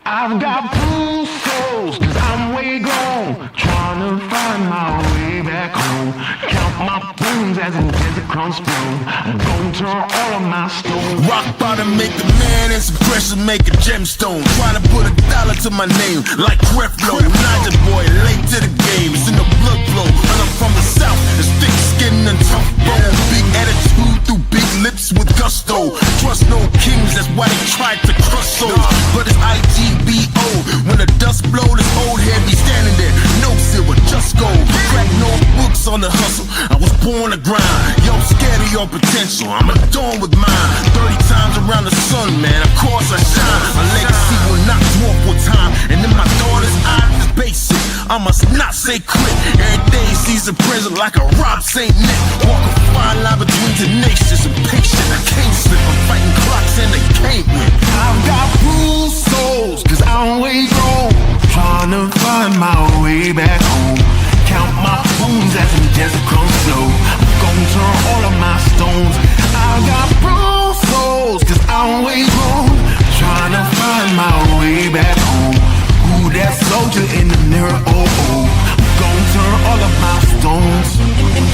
I've got blue souls, cause I'm way gone, trying to find my way back home. Count my bones as in desert crumbs flow. I'm gonna turn all of my stones. Rock bottom make a man and some pressure make a gemstone. Trying to put $1 to my name like Creflo. Naja boy, late to the game, it's in the blood flow. And I'm from the south, it's thick skin and tough bone. Big attitude through big lips with gusto. Trust no kings, that's why they tried to crush souls. But it's IGBO, when the dust blow, this old head be standing there. No silver, just gold. Crack no books on the hustle, I was born to grind. Yo, scared of your potential, I'm adorned with mine. 30 times around the sun, man, of course I shine. My legacy will not dwarf with time. And in my daughter's eyes, it's basic, I must not say quit. Every day sees a present like a Rob St. Nick. Walk a fine line between tenacious and patient. I can't slip, I'm fighting clocks and they can't win. I've got bruised souls, cause I'm way gone, trying to find my way back home. Count my bones as in desert crumbs flow. I'm gonna turn all of my stones. I've got bruised souls, cause I'm way gone, trying to find my way back home. Who that soldier in the mirror? Oh, oh. I'm gonna turn all of my stones.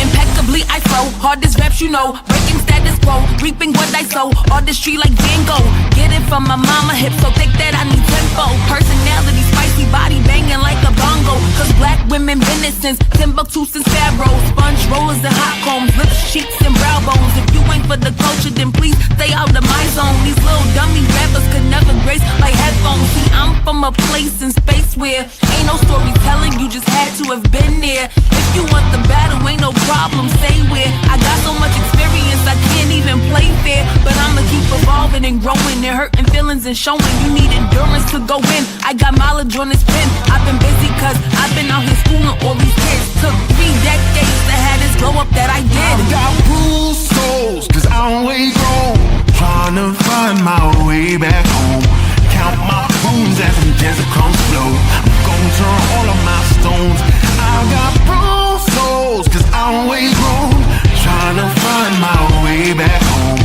Impeccably I flow, hardest raps you know, breaking status quo, reaping what I sow, artistry like Django, get it from my mama, hip so thick that I need tempo, personality spicy, body banging like a bongo, cause black women been it since Timbuktu since Pharaoh, sponge rollers and hot combs, lips, cheeks and brow bones, if you ain't for the culture then please stay out of my zone, these little dummy rappers could never grace my headphones, see I'm from a place in space where ain't no storytelling, you just had to have been there, if you want the battle ain't no problem, say where. I got so much experience, I can't even play fair. But I'ma keep evolving and growing and hurting feelings and showing. You need endurance to go in. I got mileage on this pen. I've been busy cause I've been out here schooling all these kids. Took 3 decades to have this glow up that I did. I've got bruised souls, cause I'm way gone, trying to find my way back home. Count my bones as in desert crumbs flow. I'm gonna turn all of my stones. I've got bruised souls, cause I'm way gone, trying to find my way back home.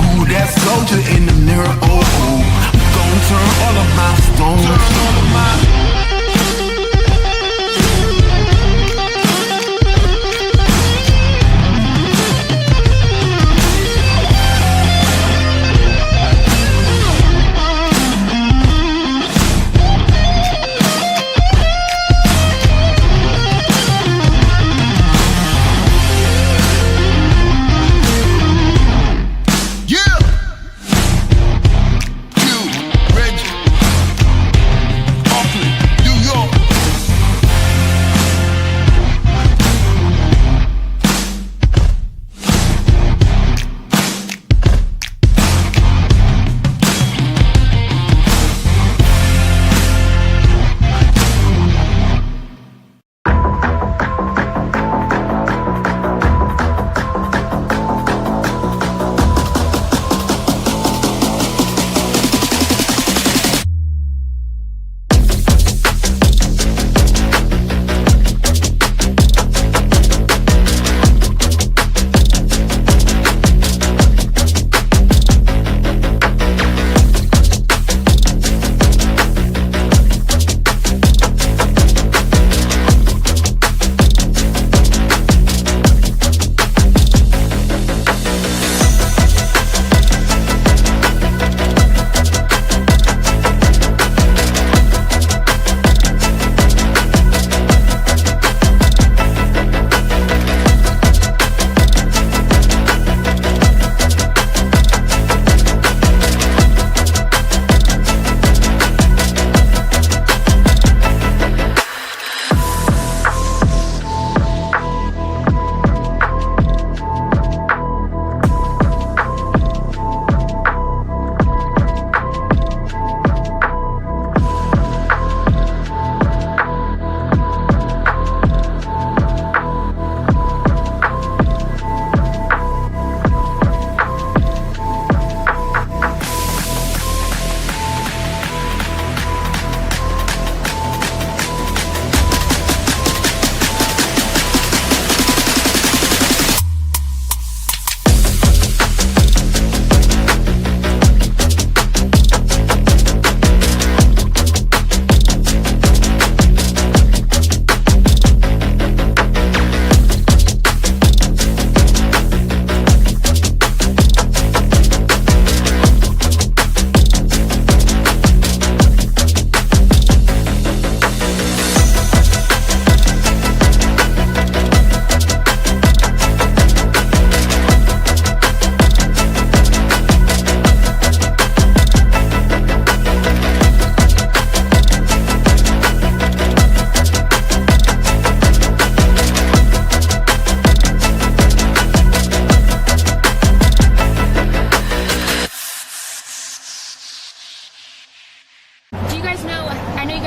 Who that soldier in the mirror? Oh, oh. I'm gonna turn all of my stones. Turn all of my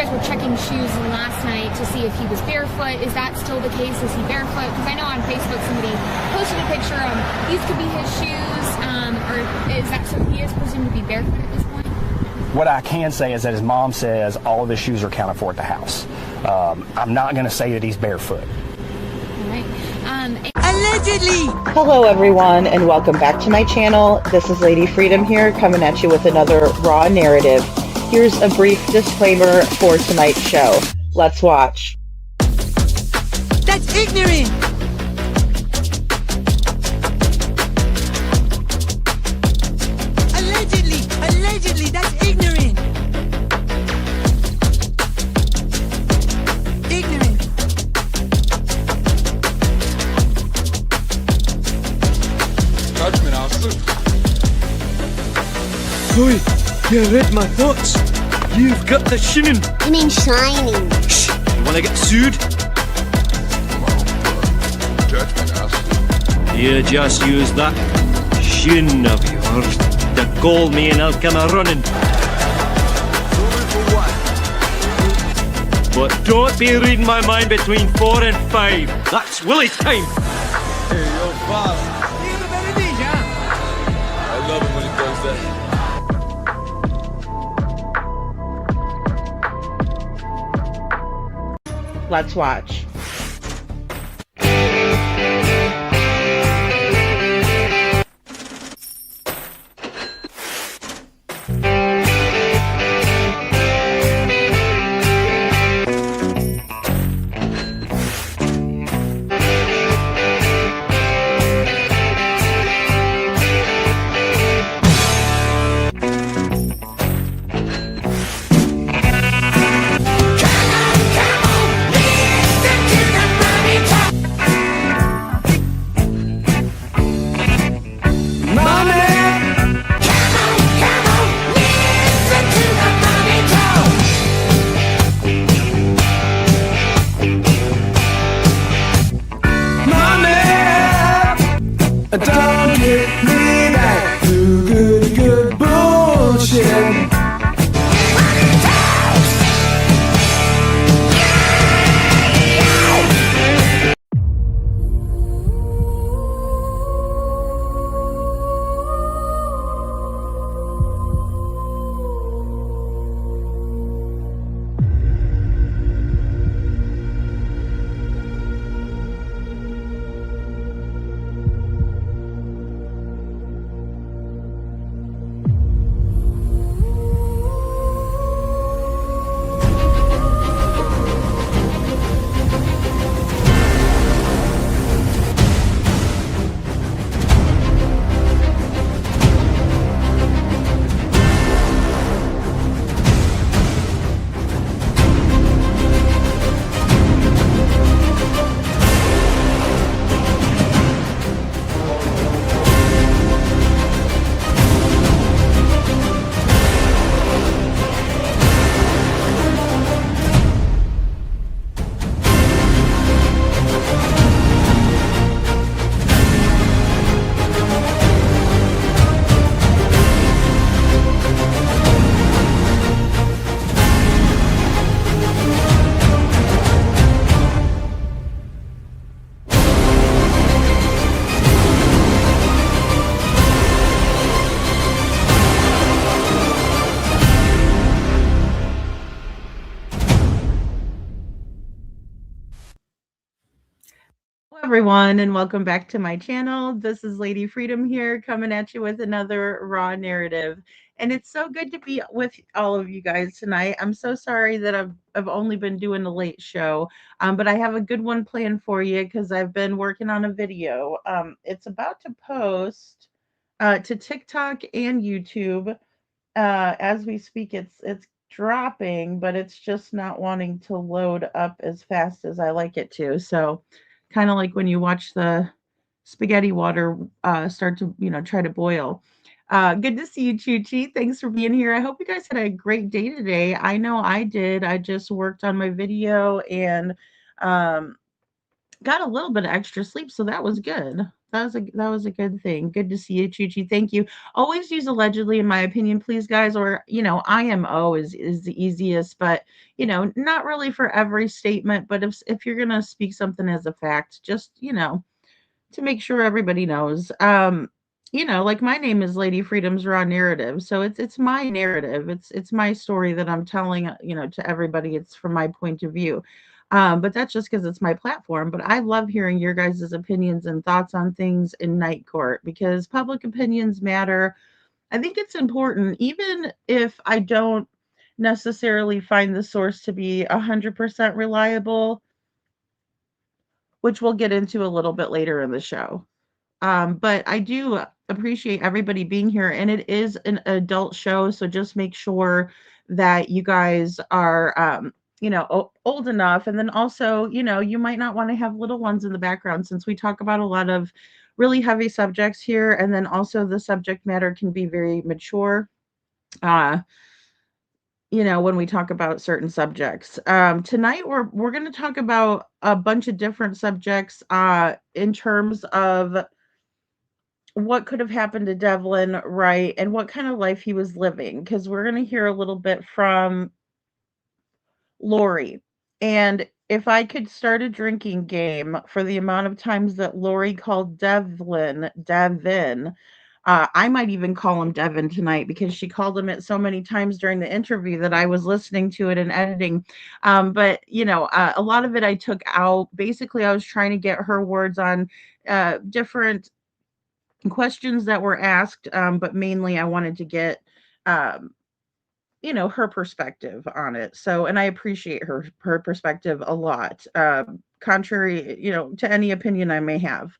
guys were checking shoes last night to see if he was barefoot. Is that still the case? Is he barefoot? Because I know on Facebook somebody posted a picture of these could be his shoes, or is that so he is presumed to be barefoot at this point? What I can say is that his mom says all of his shoes are accounted for at the house. I'm not going to say that he's barefoot. All right. Allegedly! Hello everyone and welcome back to my channel. This is Lady Freedom here coming at you with another raw narrative. Here's a brief disclaimer for tonight's show. Let's watch. That's ignorant! Allegedly, that's ignorant! Ignorant. Judgment, Austin. Oi, you read my thoughts. You've got the shinin. You mean shining? Shh, you wanna get sued? Judgment, Austin. You just use that shin of yours to call me and I'll come a-running. But don't be reading my mind between 4 and 5. That's Willie's time. Hey, yo, boss. I love it when he does that. Let's watch. Don't get me back to good bullshit. Everyone and welcome back to my channel. This is Lady Freedom here coming at you with another raw narrative, and it's so good to be with all of you guys tonight. I'm so sorry that I've only been doing a late show, but I have a good one planned for you because I've been working on a video. It's about to post to TikTok and YouTube as we speak. It's dropping, but it's just not wanting to load up as fast as I like it to. So kind of like when you watch the spaghetti water start to, try to boil. Good to see you, Chuchi. Thanks for being here. I hope you guys had a great day today. I know I did. I just worked on my video and got a little bit of extra sleep, so that was good. that was a good thing. Good to see you, Chuchi. Thank you. Always use allegedly, in my opinion, please, guys. Or IMO is the easiest, but not really for every statement. But if you're gonna speak something as a fact, just to make sure everybody knows. Like my name is Lady Freedom's Raw Narrative, so it's my narrative. It's my story that I'm telling, to everybody. It's from my point of view. But that's just because it's my platform. But I love hearing your guys' opinions and thoughts on things in night court because public opinions matter. I think it's important, even if I don't necessarily find the source to be 100% reliable, which we'll get into a little bit later in the show. But I do appreciate everybody being here, and it is an adult show, so just make sure that you guys are, old enough. And then also, you might not want to have little ones in the background since we talk about a lot of really heavy subjects here, and then also the subject matter can be very mature. Uh, when we talk about certain subjects. Tonight we're going to talk about a bunch of different subjects in terms of what could have happened to Devlin, right? And what kind of life he was living. Because we're going to hear a little bit from Lori. And if I could start a drinking game for the amount of times that Lori called Devin, I might even call him Devin tonight because she called him it so many times during the interview that I was listening to it and editing. But a lot of it I took out. Basically, I was trying to get her words on different questions that were asked, but mainly I wanted to get, um, her perspective on it. So, and I appreciate her perspective a lot, contrary, to any opinion I may have.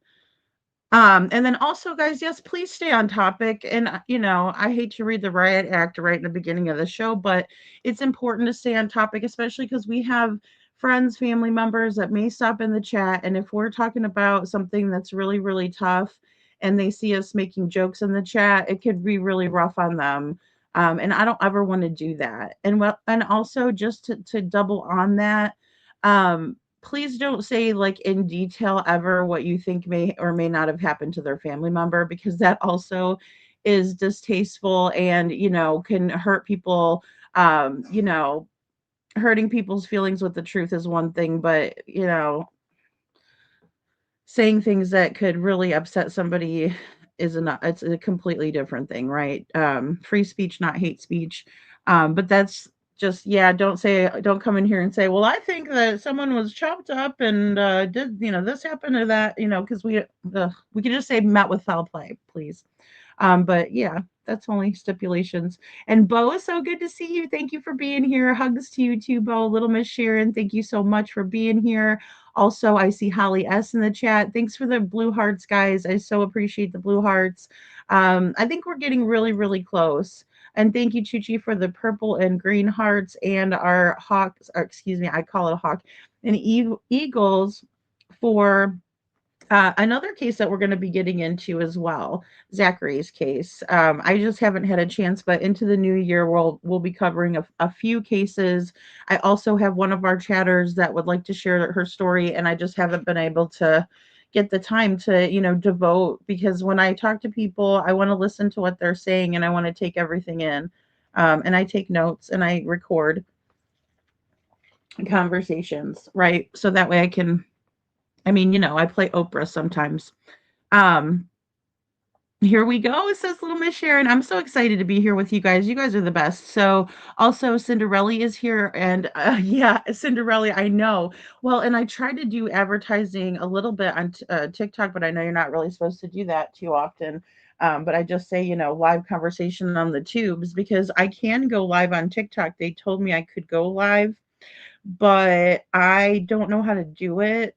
And then also, guys, yes, please stay on topic. And, I hate to read the riot act right in the beginning of the show, but it's important to stay on topic, especially because we have friends, family members that may stop in the chat. And if we're talking about something that's really, really tough and they see us making jokes in the chat, it could be really rough on them. And I don't ever want to do that. And also just to double on that, please don't say like in detail ever what you think may or may not have happened to their family member because that also is distasteful and can hurt people. Hurting people's feelings with the truth is one thing, but saying things that could really upset somebody it's a completely different thing, right? Free speech, not hate speech. But that's just, yeah, don't come in here and say, well, I think that someone was chopped up and did this happened or that, because we can just say met with foul play, please. But yeah, that's only stipulations. And Bo, is so good to see you. Thank you for being here. Hugs to you too, Bo. Little Miss Sharon, thank you so much for being here. Also, I see Holly S in the chat. Thanks for the blue hearts, guys. I so appreciate the blue hearts. I think we're getting really, really close. And thank you, Chuchi, for the purple and green hearts and our hawks, or excuse me, I call it a hawk, and eagles for another case that we're going to be getting into as well, Zachary's case. I just haven't had a chance, but into the new year, we'll be covering a few cases. I also have one of our chatters that would like to share her story, and I just haven't been able to get the time to devote, because when I talk to people, I want to listen to what they're saying and I want to take everything in. And I take notes and I record conversations, right? So that way I play Oprah sometimes. Um, Here we go. It says little Miss Sharon. I'm so excited to be here with you guys. You guys are the best. So also Cinderella is here. And yeah, Cinderella, I know. Well, and I try to do advertising a little bit on TikTok, but I know you're not really supposed to do that too often. But I just say, live conversation on the tubes because I can go live on TikTok. They told me I could go live, but I don't know how to do it.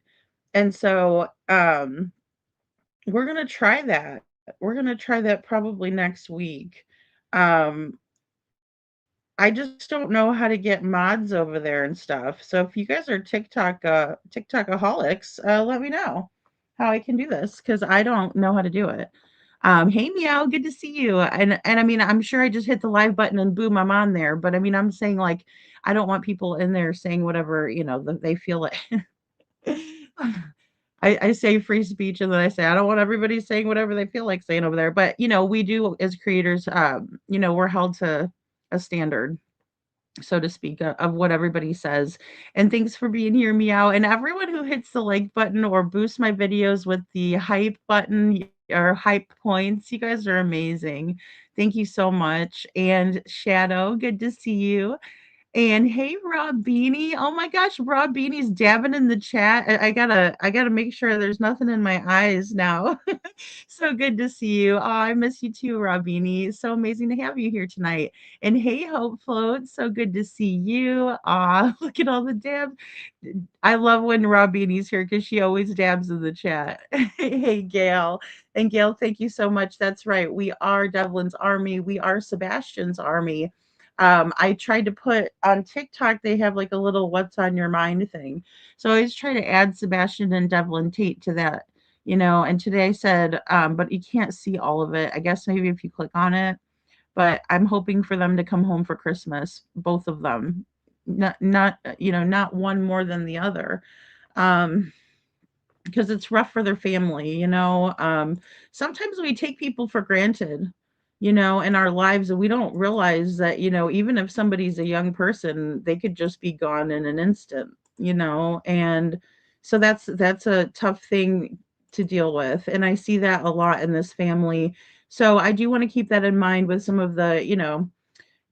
And so, we're gonna try that. We're gonna try that probably next week. Um, I just don't know how to get mods over there and stuff. So if you guys are TikTokaholics, let me know how I can do this because I don't know how to do it. Hey Meow, good to see you. And I mean, I'm sure I just hit the live button and boom, I'm on there. But I mean, I'm saying like I don't want people in there saying whatever, that they feel like. I say free speech, and then I say I don't want everybody saying whatever they feel like saying over there. But we do as creators, we're held to a standard, so to speak, of what everybody says. And thanks for being here, Meow. And everyone who hits the like button or boosts my videos with the hype button or hype points, you guys are amazing. Thank you so much. And Shadow, good to see you. And hey, Rob Beanie. Oh my gosh, Rob Beanie's dabbing in the chat. I gotta make sure there's nothing in my eyes now. So good to see you. Oh, I miss you too, Rob Beanie. So amazing to have you here tonight. And hey, Hope Float. So good to see you. Ah, look at all the dabs. I love when Rob Beanie's here because she always dabs in the chat. Hey, Gail. And Gail, thank you so much. That's right. We are Devlin's army. We are Sebastian's army. I tried to put on TikTok, they have like a little what's on your mind thing. So I always try to add Sebastian and Devlin Tate to that, and today I said, but you can't see all of it. I guess maybe if you click on it, but I'm hoping for them to come home for Christmas, both of them. Not one more than the other. Um, because it's rough for their family. Sometimes we take people for granted, in our lives, and we don't realize that, even if somebody's a young person, they could just be gone in an instant. And so that's a tough thing to deal with. And I see that a lot in this family. So I do want to keep that in mind with some of the,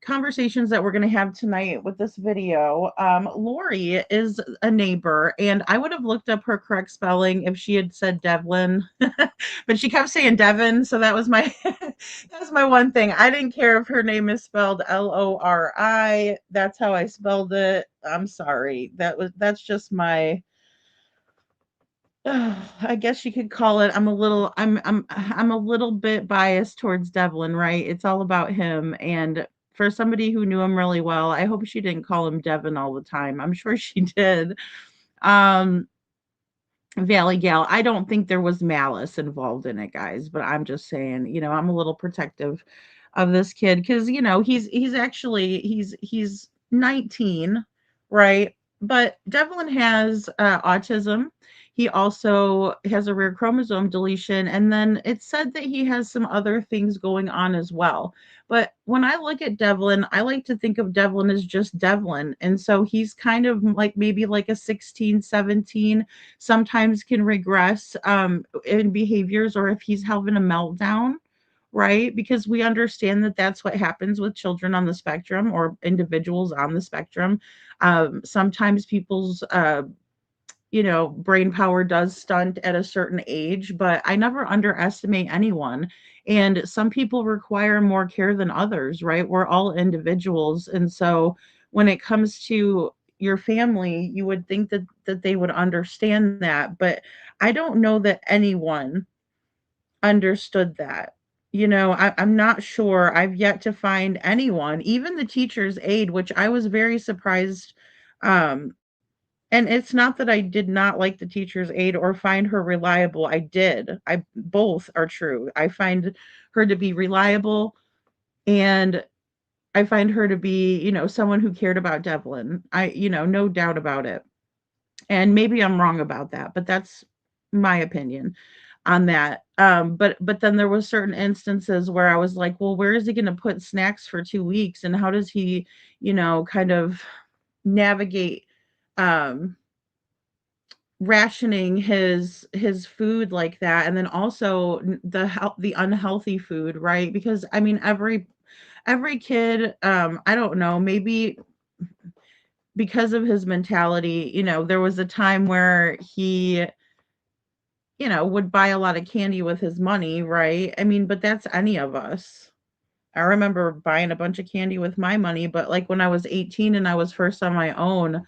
conversations that we're going to have tonight with this video. Lori is a neighbor, and I would have looked up her correct spelling if she had said Devlin, but she kept saying Devin, so that was my that was my one thing. I didn't care if her name is spelled Lori. That's how I spelled it. I'm sorry. That's just my I guess you could call it. I'm a little bit biased towards Devlin, right? It's all about him. And for somebody who knew him really well, I hope she didn't call him Devin all the time. I'm sure she did. Um, Valley Gal, I don't think there was malice involved in it, guys, but I'm just saying, I'm a little protective of this kid because, he's 19, right? But Devlin has autism. He also has a rare chromosome deletion, and then it's said that he has some other things going on as well. But when I look at Devlin, I like to think of Devlin as just Devlin. And so he's kind of like maybe like a 16, 17, sometimes can regress in behaviors, or if he's having a meltdown, right? Because we understand that that's what happens with children on the spectrum or individuals on the spectrum. Sometimes people's brain power does stunt at a certain age, but I never underestimate anyone. And some people require more care than others, right? We're all individuals. And so when it comes to your family, you would think that they would understand that, but I don't know that anyone understood that. I'm not sure. I've yet to find anyone, even the teacher's aide, which I was very surprised. And it's not that I did not like the teacher's aide or find her reliable. I did. I both are true. I find her to be reliable, and I find her to be, someone who cared about Devlin. No doubt about it. And maybe I'm wrong about that, but that's my opinion on that. But then there was certain instances where I was like, well, where is he going to put snacks for 2 weeks, and how does he, kind of navigate um rationing his food like that, and then also the unhealthy food, right? Because I mean every kid, I don't know, maybe because of his mentality, there was a time where he would buy a lot of candy with his money, right? I mean, but that's any of us. I remember buying a bunch of candy with my money, but like when I was 18 and I was first on my own,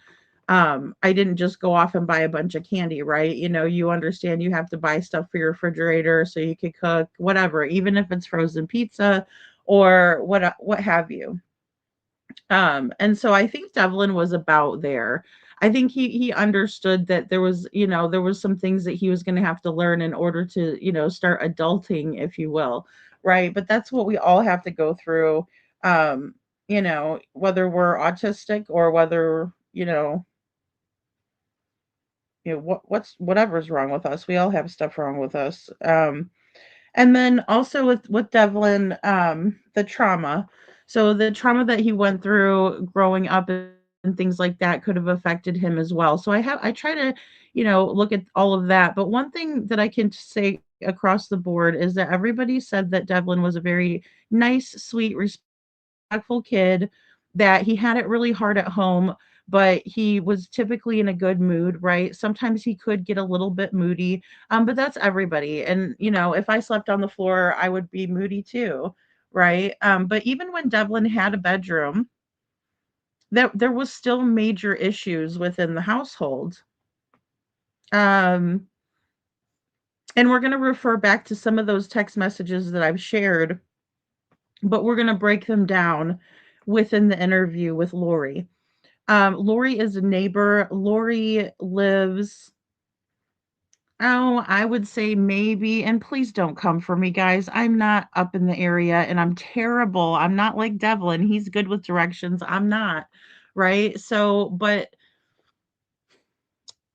I didn't just go off and buy a bunch of candy, right? You understand you have to buy stuff for your refrigerator so you could cook, whatever, even if it's frozen pizza or what have you. And so I think Devlin was about there. I think he understood that there was some things that he was going to have to learn in order to, start adulting, if you will, right? But that's what we all have to go through, whether we're autistic or whether, whatever's wrong with us. We all have stuff wrong with us. And then also with Devlin, the trauma. So the trauma that he went through growing up and things like that could have affected him as well. So I try to, look at all of that. But one thing that I can say across the board is that everybody said that Devlin was a very nice, sweet, respectful kid, that he had it really hard at home, but he was typically in a good mood, right? Sometimes he could get a little bit moody, but that's everybody. And, if I slept on the floor, I would be moody too, right? But even when Devlin had a bedroom, there was still major issues within the household. Um, and we're going to refer back to some of those text messages that I've shared, but we're going to break them down within the interview with Lori. Lori is a neighbor. Lori lives, oh, I would say maybe, and please don't come for me, guys. I'm not up in the area and I'm terrible. I'm not like Devlin. He's good with directions. I'm not, right? So, but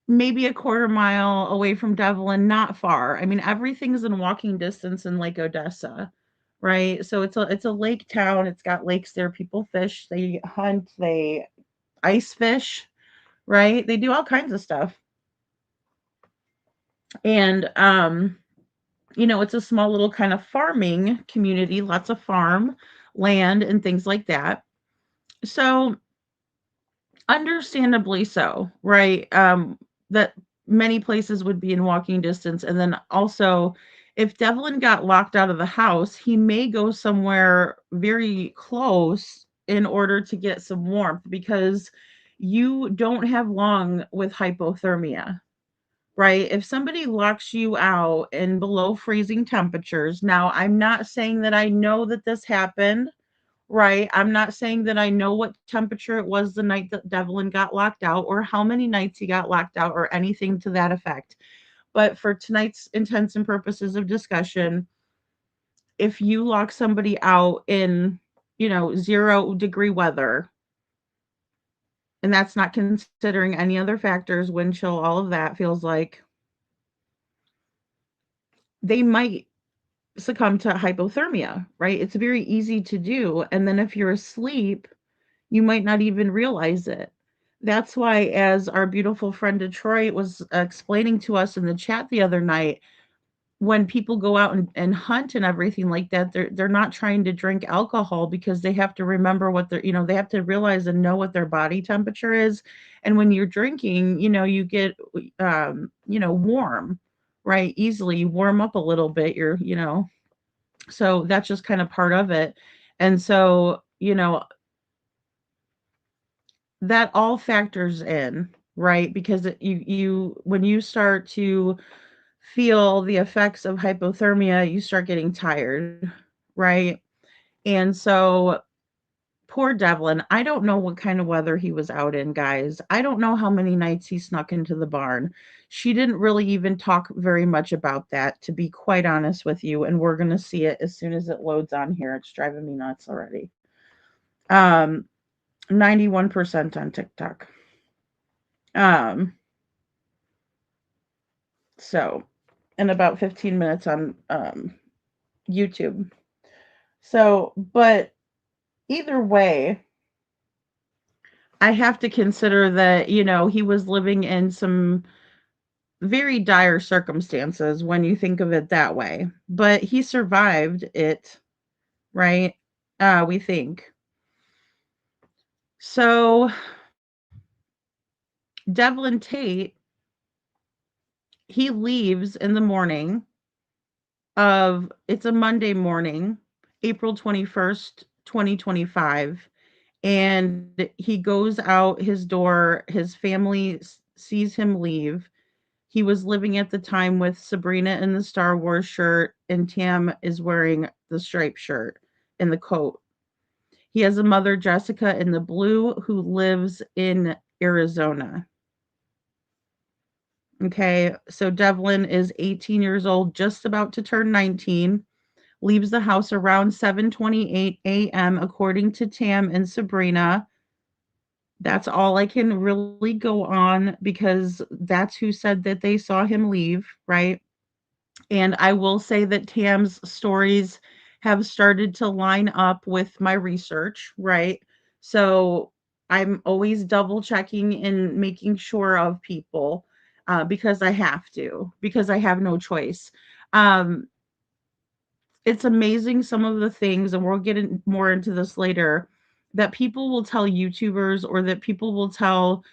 maybe a quarter mile away from Devlin, not far. I mean, everything's in walking distance in Lake Odessa, right? So it's a lake town. It's got lakes there. People fish, they hunt, they ice fish, right? They do all kinds of stuff. And it's a small little kind of farming community, lots of farm land and things like that. So understandably so, right? That many places would be in walking distance. And then also, if Devlin got locked out of the house, he may go somewhere very close in order to get some warmth, because you don't have long with hypothermia, right? If somebody locks you out in below freezing temperatures, now I'm not saying that I know that this happened, right? I'm not saying that I know what temperature it was the night that Devlin got locked out, or how many nights he got locked out, or anything to that effect. But for tonight's intents and purposes of discussion, if you lock somebody out in, 0-degree weather, and that's not considering any other factors, wind chill, all of that, feels like they might succumb to hypothermia, right? It's very easy to do. And then if you're asleep, you might not even realize it. That's why, as our beautiful friend Detroit was explaining to us in the chat the other night, when people go out and hunt and everything like that, they're not trying to drink alcohol, because they have to remember what they have to realize and know what their body temperature is. And when you're drinking, you get warm, right? Easily you warm up a little bit. So that's just kind of part of it. And so, that all factors in, right? Because you when you start to feel the effects of hypothermia, you start getting tired, right? And so poor Devlin, I don't know what kind of weather he was out in, guys. I don't know how many nights he snuck into the barn. She didn't really even talk very much about that, to be quite honest with you. And we're going to see it as soon as it loads on here. It's driving me nuts already. 91% on TikTok. So, and about 15 minutes on YouTube. So, but either way, I have to consider that, he was living in some very dire circumstances when you think of it that way. But he survived it, right? We think. So, Devlin Tate, he leaves in the morning it's a Monday morning, April 21st, 2025. And he goes out his door. His family sees him leave. He was living at the time with Sabrina in the Star Wars shirt, and Tam is wearing the striped shirt and the coat. He has a mother, Jessica, in the blue, who lives in Arizona. Okay, so Devlin is 18 years old, just about to turn 19, leaves the house around 7:28 a.m. according to Tam and Sabrina. That's all I can really go on because that's who said that they saw him leave, right? And I will say that Tam's stories have started to line up with my research, right? So I'm always double checking and making sure of people because I have to, because I have no choice. Um, it's amazing some of the things, and we'll get more into this later, that people will tell YouTubers or that people will tell,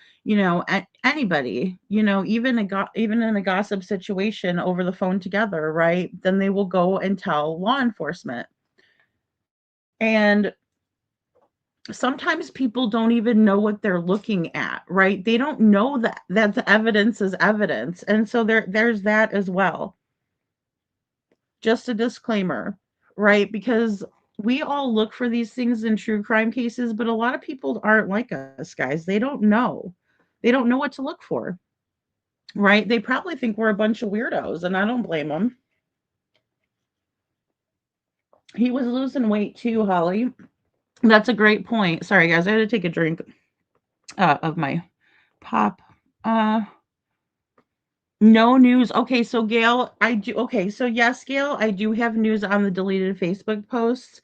anybody, even in a gossip situation over the phone together, right? Then they will go and tell law enforcement. And sometimes people don't even know what they're looking at, right? They don't know that the evidence is evidence. And so there's that as well. Just a disclaimer, right? Because we all look for these things in true crime cases, but a lot of people aren't like us, guys. They don't know. They don't know what to look for, right? They probably think we're a bunch of weirdos, and I don't blame them. He was losing weight too, Holly. That's a great point. Sorry, guys. I had to take a drink of my pop. Uh, no news. Okay, so Gail, I do. Okay, so yes, Gail, I do have news on the deleted Facebook posts.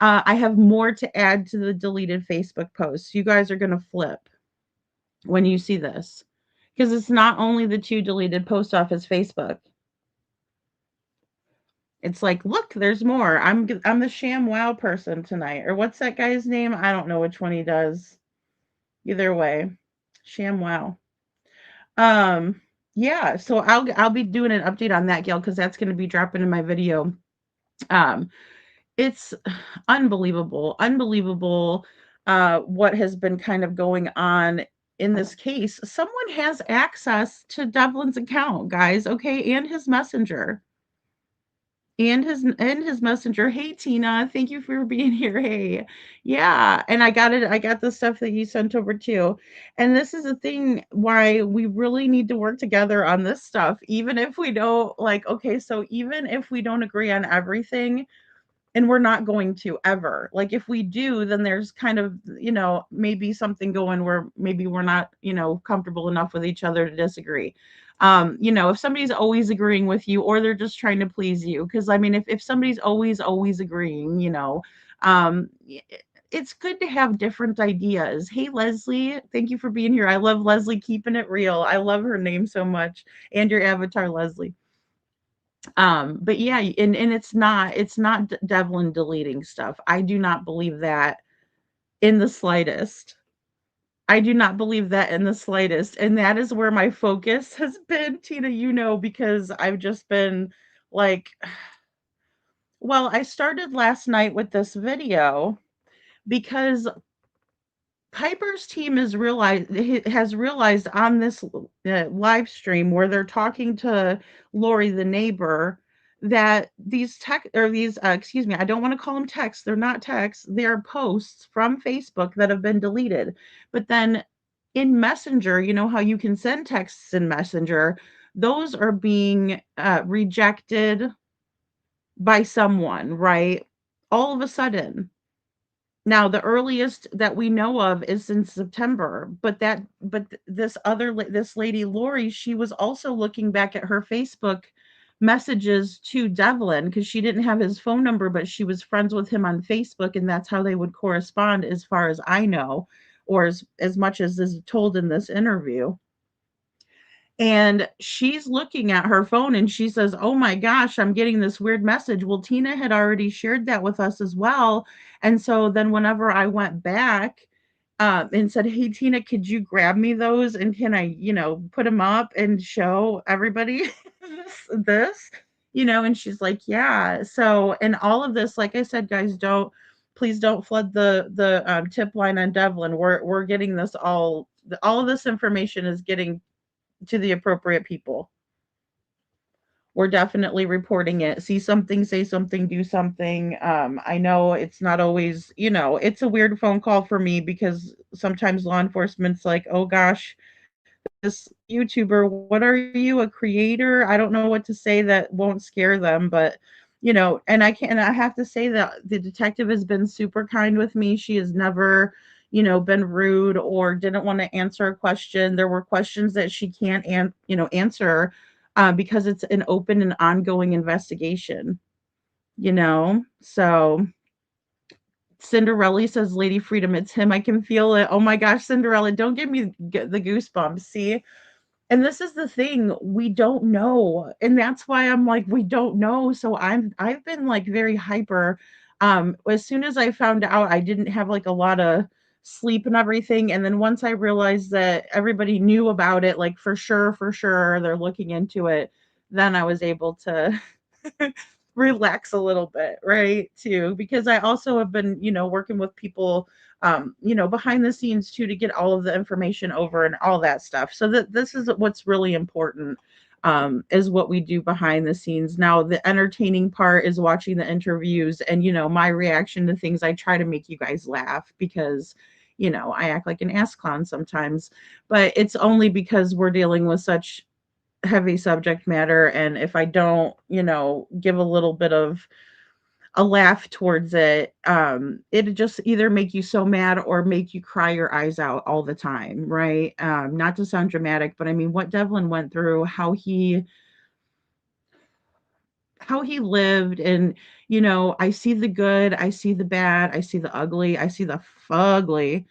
I have more to add to the deleted Facebook posts. You guys are going to flip when you see this because it's not only the two deleted posts off his Facebook. It's like, look, there's more. I'm the sham wow person tonight. Or what's that guy's name? I don't know which one he does. Either way, sham wow. Um, yeah, so I'll be doing an update on that, Gail, because that's going to be dropping in my video. Um, it's unbelievable, what has been kind of going on in this case. Someone has access to Devlin's account, guys, okay, and his messenger. And his messenger. Hey Tina, thank you for being here. Hey. Yeah, and I got the stuff that you sent over too. And this is a thing why we really need to work together on this stuff, even if we don't like, okay, so even if we don't agree on everything, and we're not going to ever. Like if we do, then there's kind of, maybe something going where maybe we're not, comfortable enough with each other to disagree. If somebody's always agreeing with you or they're just trying to please you, because I mean, if somebody's always agreeing, it's good to have different ideas. Hey Leslie, thank you for being here. I love Leslie keeping it real. I love her name so much, and your avatar, Leslie. But yeah, and it's not Devlin deleting stuff. I do not believe that in the slightest. I do not believe that in the slightest. And that is where my focus has been, Tina, because I've just been like, well, I started last night with this video because Piper's team has realized on this live stream where they're talking to Lori, the neighbor, that these tech or these excuse me, I don't want to call them texts. They're not texts. They're posts from Facebook that have been deleted. But then in Messenger, you know how you can send texts in Messenger, those are being rejected by someone, right? All of a sudden. Now, the earliest that we know of is in September, this lady Lori, she was also looking back at her Facebook messages to Devlin because she didn't have his phone number, but she was friends with him on Facebook, and that's how they would correspond, as far as I know, or as much as is told in this interview. And she's looking at her phone and she says, "Oh my gosh, I'm getting this weird message." Well, Tina had already shared that with us as well. And so then whenever I went back and said, "Hey, Tina, could you grab me those? And can I, put them up and show everybody this? And she's like, "Yeah." So, and all of this, like I said, guys, please don't flood the tip line on Devlin. We're getting this all of this information is getting to the appropriate people. We're definitely reporting it. See something, say something, do something. I know it's not always, it's a weird phone call for me because sometimes law enforcement's like, "Oh gosh, this YouTuber, what are you, a creator?" I don't know what to say that won't scare them, but and I have to say that the detective has been super kind with me. She has never, been rude or didn't want to answer a question. There were questions that she can't answer because it's an open and ongoing investigation. So Cinderella says, Lady Freedom, it's him. I can feel it. Oh my gosh, Cinderella, don't give me the goosebumps. See? And this is the thing, we don't know. And that's why I'm like, we don't know. So I've been like very hyper. As soon as I found out, I didn't have like a lot of sleep and everything. And then once I realized that everybody knew about it, like for sure, they're looking into it, then I was able to relax a little bit, right? Too, because I also have been, working with people, behind the scenes too, to get all of the information over and all that stuff. So that this is what's really important, is what we do behind the scenes. Now, the entertaining part is watching the interviews and, my reaction to things. I try to make you guys laugh because, I act like an ass clown sometimes, but it's only because we're dealing with such heavy subject matter. And if I don't, give a little bit of a laugh towards it, it'd just either make you so mad or make you cry your eyes out all the time, right? Not to sound dramatic, but I mean, what Devlin went through, how he lived, and I see the good, I see the bad, I see the ugly, I see the fugly.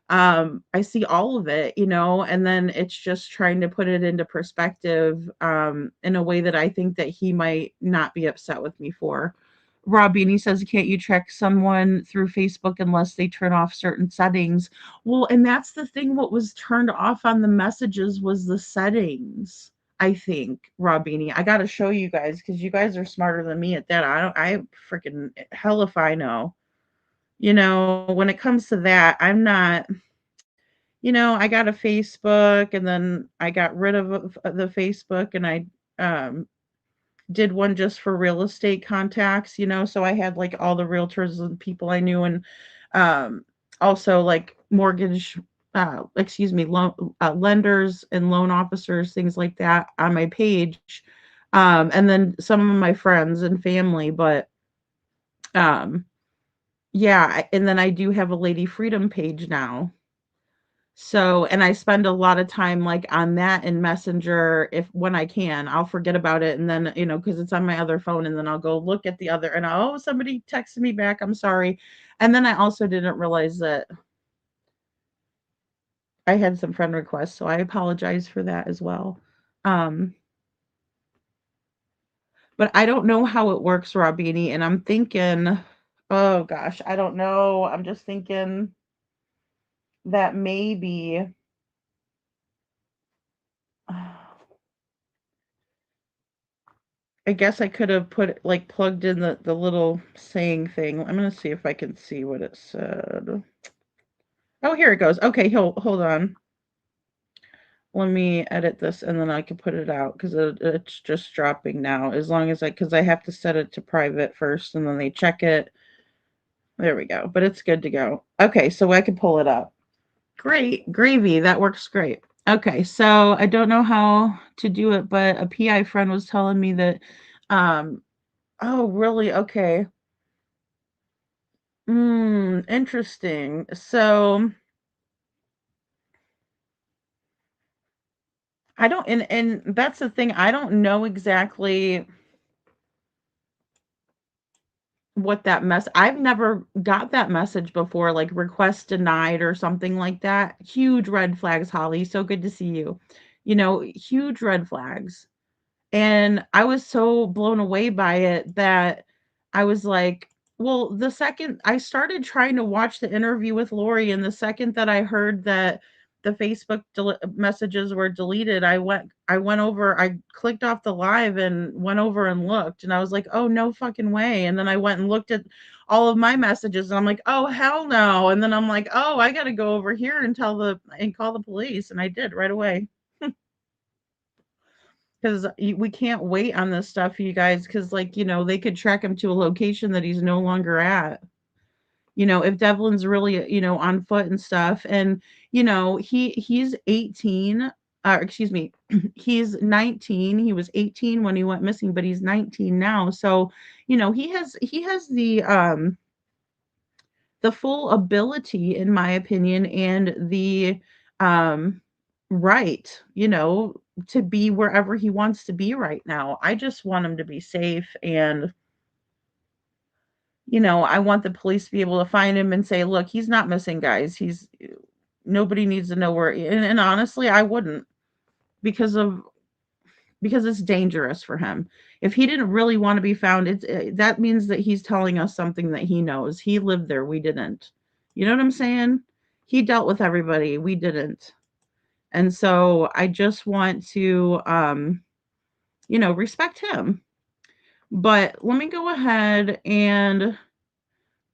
I see all of it, and then it's just trying to put it into perspective, in a way that I think that he might not be upset with me for. Robbie, and he says, can't you track someone through Facebook unless they turn off certain settings? Well, and that's the thing. What was turned off on the messages was the settings. I think, Robbini. I got to show you guys because you guys are smarter than me at that. I freaking hell if I know. When it comes to that, I'm not. I got a Facebook and then I got rid of the Facebook, and I um did one just for real estate contacts, so I had like all the realtors and people I knew, and um also like mortgage excuse me loan lenders and loan officers, things like that on my page, and then some of my friends and family. But um yeah, and then I do have a Lady Freedom page now. So, and I spend a lot of time like on that in Messenger. If when I can, I'll forget about it, and then, because it's on my other phone, and then I'll go look at the other, and oh, somebody texted me back. I'm sorry. And then I also didn't realize that I had some friend requests, so I apologize for that as well. Um, but I don't know how it works, Robini, and I'm thinking, oh gosh, I don't know. I'm just thinking that maybe I guess I could have put like plugged in the little saying thing. I'm gonna see if I can see what it said. Oh, here it goes. Okay, hold on. Let me edit this and then I can put it out because it's just dropping now. As long as because I have to set it to private first and then they check it. There we go. But it's good to go. Okay, so I can pull it up. Great. Gravy. That works great. Okay, so I don't know how to do it, but a PI friend was telling me that oh, really? Okay. Interesting. So I don't, and that's the thing. I don't know exactly what that I've never got that message before, like request denied or something like that. Huge red flags, Holly. So good to see you. Huge red flags. And I was so blown away by it that I was like, well, the second I started trying to watch the interview with Lori, and the second that I heard that the Facebook messages were deleted, I went over, I clicked off the live and went over and looked, and I was like, oh, no fucking way. And then I went and looked at all of my messages, and I'm like, oh, hell no. And then I'm like, oh, I got to go over here and call the police. And I did right away. Because we can't wait on this stuff, you guys, because like, they could track him to a location that he's no longer at. If Devlin's really, on foot and stuff. And he's 18, excuse me, he's 19. He was 18 when he went missing, but he's 19 now. So he has the full ability, in my opinion, and the um, right, to be wherever he wants to be right now. I just want him to be safe, and I want the police to be able to find him and say, "Look, he's not missing, guys. He's nobody needs to know where." And honestly, I wouldn't because of because it's dangerous for him. If he didn't really want to be found, that means that he's telling us something that he knows. He lived there, we didn't. You know what I'm saying? He dealt with everybody, we didn't. And so I just want to respect him. But let me go ahead and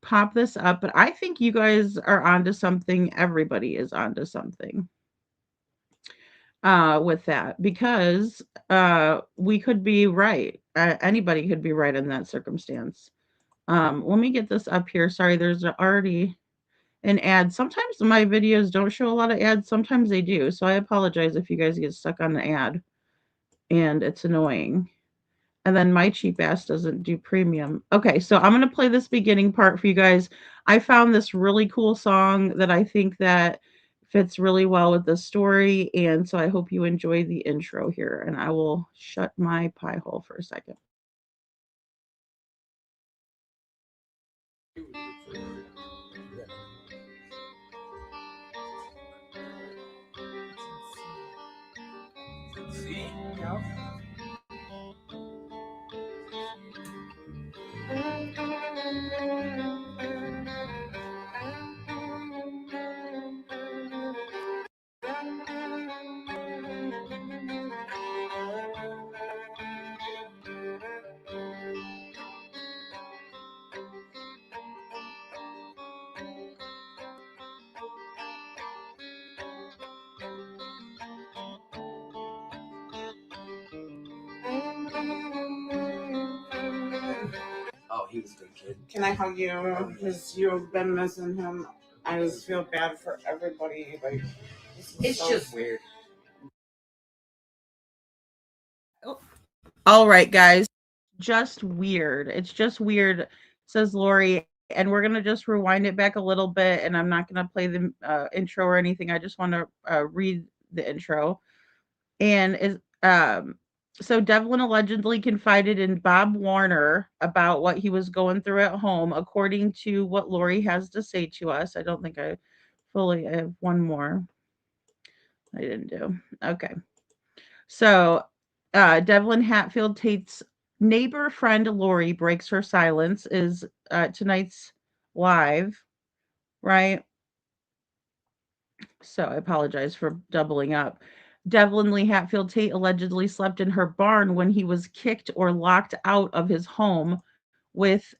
pop this up. But I think you guys are onto something. Everybody is onto something with that because we could be right. Anybody could be right in that circumstance. Let me get this up here. Sorry, there's already an ad. Sometimes my videos don't show a lot of ads. Sometimes they do. So I apologize if you guys get stuck on the ad and it's annoying. And then my cheap ass doesn't do premium. Okay, so I'm gonna play this beginning part for you guys. I found this really cool song that I think that fits really well with the story, and so I hope you enjoy the intro here. And I will shut my pie hole for a second. Can I hug you? Because you've been missing him. I just feel bad for everybody. Like, it's so just weird. All right, guys. Just weird. It's just weird, says Lori. And we're gonna just rewind it back a little bit, and I'm not gonna play the intro or anything. I just want to read the intro. And is so Devlin allegedly confided in Bob Warner about what he was going through at home, according to what Lori has to say to us. I don't think I have one more. I didn't do. Okay. So Devlin Hatfield Tate's neighbor friend Lori breaks her silence is tonight's live, right? So I apologize for doubling up. Devlin Lee Hatfield Tate allegedly slept in her barn when he was kicked or locked out of his home with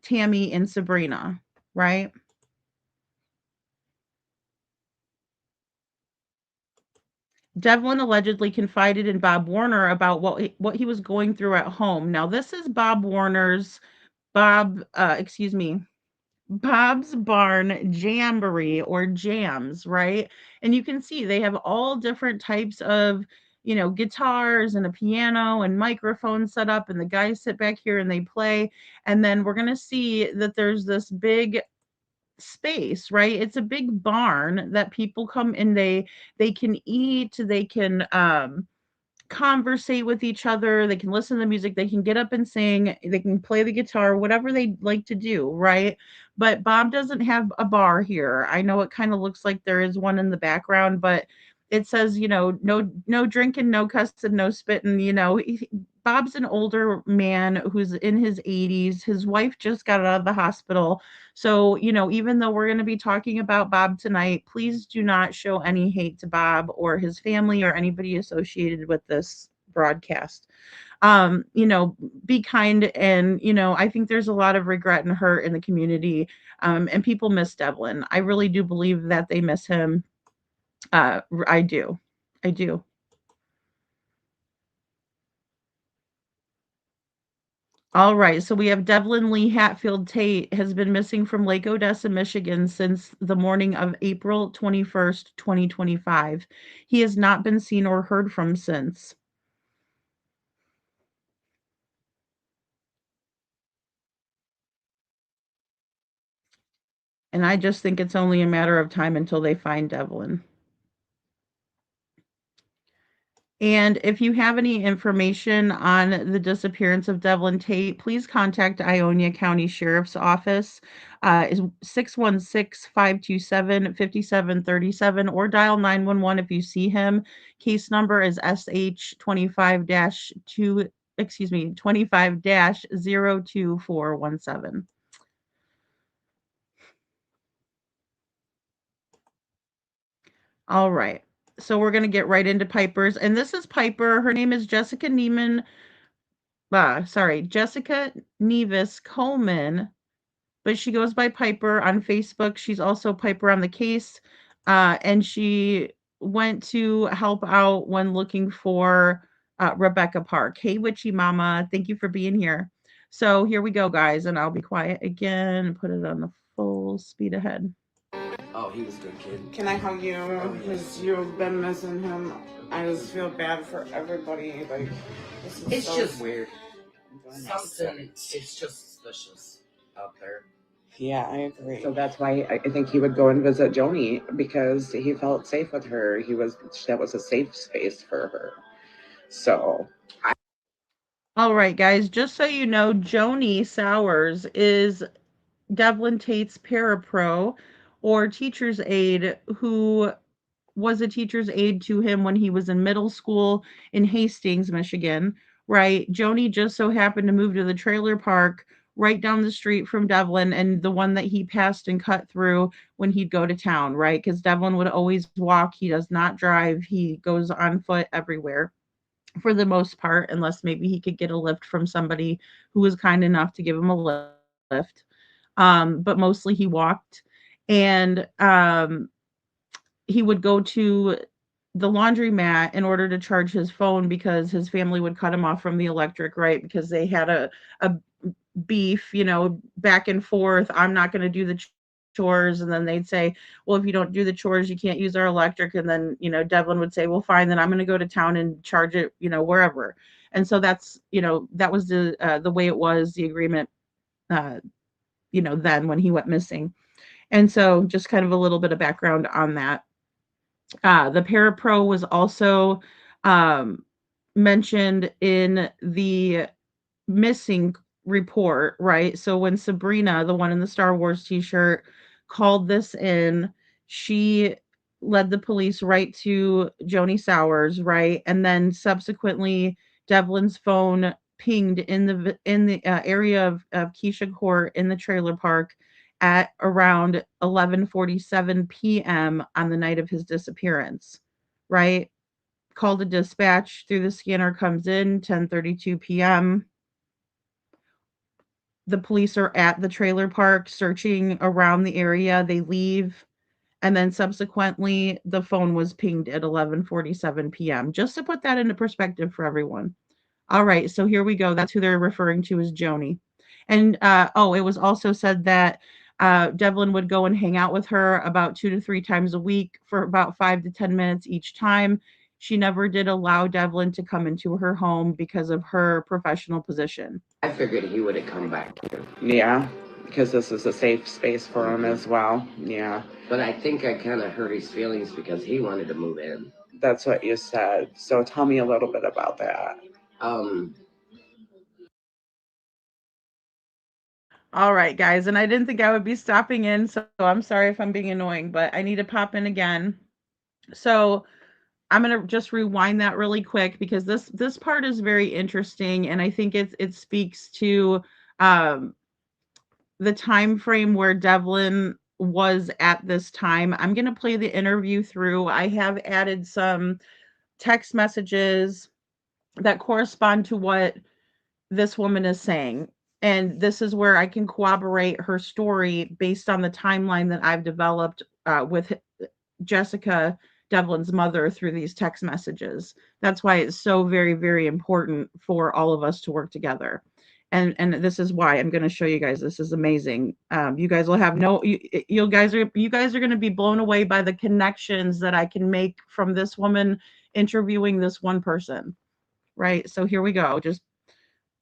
Tammy and Sabrina, right? Devlin allegedly confided in Bob Warner about what he was going through at home. Now, this is excuse me, Bob's Barn Jamboree or jams, right? And you can see they have all different types of, guitars and a piano and microphones set up, and the guys sit back here and they play. And then we're going to see that there's this big space, right? It's a big barn that people come and they can eat, they can conversate with each other, they can listen to music, they can get up and sing, they can play the guitar, whatever they like to do, right? But Bob doesn't have a bar here. I know it kind of looks like there is one in the background, but it says, no drinking, no cussing, no spitting, Bob's an older man who's in his 80s. His wife just got out of the hospital. So, even though we're going to be talking about Bob tonight, please do not show any hate to Bob or his family or anybody associated with this broadcast. Be kind. And, I think there's a lot of regret and hurt in the community. And people miss Devlin. I really do believe that they miss him. I do. I do. All right, so we have Devlin Lee Hatfield Tate has been missing from Lake Odessa, Michigan since the morning of April 21st, 2025. He has not been seen or heard from since. And I just think it's only a matter of time until they find Devlin. And if you have any information on the disappearance of Devlin Tate, please contact Ionia County Sheriff's Office. Is 616-527-5737 or dial 911 if you see him. Case number is SH 25-2, excuse me, 25-02417. All right. So we're going to get right into Piper's. And this is Piper. Her name is Jessica Neiman. Jessica Nevis Coleman, but she goes by Piper on Facebook. She's also Piper on the case. And she went to help out when looking for Rebecca Park. Hey, Witchy Mama. Thank you for being here. So here we go, guys. And I'll be quiet again and put it on the full speed ahead. Oh, he was a good kid. Can I hug you? Because you've been missing him. I just feel bad for everybody. Like, it's so just weird. Something, it's just suspicious out there. Yeah, I agree. So that's why I think he would go and visit Joni, because he felt safe with her. That was a safe space for her. So all right, guys, just so you know, Joni Sowers is Devlin Tate's parapro or teacher's aide who was a teacher's aide to him when he was in middle school in Hastings, Michigan, right? Joni just so happened to move to the trailer park right down the street from Devlin, and the one that he passed and cut through when he'd go to town, right? Because Devlin would always walk. He does not drive. He goes on foot everywhere for the most part, unless maybe he could get a lift from somebody who was kind enough to give him a lift. But mostly he walked. And he would go to the laundromat in order to charge his phone because his family would cut him off from the electric, right? Because they had a beef, back and forth. I'm not going to do the chores. And then they'd say, well, if you don't do the chores, you can't use our electric. And then, Devlin would say, well, fine, then I'm going to go to town and charge it, wherever. And so that's, that was the way it was, the agreement, then when he went missing. And so just kind of a little bit of background on that. The parapro was also mentioned in the missing report, right? So when Sabrina, the one in the Star Wars t-shirt, called this in, she led the police right to Joni Sowers, right? And then subsequently Devlin's phone pinged in the area of Keisha Court in the trailer park at around 11:47 p.m. on the night of his disappearance, right? Call to dispatch through the scanner comes in 10:32 p.m. The police are at the trailer park searching around the area. They leave, and then subsequently the phone was pinged at 11:47 p.m. Just to put that into perspective for everyone. All right, so here we go. That's who they're referring to as Joni. And it was also said that Devlin would go and hang out with her about 2 to 3 times a week for about 5 to 10 minutes each time. She never did allow Devlin to come into her home because of her professional position. I figured he would have come back here. yeah, because this is a safe space for him as well. Yeah. But I think I kind of hurt his feelings because he wanted to move in. That's what you said. So tell me a little bit about that. All right, guys, and I didn't think I would be stopping in, so I'm sorry if I'm being annoying, but I need to pop in again. So I'm going to just rewind that really quick because this part is very interesting, and I think it speaks to the time frame where Devlin was at this time. I'm going to play the interview through. I have added some text messages that correspond to what this woman is saying. And this is where I can corroborate her story based on the timeline that I've developed with Jessica, Devlin's mother, through these text messages. That's why it's so very, very important for all of us to work together. And this is why I'm going to show you guys. This is amazing. You guys will have you guys are going to be blown away by the connections that I can make from this woman interviewing this one person. Right? So here we go.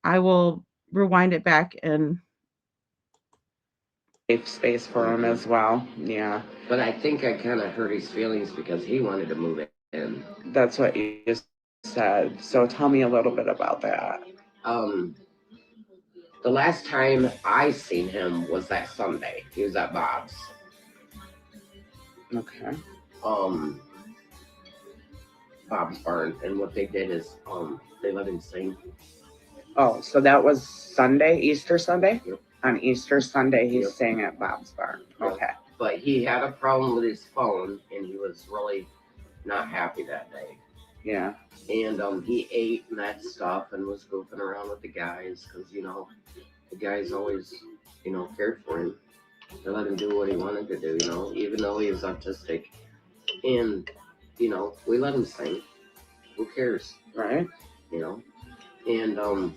I will rewind it back and safe space for him as well. Yeah. But I think I kind of hurt his feelings because he wanted to move in. That's what you just said. So tell me a little bit about that. The last time I seen him was that Sunday. He was at Bob's. Okay. Bob's Barn, and what they did is they let him sing. Oh, so that was Sunday, Easter Sunday? Yep. On Easter Sunday, he's Yep. staying at Bob's Barn. Yep. Okay. But he had a problem with his phone, and he was really not happy that day. Yeah. And he ate and that stuff and was goofing around with the guys because, the guys always, cared for him. They let him do what he wanted to do, even though he was autistic. And, we let him sing. Who cares? Right. And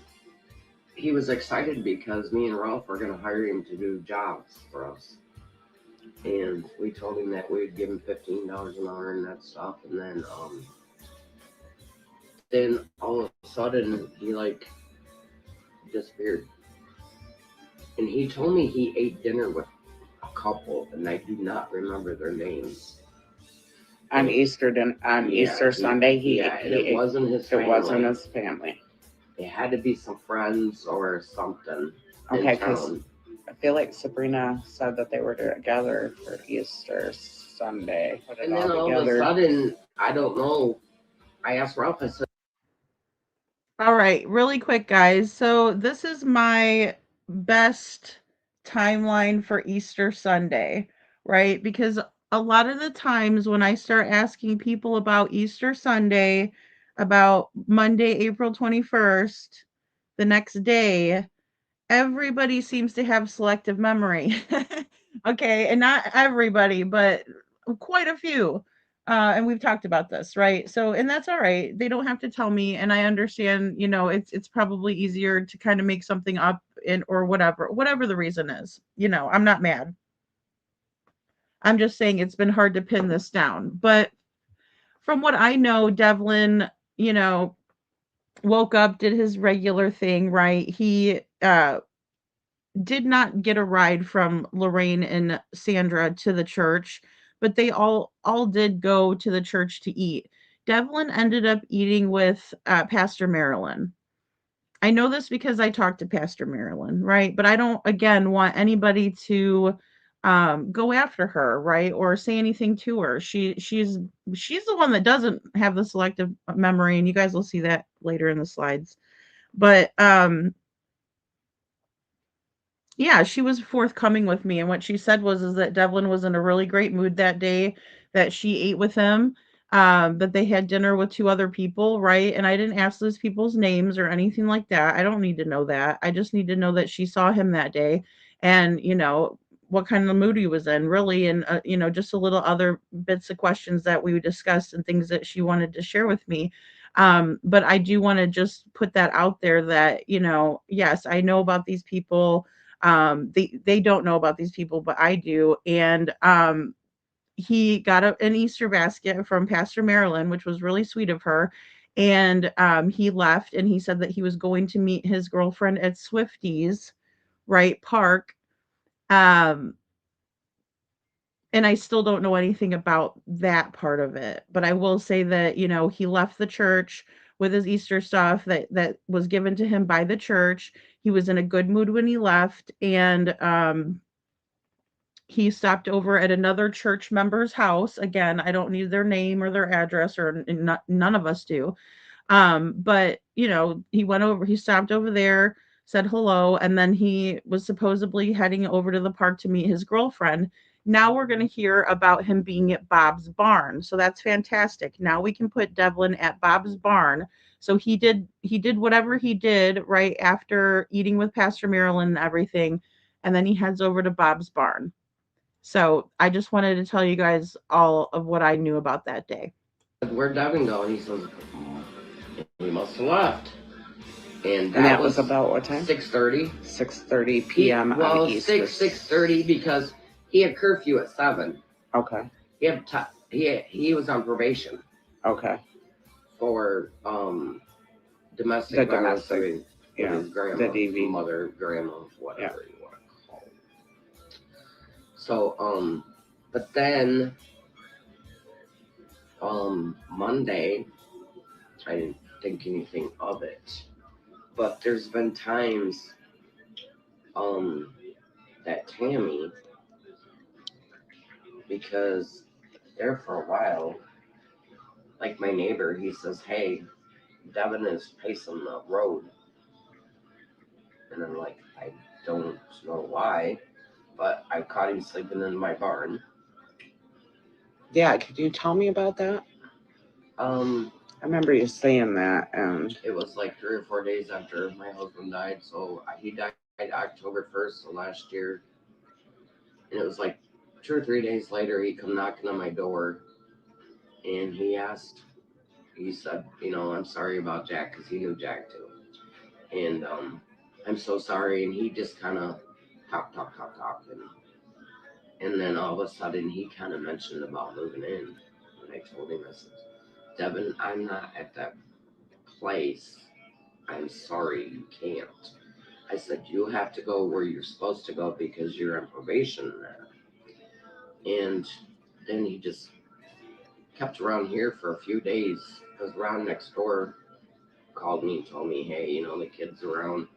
he was excited because me and Ralph were going to hire him to do jobs for us. And we told him that we'd give him $15 an hour and that stuff. And then all of a sudden he disappeared. And he told me he ate dinner with a couple, and I do not remember their names. On Easter Sunday, it wasn't his family. It wasn't his family. It had to be some friends or something. Okay, because I feel like Sabrina said that they were together for Easter Sunday. And then all of a sudden, I don't know. I asked Ralph, I said, All right, really quick, guys. So this is my best timeline for Easter Sunday, right? Because a lot of the times when I start asking people about Easter Sunday, about Monday, April 21st, the next day, everybody seems to have selective memory. Okay, and not everybody, but quite a few. And we've talked about this, right? So, and that's all right. They don't have to tell me, and I understand. It's probably easier to kind of make something up or whatever the reason is. I'm not mad. I'm just saying it's been hard to pin this down. But from what I know, Devlin, woke up, did his regular thing, right? He did not get a ride from Lorraine and Sandra to the church, but they all did go to the church to eat. Devlin ended up eating with Pastor Marilyn. I know this because I talked to Pastor Marilyn, right? But I don't, again, want anybody to go after her, right, or say anything to her. She's the one that doesn't have the selective memory, and you guys will see that later in the slides. But yeah, she was forthcoming with me, and what she said is that Devlin was in a really great mood that day, that she ate with him, that they had dinner with 2 other people, right? And I didn't ask those people's names or anything like that. I don't need to know that. I just need to know that she saw him that day and, what kind of mood he was in, really, and, just a little other bits of questions that we discussed and things that she wanted to share with me. But I do want to just put that out there that, yes, I know about these people. They don't know about these people, but I do. And he got an Easter basket from Pastor Marilyn, which was really sweet of her. And he left, and he said that he was going to meet his girlfriend at Swifty's, right, park. And I still don't know anything about that part of it, but I will say that, he left the church with his Easter stuff that was given to him by the church. He was in a good mood when he left, and he stopped over at another church member's house. Again, I don't need their name or their address, or none of us do. But he stopped over there, said hello, and then he was supposedly heading over to the park to meet his girlfriend. Now we're going to hear about him being at Bob's Barn. So that's fantastic. Now we can put Devlin at Bob's Barn. So he did whatever he did right after eating with Pastor Marilyn and everything, and then he heads over to Bob's Barn. So I just wanted to tell you guys all of what I knew about that day. "Where'd Devin go?" He says, "He must have left." And that was about what time? 6:30. 6:30 p.m. Well, on Easter. 6:30 because he had curfew at 7. Okay. He was on probation. Okay. For domestic violence. Yeah. His grandma, the DV. mother, grandma, whatever you want to call it. So, but then, Monday, I didn't think anything of it. But there's been times, that Tammy, because there for a while, like my neighbor, he says, hey, Devin is pacing the road. And I'm like, I don't know why, but I caught him sleeping in my barn. Yeah, could you tell me about that? I remember you saying that, and It was like 3 or 4 days after my husband died. So he died October 1st of last year. And it was like 2 or 3 days later, he come knocking on my door, and he said, I'm sorry about Jack, because he knew Jack too. And I'm so sorry. And he just kind of talk. And then all of a sudden, he kind of mentioned about moving in. And I told him, I said, Devin, I'm not at that place. I'm sorry, you can't. I said, you have to go where you're supposed to go because you're on probation there. And then he just kept around here for a few days because Ron next door called me and told me, hey, the kid's around.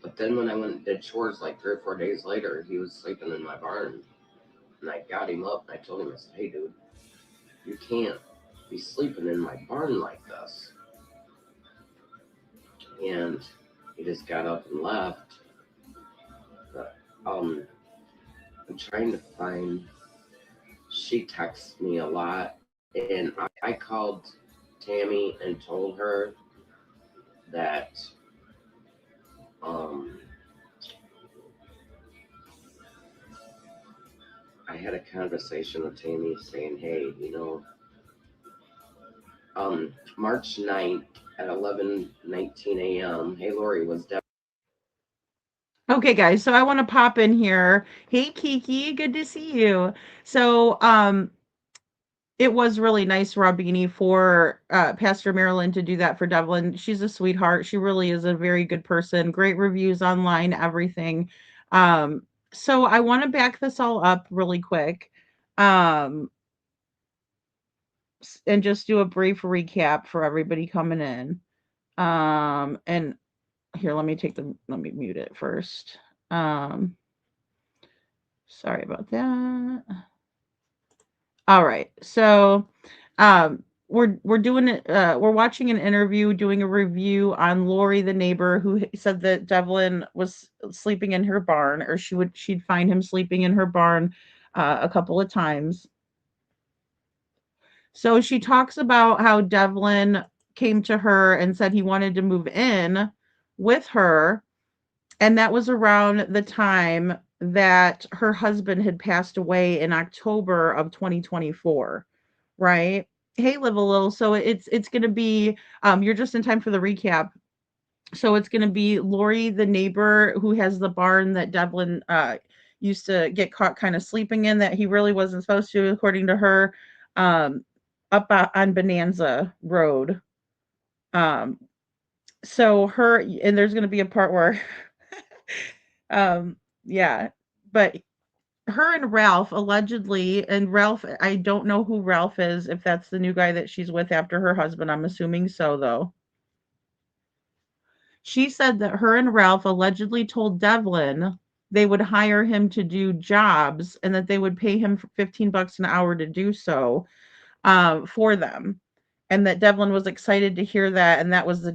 But then when I went and did chores like 3 or 4 days later, he was sleeping in my barn. And I got him up and I told him, I said, hey, dude, you can't be sleeping in my barn like this. And he just got up and left. But I'm trying to find. She texts me a lot, and I called Tammy and told her that I had a conversation with Tammy saying, hey, March 9th at 11:19 a.m. Hey, Lori, was Devin. Okay, guys, so I want to pop in here. Hey, Kiki, good to see you. So, it was really nice, Robini, for Pastor Marilyn to do that for Devlin. She's a sweetheart. She really is a very good person. Great reviews online, everything. Um, so I want to back this all up really quick, um, and just do a brief recap for everybody coming in. And here, let me mute it first. Sorry about that. All right. So, we're doing it. We're watching an interview, doing a review on Lori, the neighbor, who said that Devlin was sleeping in her barn, or she'd find him sleeping in her barn a couple of times. So she talks about how Devlin came to her and said he wanted to move in with her, and that was around the time that her husband had passed away in October of 2024, right? Hey, live a little. So it's gonna be you're just in time for the recap. So it's gonna be Lori, the neighbor who has the barn that Devlin used to get caught kind of sleeping in that he really wasn't supposed to, according to her, um, up on Bonanza Road. Um, so her and there's gonna be a part where yeah, but her and Ralph allegedly, and Ralph, I don't know who Ralph is, if that's the new guy that she's with after her husband. I'm assuming so, though. She said that her and Ralph allegedly told Devlin they would hire him to do jobs and that they would pay him 15 bucks an hour to do so for them. And that Devlin was excited to hear that. And that was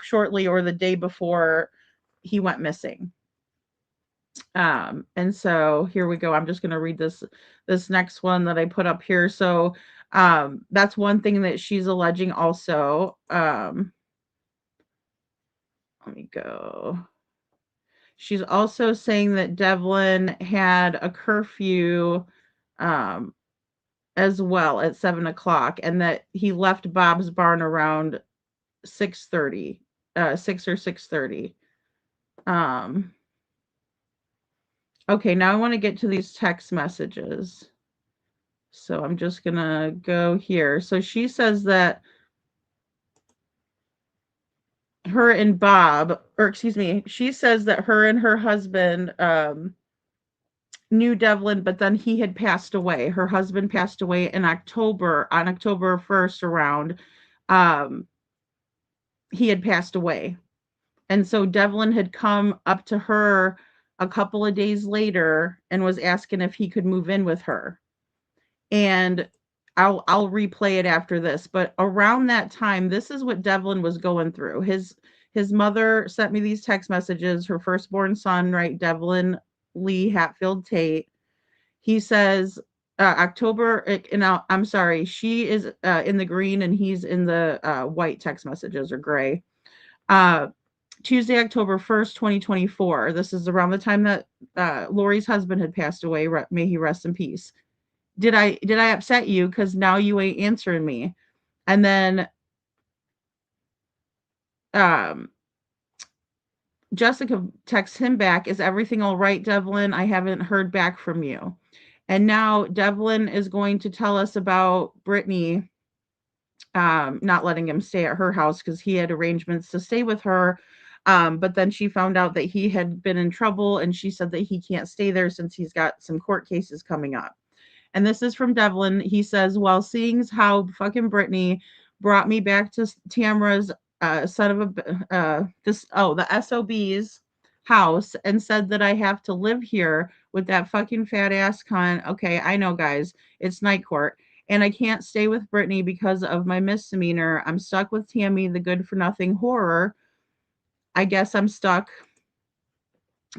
shortly or the day before he went missing. And so here we go. I'm just going to read this next one that I put up here. So that's one thing that she's alleging also. Let me go. She's also saying that Devlin had a curfew um, as well at 7 o'clock, and that he left Bob's barn around 6:30, 6 or 6:30. Um, okay, now I want to get to these text messages. So I'm just going to go here. So she says that her and Bob, or excuse me, she says that her and her husband knew Devlin, but then he had passed away. Her husband passed away in October, on October 1st around. Um, he had passed away. And so Devlin had come up to her a couple of days later and was asking if he could move in with her. And I'll replay it after this, but around that time, this is what Devlin was going through. His mother sent me these text messages. Her firstborn son, right, Devlin Lee Hatfield Tate. He says October. I'm sorry. She is in the green and he's in the white text messages or gray. Tuesday, October 1st, 2024. This is around the time that Lori's husband had passed away. May he rest in peace. Did I upset you? Because now you ain't answering me. And then Jessica texts him back, is everything all right, Devlin? I haven't heard back from you. And now Devlin is going to tell us about Brittany not letting him stay at her house because he had arrangements to stay with her. But then she found out that he had been in trouble and she said that he can't stay there since he's got some court cases coming up. And this is from Devlin. He says, while seeing how fucking Brittany brought me back to Tamara's the SOB's house and said that I have to live here with that fucking fat ass cunt. Okay, I know, guys. It's night court. And I can't stay with Brittany because of my misdemeanor. I'm stuck with Tammy, the good for nothing horror. I guess I'm stuck.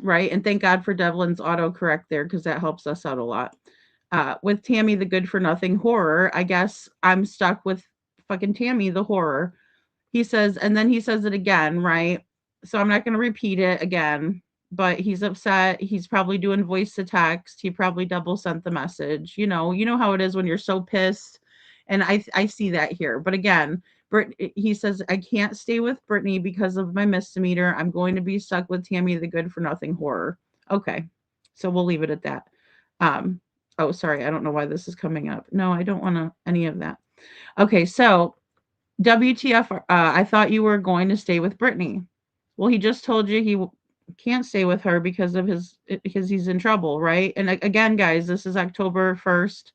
Right. And thank God for Devlin's autocorrect there because that helps us out a lot. With Tammy, the good for nothing horror, I guess I'm stuck with fucking Tammy, the horror. He says, and then he says it again, right? So I'm not going to repeat it again, but he's upset. He's probably doing voice to text. He probably double sent the message. You know how it is when you're so pissed. And I see that here. But again, he says, I can't stay with Brittany because of my misdemeanor. I'm going to be stuck with Tammy, the good for nothing horror. Okay. So we'll leave it at that. Oh, sorry. I don't know why this is coming up. No, I don't want any of that. Okay. So WTF, I thought you were going to stay with Brittany. Well, he just told you he can't stay with her because because he's in trouble, right? And again, guys, this is October 1st,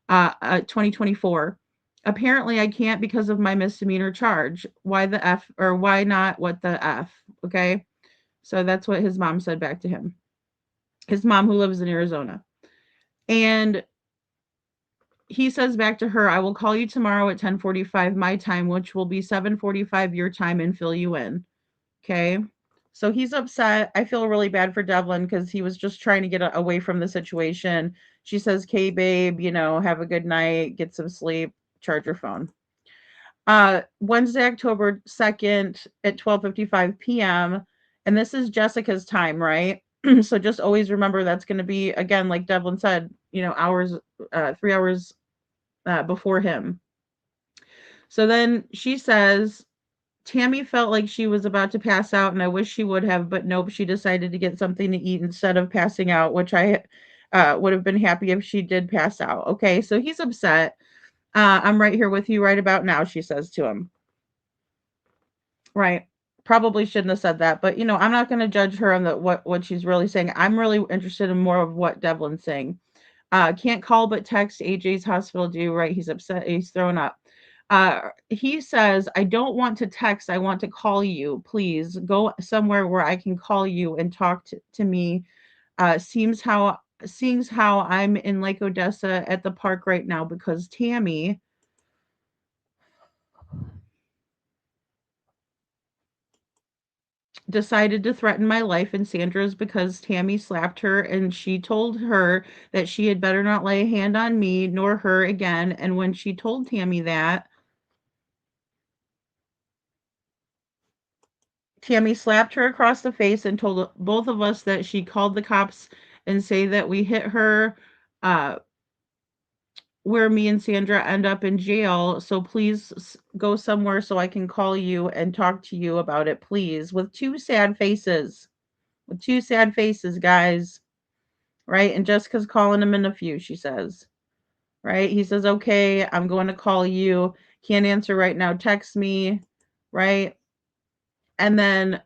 2024. Apparently, I can't because of my misdemeanor charge. Why the F, or why not? What the F? Okay. So that's what his mom said back to him. His mom, who lives in Arizona. And he says back to her, I will call you tomorrow at 10:45 my time, which will be 7:45 your time, and fill you in. Okay. So he's upset. I feel really bad for Devlin because he was just trying to get away from the situation. She says, "Okay, babe, have a good night, get some sleep, charge your phone." Wednesday, October 2nd at 12:55 p.m. And this is Jessica's time, right? So just always remember that's going to be, again, like Devlin said, hours, 3 hours before him. So then she says, Tammy felt like she was about to pass out, and I wish she would have, but nope, she decided to get something to eat instead of passing out, which I would have been happy if she did pass out. Okay, so he's upset. I'm right here with you right about now, she says to him. Right. Probably shouldn't have said that, but I'm not going to judge her on what she's really saying. I'm really interested in more of what Devlin's saying. Can't call but text AJ's hospital due, right? He's upset. He's thrown up. He says, I don't want to text. I want to call you. Please go somewhere where I can call you and talk to me. Seeing how I'm in Lake Odessa at the park right now because Tammy decided to threaten my life, and Sandra's because Tammy slapped her and she told her that she had better not lay a hand on me nor her again. And when she told Tammy that, Tammy slapped her across the face and told both of us that she called the cops and say that we hit her, where me and Sandra end up in jail. So please go somewhere so I can call you and talk to you about it, please. With two sad faces. With two sad faces, guys. Right? And Jessica's calling him in a few, she says. Right? He says, okay, I'm going to call you. Can't answer right now. Text me. Right? And then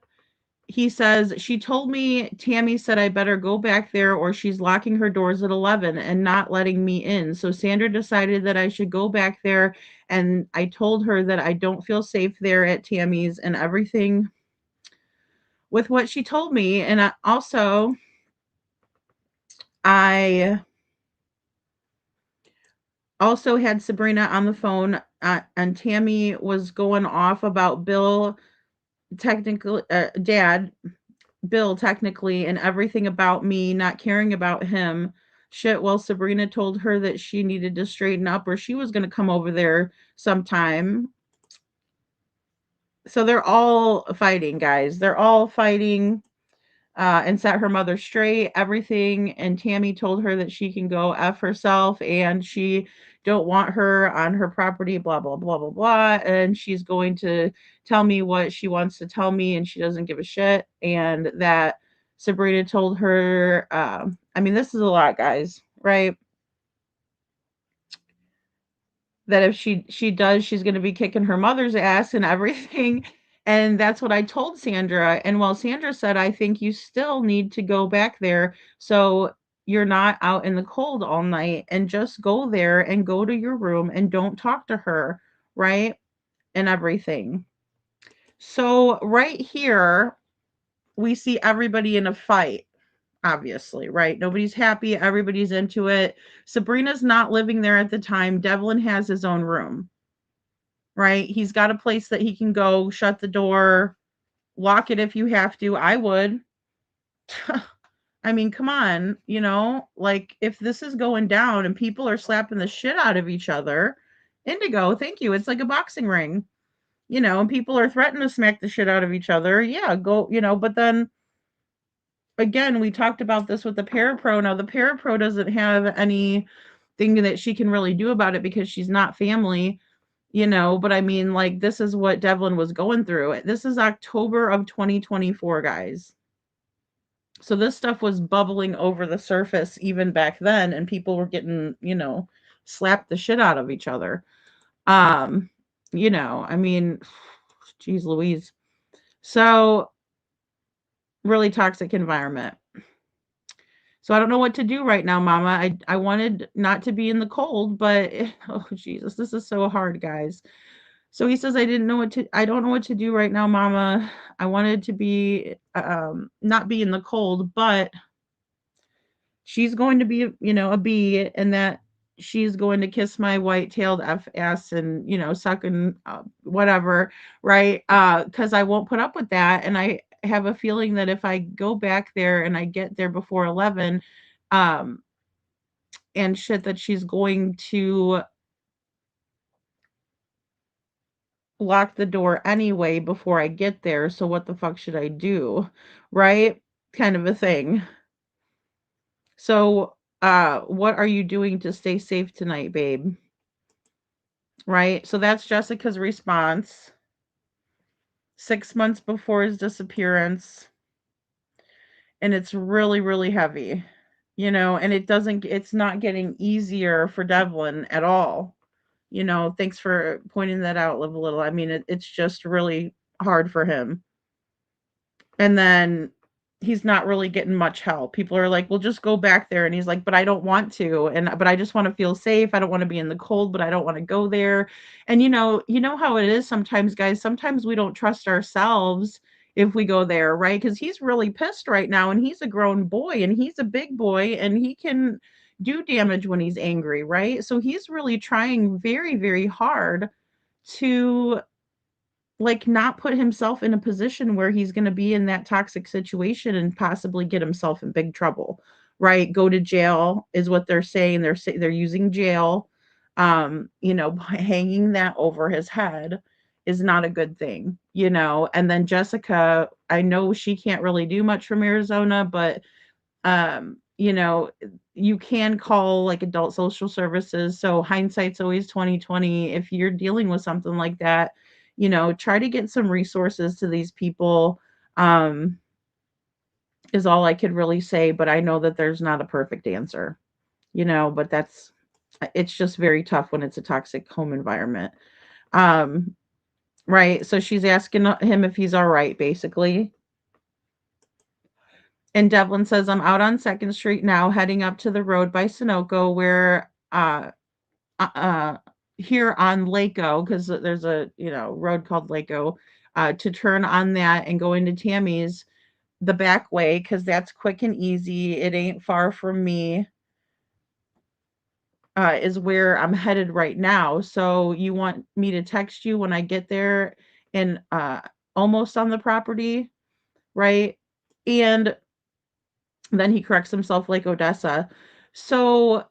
he says, she told me Tammy said I better go back there or she's locking her doors at 11 and not letting me in. So Sandra decided that I should go back there. And I told her that I don't feel safe there at Tammy's and everything with what she told me. And I also had Sabrina on the phone, and Tammy was going off about Bill, technically, dad, Bill, technically, and everything about me not caring about him. Shit, well, Sabrina told her that she needed to straighten up or she was going to come over there sometime. So they're all fighting, guys. They're all fighting, and set her mother straight, everything. And Tammy told her that she can go F herself and she don't want her on her property, blah, blah, blah, blah, blah. And she's going to tell me what she wants to tell me and she doesn't give a shit. And that Sabrina told her, I mean, this is a lot, guys, right? That if she does, she's going to be kicking her mother's ass and everything. And that's what I told Sandra. And while Sandra said, I think you still need to go back there so you're not out in the cold all night, and just go there and go to your room and don't talk to her, right? And everything. So right here, we see everybody in a fight, obviously, right? Nobody's happy. Everybody's into it. Sabrina's not living there at the time. Devlin has his own room, right? He's got a place that he can go, shut the door, lock it if you have to. I would. I mean, come on, like if this is going down and people are slapping the shit out of each other, Indigo, thank you. It's like a boxing ring, and people are threatening to smack the shit out of each other. Yeah, go, but then again, we talked about this with the parapro. Now, the parapro doesn't have anything that she can really do about it because she's not family, but I mean, like, this is what Devlin was going through. This is October of 2024, guys. So this stuff was bubbling over the surface even back then, and people were getting, slapped the shit out of each other. I mean, geez Louise. So really toxic environment. So I don't know what to do right now, Mama. I wanted not to be in the cold, but oh Jesus, this is so hard, guys. So he says, I don't know what to do right now, Mama. I wanted to be not be in the cold, but she's going to be, a bee, and that she's going to kiss my white-tailed ass and, sucking whatever, right? Because I won't put up with that. And I have a feeling that if I go back there and I get there before 11, um, and shit, that she's going to lock the door anyway before I get there. So what the fuck should I do? Right? Kind of a thing. So, what are you doing to stay safe tonight, babe? Right? So that's Jessica's response. 6 months before his disappearance. And it's really, really heavy, and it's not getting easier for Devlin at all. Thanks for pointing that out, Live a Little. I mean, it's just really hard for him. And then he's not really getting much help. People are like, well, just go back there. And he's like, but I don't want to. But I just want to feel safe. I don't want to be in the cold, but I don't want to go there. And you know how it is sometimes, guys. Sometimes we don't trust ourselves if we go there, right? Because he's really pissed right now, and he's a grown boy, and he's a big boy, and he can do damage when he's angry, right? So he's really trying very, very hard to, like, not put himself in a position where he's going to be in that toxic situation and possibly get himself in big trouble, right? Go to jail is what they're saying. They're using jail. Hanging that over his head is not a good thing, And then Jessica, I know she can't really do much from Arizona, but you can call like adult social services. So hindsight's always 2020. If you're dealing with something like that, try to get some resources to these people, is all I could really say. But I know that there's not a perfect answer, but it's just very tough when it's a toxic home environment. Right. So she's asking him if he's all right, basically. And Devlin says, I'm out on 2nd Street now, heading up to the road by Sunoco where uh, uh, here on Lako, because there's a road called Lako, to turn on that and go into Tammy's the back way because that's quick and easy. It ain't far from me. Is where I'm headed right now. So you want me to text you when I get there and almost on the property, right? And then he corrects himself like Odessa. So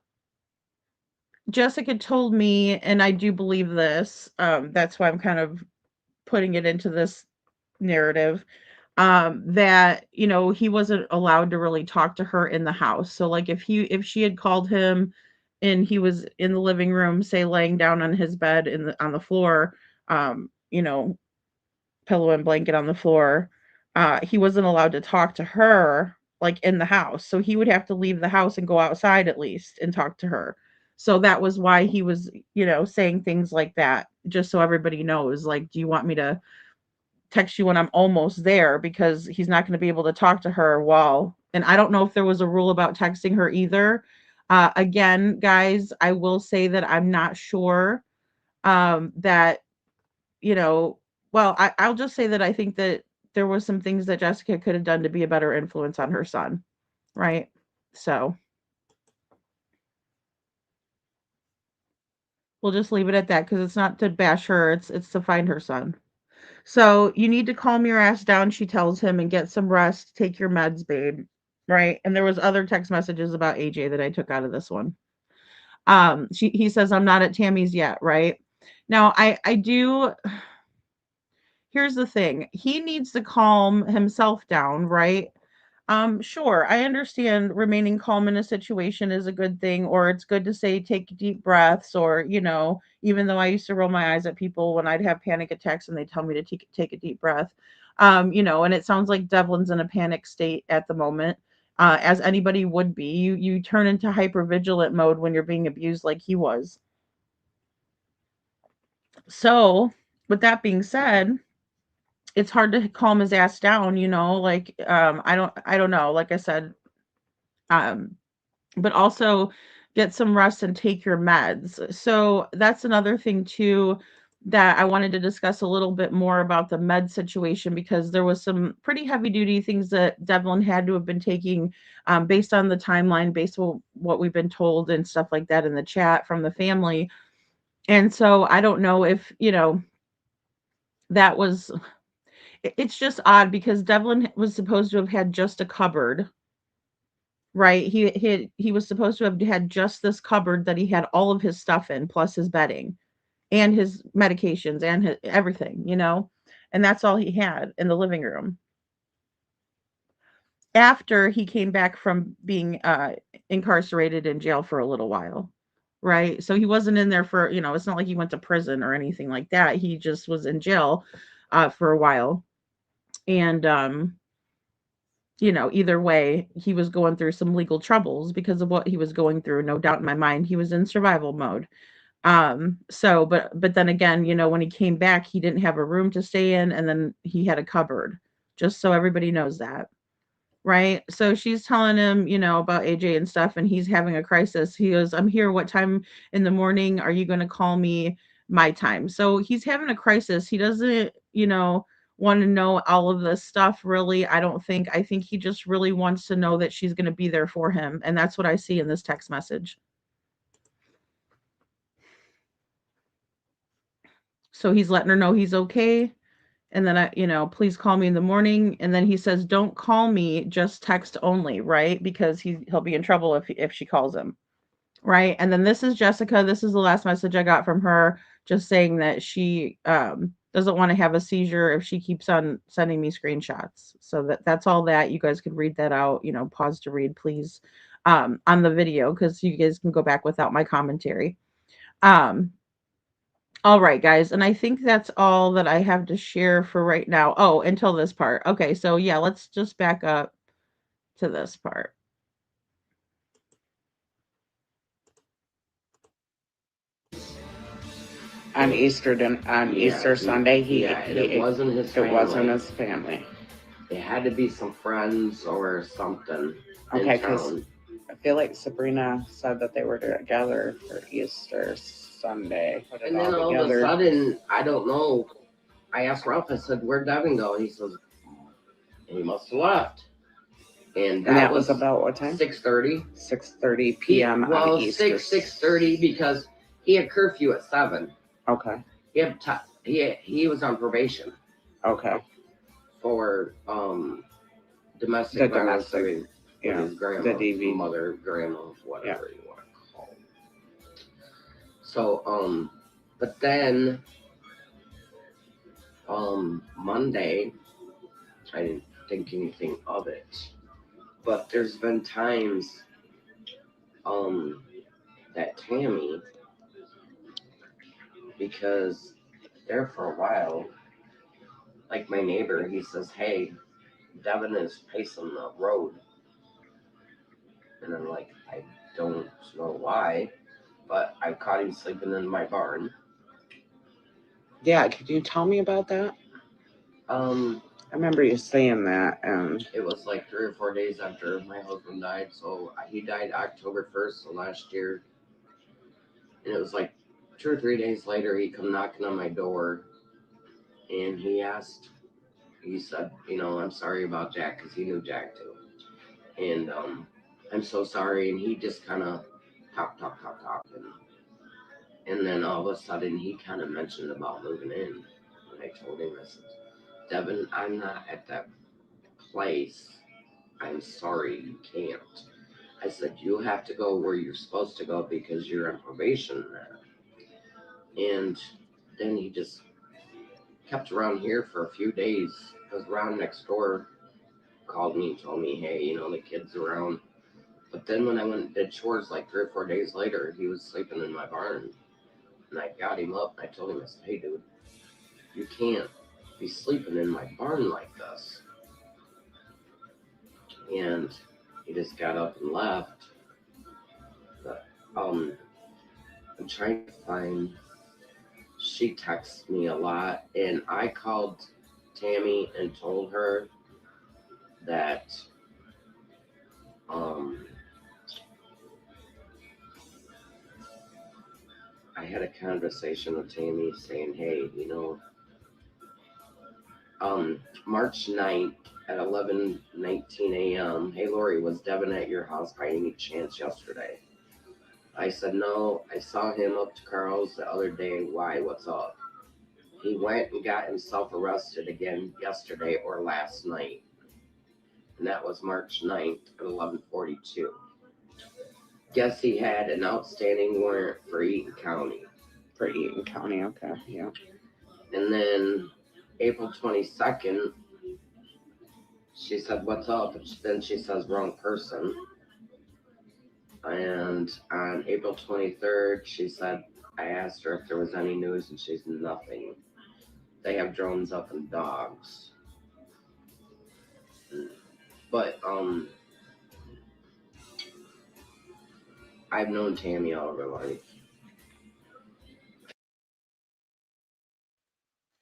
Jessica told me, and I do believe this, that's why I'm kind of putting it into this narrative, that he wasn't allowed to really talk to her in the house. So like if she had called him and he was in the living room, say laying down on his bed on the floor, pillow and blanket on the floor, he wasn't allowed to talk to her like in the house. So he would have to leave the house and go outside at least and talk to her. So that was why he was, saying things like that, just so everybody knows, like, do you want me to text you when I'm almost there, because he's not going to be able to talk to her while. And I don't know if there was a rule about texting her either. Again, guys, I will say that I'm not sure that, you know, well, I'll just say that I think that there was some things that Jessica could have done to be a better influence on her son. Right. So we'll just leave it at that because it's not to bash her. It's to find her son. So you need to calm your ass down, she tells him, and get some rest. Take your meds, babe. Right. And there was other text messages about AJ that I took out of this one. He says, I'm not at Tammy's yet, right? Now I do. Here's the thing. He needs to calm himself down, right? Sure, I understand remaining calm in a situation is a good thing, or it's good to say take deep breaths, or, even though I used to roll my eyes at people when I'd have panic attacks and they tell me to take a deep breath. And it sounds like Devlin's in a panic state at the moment, as anybody would be. You turn into hypervigilant mode when you're being abused like he was. So, with that being said, it's hard to calm his ass down, like I don't know, like I said, um but also get some rest and take your meds. So that's another thing too that I wanted to discuss a little bit more about the med situation, because there was some pretty heavy duty things that Devlin had to have been taking, based on the timeline, based on what we've been told and stuff like that in the chat from the family. And so I don't know if, that was it's just odd because Devlin was supposed to have had just a cupboard. Right, he was supposed to have had just this cupboard that he had all of his stuff in, plus his bedding and his medications and his everything, and that's all he had in the living room. After he came back from being, incarcerated in jail for a little while, right? So he wasn't in there for, it's not like he went to prison or anything like that. He just was in jail, for a while, and, either way, he was going through some legal troubles because of what he was going through. No doubt in my mind, he was in survival mode. So, but then again, when he came back, he didn't have a room to stay in, and then he had a cupboard, just so everybody knows that. Right? So she's telling him, about AJ and stuff, and he's having a crisis. He goes, I'm here. What time in the morning are you going to call me? My time. So he's having a crisis. He doesn't, want to know all of this stuff, really. I don't think. I think he just really wants to know that she's going to be there for him. And that's what I see in this text message. So he's letting her know he's okay. And then please call me in the morning. And then he says, don't call me, just text only, right? Because he'll be in trouble if she calls him. Right. And then this is Jessica. This is the last message I got from her, just saying that she doesn't want to have a seizure if she keeps on sending me screenshots. So that's all that. You guys could read that out, pause to read, please, on the video, because you guys can go back without my commentary. All right, guys, and I think that's all that I have to share for right now. Oh, until this part. Okay, so yeah, let's just back up to this part. On Easter Sunday, it wasn't his family. It had to be some friends or something Okay, in 'cause town. I feel like Sabrina said that they were together for Easter Sunday. Put it And then all of a together. sudden, I don't know. I asked Ralph. I said, "Where'd Devin go?" He says, "He must have left." And that was about what time? 6:30. 6:30 p.m. Well, on Easter. 6:30 because he had curfew at 7. Okay. He was on probation Okay. for domestic The violence domestic, with yeah, his grandma, the DV. mother, grandma, whatever you want to call it. So but then Monday, I didn't think anything of it. But there's been times that Tammy, because there for a while, like my neighbor, he says, "Hey, Devin is pacing the road," and I'm like, I don't know why, but I caught him sleeping in my barn. Yeah, could you tell me about that? I remember you saying that, and it was like 3 or 4 days after my husband died. So he died October 1st of last year, and it was like 2 or 3 days later, he come knocking on my door, and he said, "I'm sorry about Jack," because he knew Jack too, and "I'm so sorry," and he just kind of talk, and then all of a sudden he kind of mentioned about moving in, and I told him, I said, "Devin, I'm not at that place. I'm sorry, you can't." I said, "You have to go where you're supposed to go because you're on probation there." And then he just kept around here for a few days because Ron next door called me and told me, "Hey, the kid's around." But then when I went and did chores like 3 or 4 days later, he was sleeping in my barn. And I got him up and I told him, I said, "Hey, dude, you can't be sleeping in my barn like this." And he just got up and left. But I'm trying to find. She texts me a lot, and I called Tammy and told her that I had a conversation with Tammy saying, "Hey, March 9th at 11:19 a.m. Hey, Lori, was Devin at your house by any chance yesterday?" I said, "No, I saw him up to Carl's the other day. Why? What's up?" He went and got himself arrested again yesterday or last night. And that was March 9th at 11:42. Guess he had an outstanding warrant for Eaton County. For Eaton County, okay, yeah. And then April 22nd, she said, "What's up?" Then she says, "Wrong person." And on April 23rd, she said, I asked her if there was any news, and she's nothing. They have drones up and dogs. But I've known Tammy all of her life.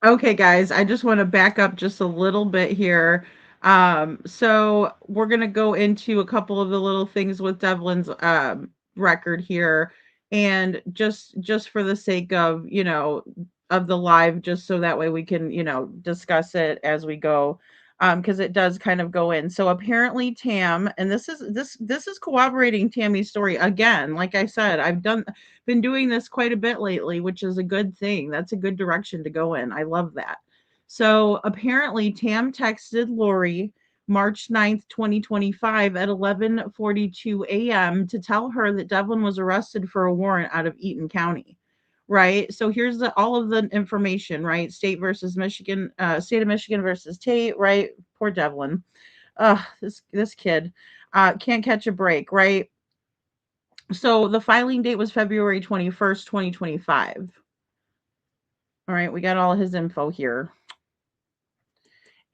Okay, guys, I just want to back up just a little bit here. So we're gonna go into a couple of the little things with Devlin's record here, and just for the sake of of the live, just so that way we can discuss it as we go, because it does kind of go in. So apparently Tam, and this is corroborating Tammy's story again. Like I said, been doing this quite a bit lately, which is a good thing. That's a good direction to go in. I love that. So apparently Tam texted Lori March 9th, 2025 at 11:42 a.m. to tell her that Devlin was arrested for a warrant out of Eaton County. Right. So here's all of the information, right? State versus Michigan, state of Michigan versus Tate, right? Poor Devlin. This kid can't catch a break, right? So the filing date was February 21st, 2025. All right, we got all his info here.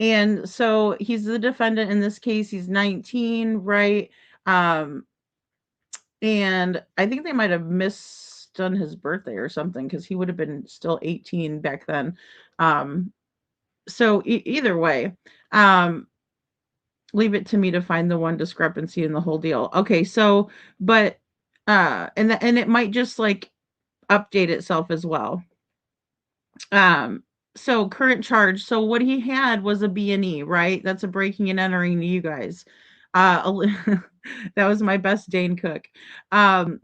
And so he's the defendant in this case. He's 19, right? Um, and I think they might have misdone his birthday or something because he would have been still 18 back then. So either way, um, leave it to me to find the one discrepancy in the whole deal. Okay, so but and it might just like update itself as well. Um, so current charge. So what he had was a B&E, right? That's a breaking and entering to you guys. That was my best Dane Cook.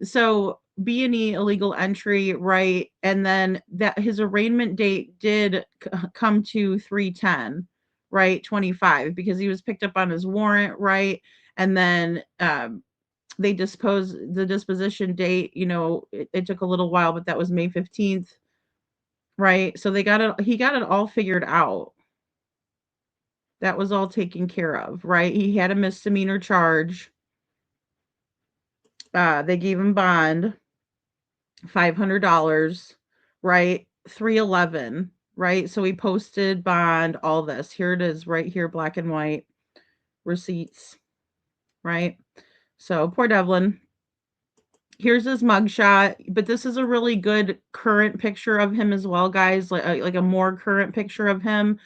So B&E illegal entry, right? And then that his arraignment date did come to 310, right? 25 because he was picked up on his warrant, right? And then they disposed the disposition date, it took a little while, but that was May 15th. Right, so he got it all figured out. That was all taken care of, right? He had a misdemeanor charge. They gave him bond, $500, right? 311, right? So he posted bond, all this. Here it is right here, black and white receipts, right? So poor Devlin. Here's his mugshot, but this is a really good current picture of him as well, guys, like a more current picture of him.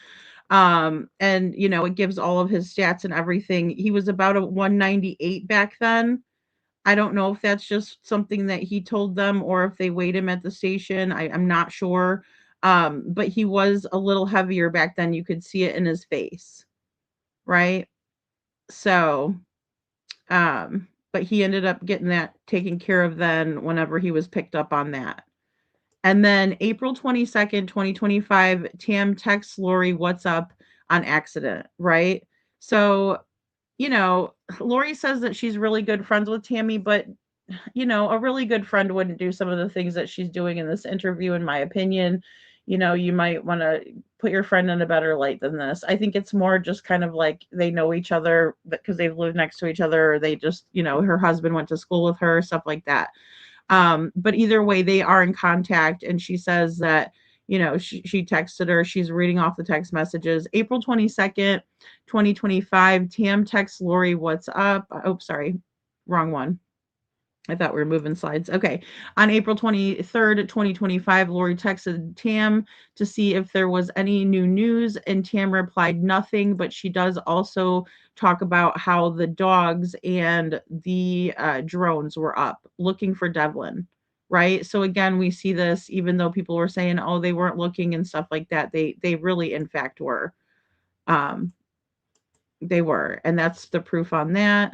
And it gives all of his stats and everything. He was about a 198 back then. I don't know if that's just something that he told them or if they weighed him at the station. I'm not sure. But he was a little heavier back then. You could see it in his face, right? So but he ended up getting that taken care of then whenever he was picked up on that. And then April 22nd, 2025, Tam texts Lori, "What's up?" on accident, right? So, Lori says that she's really good friends with Tammy, but, a really good friend wouldn't do some of the things that she's doing in this interview, in my opinion. You might want to put your friend in a better light than this. I think it's more just kind of like they know each other because they've lived next to each other, or they just, her husband went to school with her, stuff like that. But either way, they are in contact, and she says that, she texted her. She's reading off the text messages. April 22nd, 2025, Tam texts Lori, "What's up?" Oh, sorry, wrong one. I thought we were moving slides. Okay. On April 23rd, 2025, Lori texted Tam to see if there was any new news, and Tam replied nothing, but she does also talk about how the dogs and the drones were up looking for Devlin, right? So again, we see this, even though people were saying, oh, they weren't looking and stuff like that, they really, in fact, were. They were, and that's the proof on that.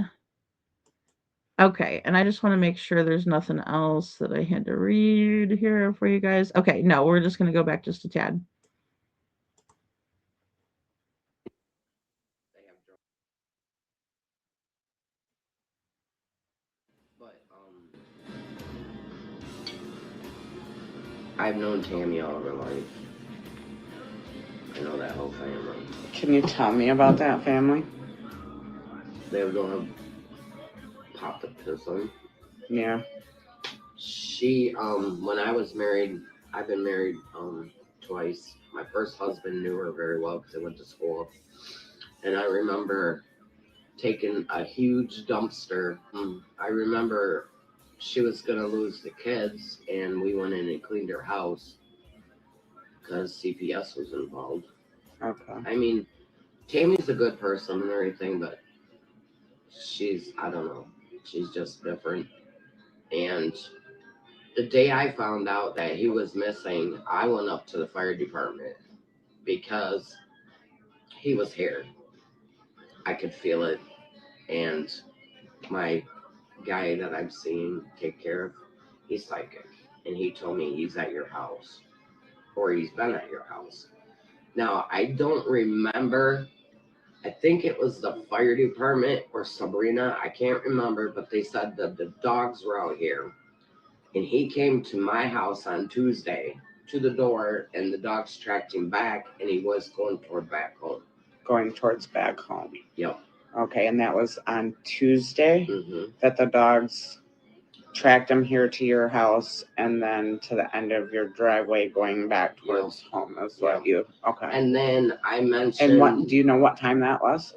Okay, and I just want to make sure there's nothing else that I had to read here for you guys. Okay, no, we're just going to go back just a tad. But I've known Tammy all her life. I know that whole family. Can you tell me about that family? They were gonna pop the piston. Yeah. She, when I was married, I've been married twice. My first husband knew her very well because they went to school. And I remember taking a huge dumpster. I remember she was going to lose the kids, and we went in and cleaned her house because CPS was involved. Okay. I mean, Tammy's a good person and everything, but I don't know, she's just different. And the day I found out that he was missing, I went up to the fire department because he was here. I could feel it. And my guy that I'm seeing take care of, he's psychic. And he told me he's at your house, or he's been at your house. Now, I don't remember. I think it was the fire department or Sabrina. I can't remember, but they said that the dogs were out here. And he came to my house on Tuesday to the door, and the dogs tracked him back, and he was going toward back home. Going towards back home. Yep. Okay, and that was on Tuesday Mm-hmm. that the dogs tracked him here to your house and then to the end of your driveway going back towards home is what you, okay. And then I mentioned... And what, do you know what time that was?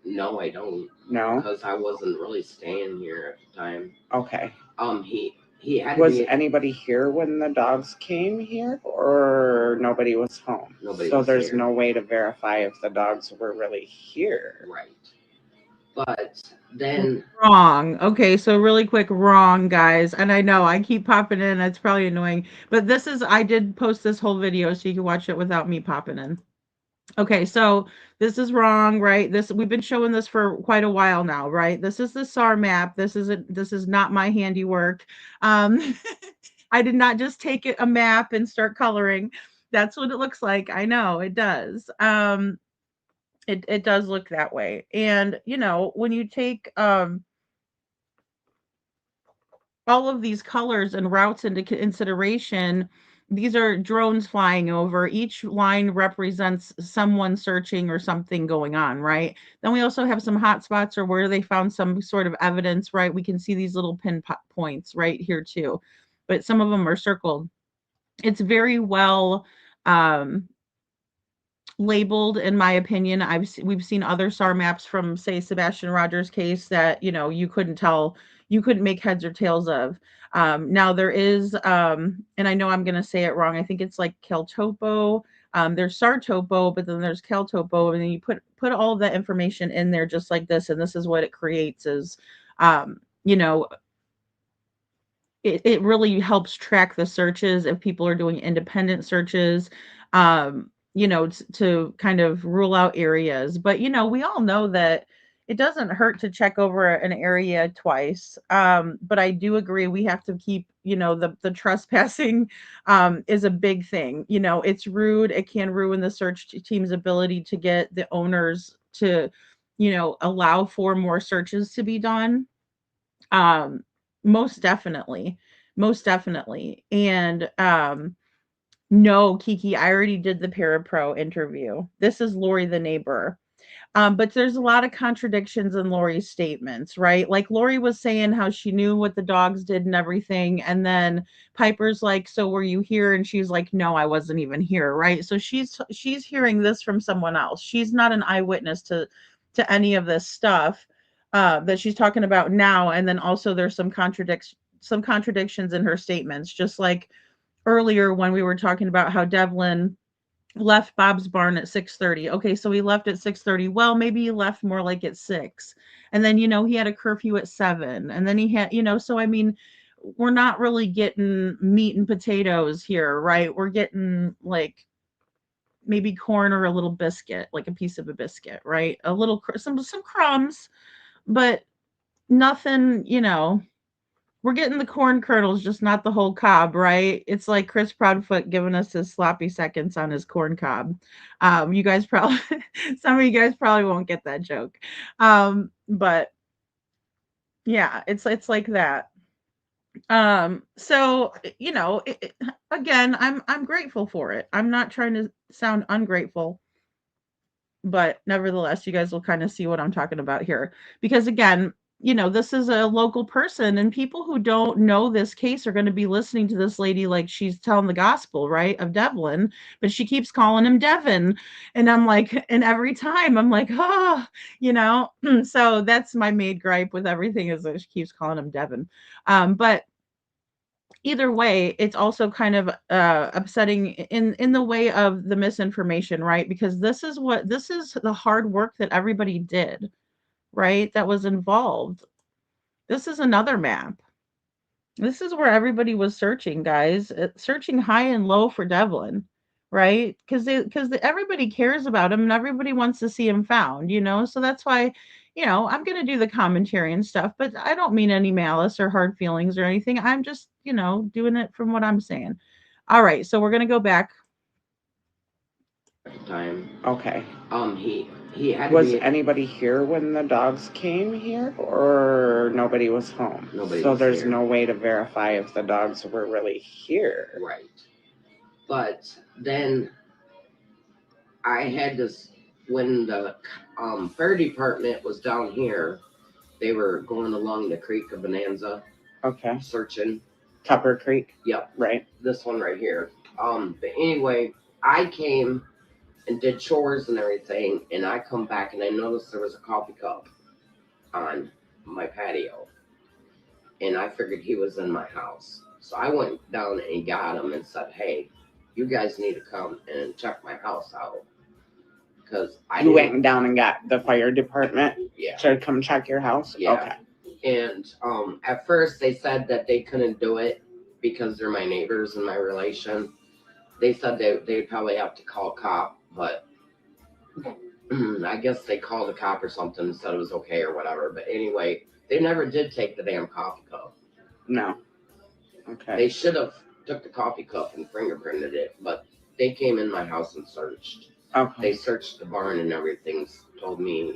No, I don't. No? Because I wasn't really staying here at the time. Okay. He he had to Was be. anybody here when the dogs came here, or nobody was home? Nobody so was there's here. no way to verify if the dogs were really here. Right. But then Wrong. Okay, so really quick, wrong, guys. And I know I keep popping in. It's probably annoying, but this is I did post this whole video so you can watch it without me popping in. Okay, so this is wrong, right? This we've been showing this for quite a while now, right? This is the SAR map. This is not my handiwork. Um, I did not just take a map and start coloring. That's what it looks like. I know it does. It does look that way. And you know, when you take all of these colors and routes into consideration, these are drones flying over. Each line represents someone searching or something going on, right? Then we also have some hot spots or where they found some sort of evidence, right? We can see these little pin points right here too, but some of them are circled. It's very well um, labeled, in my opinion. We've seen other SAR maps from, say, Sebastian Rogers' case that you couldn't tell, you couldn't make heads or tails of. Now there is, and I know I'm going to say it wrong. I think it's like Keltopo. There's SAR topo, but then there's Keltopo, and then you put all of that information in there just like this, and this is what it creates. Is you know it really helps track the searches if people are doing independent searches, to kind of rule out areas. But we all know that it doesn't hurt to check over an area twice. But I do agree we have to keep, the trespassing is a big thing. It's rude. It can ruin the search team's ability to get the owners to, allow for more searches to be done. um Most definitely, most definitely. And no, Kiki, I already did the parapro interview. This is Lori the neighbor. But there's a lot of contradictions in Lori's statements, right? Like Lori was saying how she knew what the dogs did and everything, and then Piper's like, "So were you here?" And she's like, "No, I wasn't even here," right? So she's hearing this from someone else. She's not an eyewitness to any of this stuff that she's talking about now. And then also there's some contradictions in her statements, just like earlier when we were talking about how Devlin left Bob's barn at 6:30. Okay, so he left at 6:30. Well, maybe he left more like at 6. And then he had a curfew at 7. And then he had, so I mean, we're not really getting meat and potatoes here, right? We're getting like maybe corn or a little biscuit, like a piece of a biscuit, right? A little some crumbs, but nothing, we're getting the corn kernels, just not the whole cob, right? It's like Chris Proudfoot giving us his sloppy seconds on his corn cob. You guys probably, some of you guys probably won't get that joke. But yeah, it's like that. So again, I'm grateful for it. I'm not trying to sound ungrateful, but nevertheless, you guys will kind of see what I'm talking about here. Because again, this is a local person, and people who don't know this case are going to be listening to this lady like she's telling the gospel, right, of Devlin, but she keeps calling him Devin. And I'm like, and every time I'm like, oh, so that's my main gripe with everything, is that she keeps calling him Devin. But either way, it's also kind of upsetting in the way of the misinformation, right? Because this is the hard work that everybody did, right? That was involved. This is another map. This is where everybody was searching, guys, searching high and low for Devlin, right? Because everybody cares about him and everybody wants to see him found, So that's why, I'm going to do the commentary and stuff, but I don't mean any malice or hard feelings or anything. I'm just, doing it from what I'm saying. All right, so we're going to go back. Time. Okay. He had Was to be. anybody here when the dogs came here, or nobody was home? Nobody so was there's here. no way to verify if the dogs were really here. Right. But then I had this when the fire department was down here. They were going along the creek of Bonanza. Okay. Searching. Tupper Creek. Yep. Right. This one right here. But anyway, I came and did chores and everything, and I come back and I noticed there was a coffee cup on my patio. and I figured he was in my house. So I went down and got him and said, "Hey, you guys need to come and check my house out." Because You went down and got the fire department yeah, to come check your house? yeah. Okay. And at first they said that they couldn't do it because they're my neighbors and my relation. They said they'd probably have to call a cop, but I guess they called a cop or something and said it was okay or whatever. But anyway, they never did take the damn coffee cup. No. Okay. They should have took the coffee cup and fingerprinted it, but they came in my house and searched. Okay. They searched the barn and everything, told me,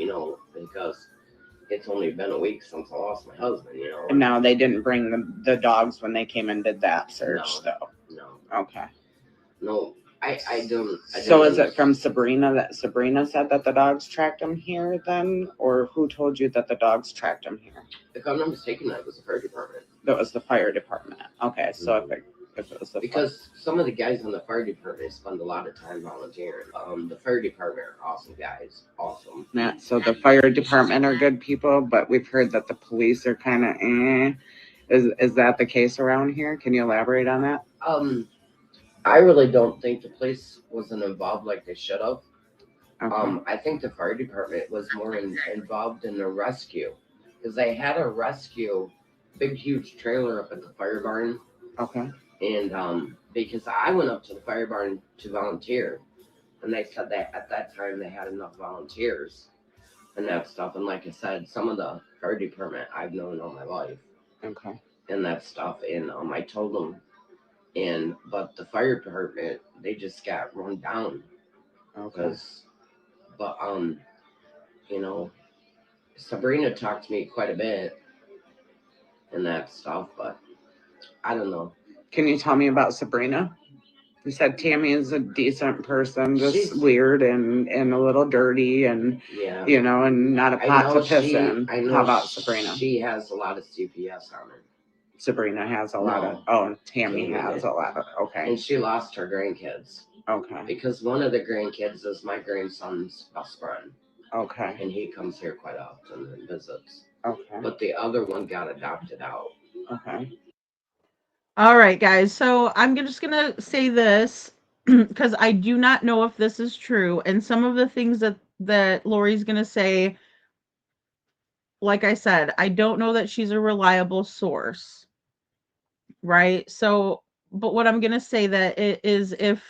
because it's only been a week since I lost my husband, And now they didn't bring the dogs when they came and did that search, though? No. Okay. No, I don't. So is it from Sabrina that Sabrina said that the dogs tracked him here then? Or who told you that the dogs tracked him here? If I'm not mistaken, that was the fire department. That was the fire department. Okay, so if it was the because some of the guys on the fire department spend a lot of time volunteering. The fire department are awesome guys. Awesome. Yeah, so the fire department are good people, but we've heard that the police are kind of Is that the case around here? Can you elaborate on that? I really don't think the police wasn't involved like they should have. Okay. I think the fire department was more involved in the rescue because they had a rescue, big huge trailer up at the fire barn. Okay. And because I went up to the fire barn to volunteer, and they said that at that time they had enough volunteers and that stuff. And like I said, some of the fire department I've known all my life. Okay. And that stuff. And I told them, but the fire department, they just got run down. Okay. But Sabrina talked to me quite a bit and that stuff, but I don't know. Can you tell me about Sabrina? You said Tammy is a decent person, just She's weird and a little dirty and, yeah, and not a pot to piss in. I know How about Sabrina? She has a lot of CPS on her. Sabrina has a lot of, Tammy has a lot of, okay. And she lost her grandkids. Okay. Because one of the grandkids is my grandson's best friend. Okay. And he comes here quite often and visits. Okay. But the other one got adopted out. Okay. All right, guys. So I'm just going to say this because I do not know if this is true. And some of the things that Lori's going to say, like I said, I don't know that she's a reliable source. Right? So, but what I'm going to say that it is, if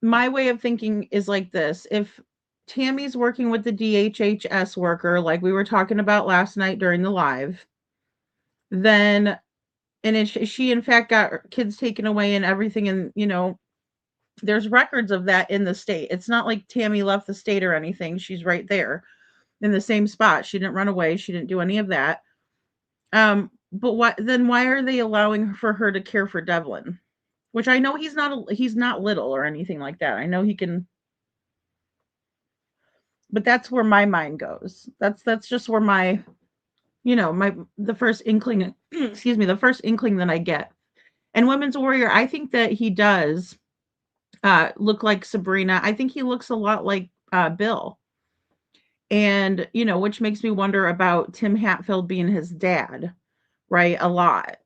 my way of thinking is like this, if Tammy's working with the DHHS worker, like we were talking about last night during the live, then, and if she in fact got kids taken away and everything, and there's records of that in the state. It's not like Tammy left the state or anything. She's right there in the same spot. She didn't run away. She didn't do any of that. But why are they allowing for her to care for Devlin? Which I know he's not little or anything like that. I know he can, but that's where my mind goes. That's just where the first inkling, the first inkling that I get. And Women's Warrior, I think that he does look like Sabrina. I think he looks a lot like Bill. And, which makes me wonder about Tim Hatfield being his dad, right? A lot.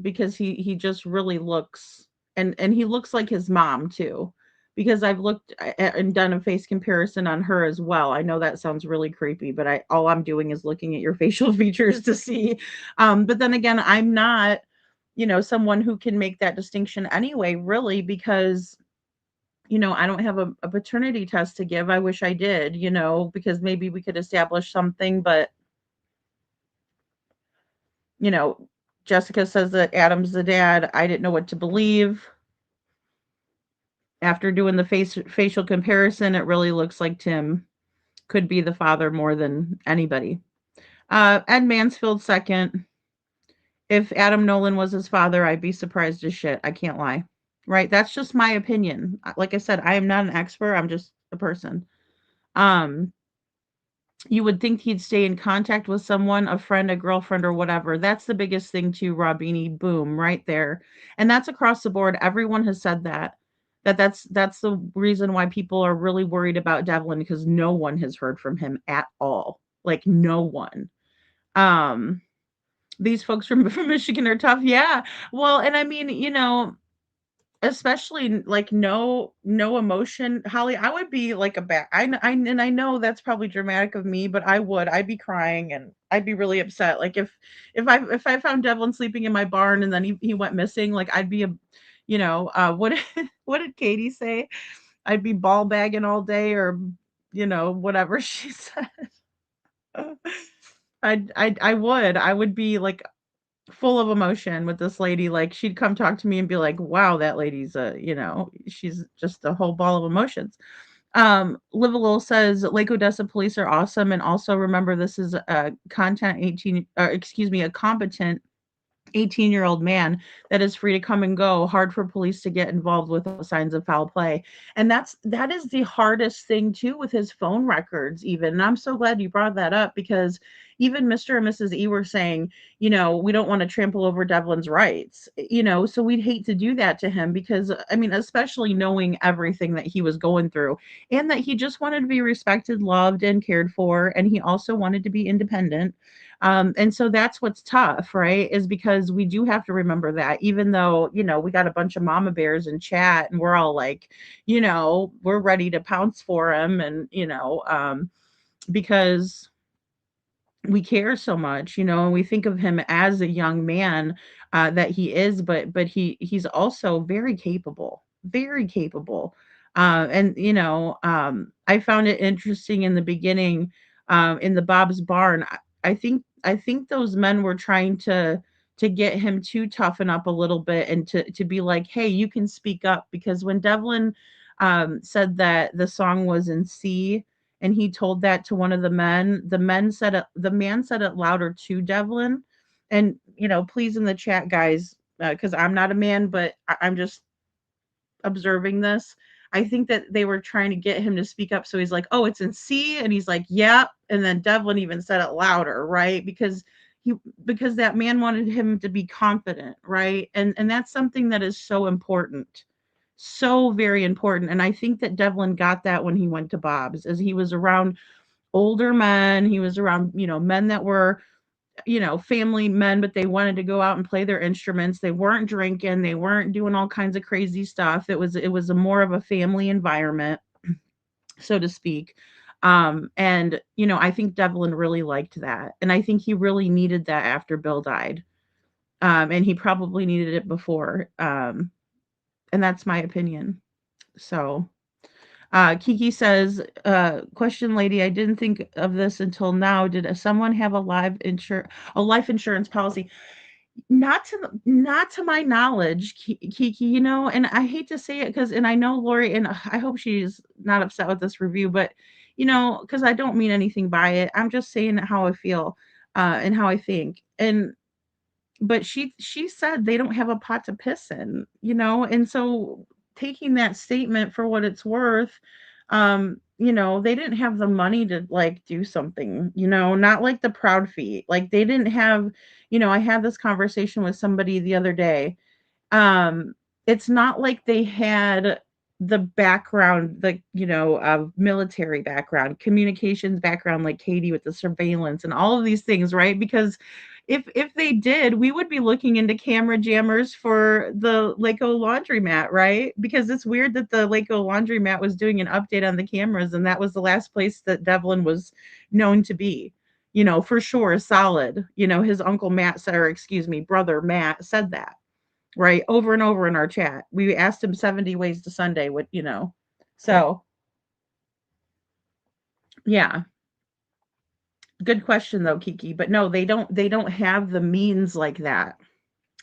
Because he just really looks, and he looks like his mom too, because I've looked and done a face comparison on her as well. I know that sounds really creepy, but all I'm doing is looking at your facial features to see. But then again, I'm not, someone who can make that distinction anyway, really, because, I don't have a paternity test to give. I wish I did, because maybe we could establish something, but, Jessica says that Adam's the dad. I didn't know what to believe. After doing the facial comparison, it really looks like Tim could be the father more than anybody. Ed Mansfield second. If Adam Nolan was his father, I'd be surprised as shit. I can't lie. Right? That's just my opinion. Like I said, I am not an expert. I'm just a person. You would think he'd stay in contact with someone, a friend, a girlfriend, or whatever. That's the biggest thing too, Robini. Boom, right there. And that's across the board. Everyone has said that. That's the reason why people are really worried about Devlin, because no one has heard from him at all. Like no one. Um, these folks from, from Michigan are tough. Yeah. Well, and I mean, especially like no emotion, Holly. I would be like a bat. And I know that's probably dramatic of me, but I'd be crying and I'd be really upset. Like if I found Devlin sleeping in my barn and then he went missing, like I'd be a, what what did Katie say? I'd be ball bagging all day or whatever she said. I would be like full of emotion with this lady. Like she'd come talk to me and be like, "Wow, that lady's she's just a whole ball of emotions." Live a Little says Lake Odessa police are awesome, and also remember this is a content 18, or excuse me, a competent 18-year-old man that is free to come and go. Hard for police to get involved with signs of foul play. And that is the hardest thing too with his phone records even. And I'm so glad you brought that up because even Mr. and Mrs. E were saying, we don't want to trample over Devlin's rights. So we'd hate to do that to him because I mean, especially knowing everything that he was going through and that he just wanted to be respected, loved, and cared for. And he also wanted to be independent. And so that's what's tough, right? Is because we do have to remember that even though, we got a bunch of mama bears in chat and we're all like, we're ready to pounce for him and, because we care so much, and we think of him as a young man that he is, but he's also very capable, very capable. And I found it interesting in the beginning, in the Bob's Barn. I think those men were trying to get him to toughen up a little bit and to be like, hey, you can speak up because when Devlin said that the song was in C and he told that to one of the man said it louder to Devlin. And please in the chat, guys, because I'm not a man, but I'm just observing this. I think that they were trying to get him to speak up. So he's like, "Oh, it's in C," and he's like, "Yeah." And then Devlin even said it louder, right? He because that man wanted him to be confident, right? And that's something that is so important, so very important. And I think that Devlin got that when he went to Bob's, as he was around older men. He was around men that were family men, but they wanted to go out and play their instruments. They weren't drinking, they weren't doing all kinds of crazy stuff. It was a more of a family environment, so to speak. And I think Devlin really liked that. And I think he really needed that after Bill died. And he probably needed it before. And that's my opinion. So Kiki says, question lady, I didn't think of this until now. Did someone have a life insurance policy? Not to my knowledge, Kiki, and I hate to say it because, and I know Lori, and I hope she's not upset with this review, but because I don't mean anything by it. I'm just saying how I feel, and how I think. And but she said they don't have a pot to piss in, and so taking that statement for what it's worth, they didn't have the money to like do something, not like the proud feet. Like they didn't have, I had this conversation with somebody the other day. It's not like they had the background, the of military background, communications background, like Katie with the surveillance and all of these things, right? Because if they did, we would be looking into camera jammers for the Laco laundromat, right? Because it's weird that the Laco laundromat was doing an update on the cameras, and that was the last place that Devlin was known to be. For sure, solid. His uncle Matt said, or excuse me, brother Matt said that, right? Over and over in our chat. We asked him 70 ways to Sunday, So, yeah. Good question though, Kiki. But no, they don't have the means like that.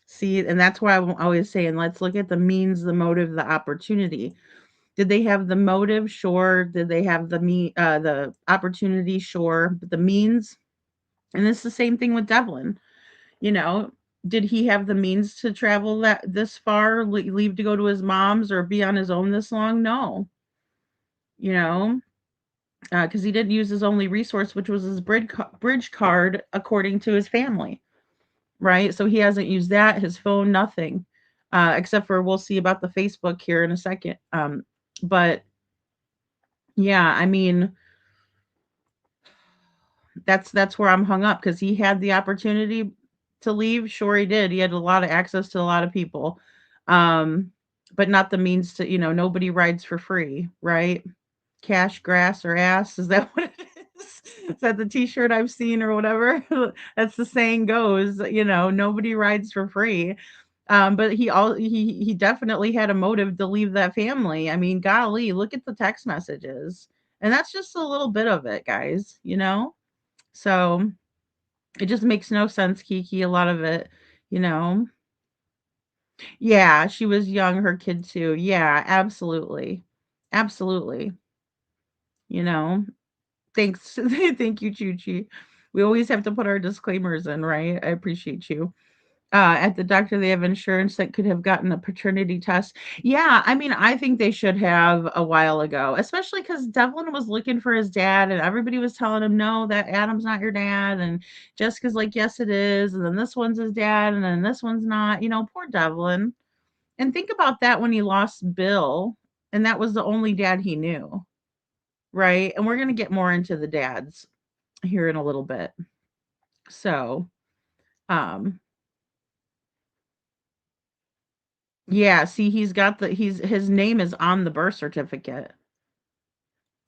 See, and that's why I'm always saying let's look at the means, the motive, the opportunity. Did they have the motive? Sure. Did they have the opportunity? Sure. But the means, and it's the same thing with Devlin. You know, did he have the means to travel that this far, leave to go to his mom's or be on his own this long? No. You know, because he didn't use his only resource, which was his bridge card, according to his family, right? So he hasn't used that, his phone, nothing, except for we'll see about the Facebook here in a second. But yeah, I mean, that's where I'm hung up, because he had the opportunity to leave. Sure, he did. He had a lot of access to a lot of people, but not the means to. Nobody rides for free, right? Cash, grass, or ass. Is that what it is? Is that the T-shirt I've seen or whatever? That's the saying goes. Nobody rides for free. But he definitely had a motive to leave that family. I mean, golly, look at the text messages. And that's just a little bit of it, guys. So it just makes no sense, Kiki, a lot of it, you know. Yeah, she was young, her kid too. Yeah, absolutely. Absolutely. You know. Thanks. Thank you, Chuchi. We always have to put our disclaimers in, right? I appreciate you. At the doctor, they have insurance that could have gotten a paternity test. Yeah, I mean, I think they should have a while ago, especially because Devlin was looking for his dad, and everybody was telling him, no, that Adam's not your dad. And Jessica's like, yes, it is. And then this one's his dad, and then this one's not. Poor Devlin. And think about that when he lost Bill, and that was the only dad he knew, right? And we're going to get more into the dads here in a little bit. So, um, yeah, see, his name is on the birth certificate.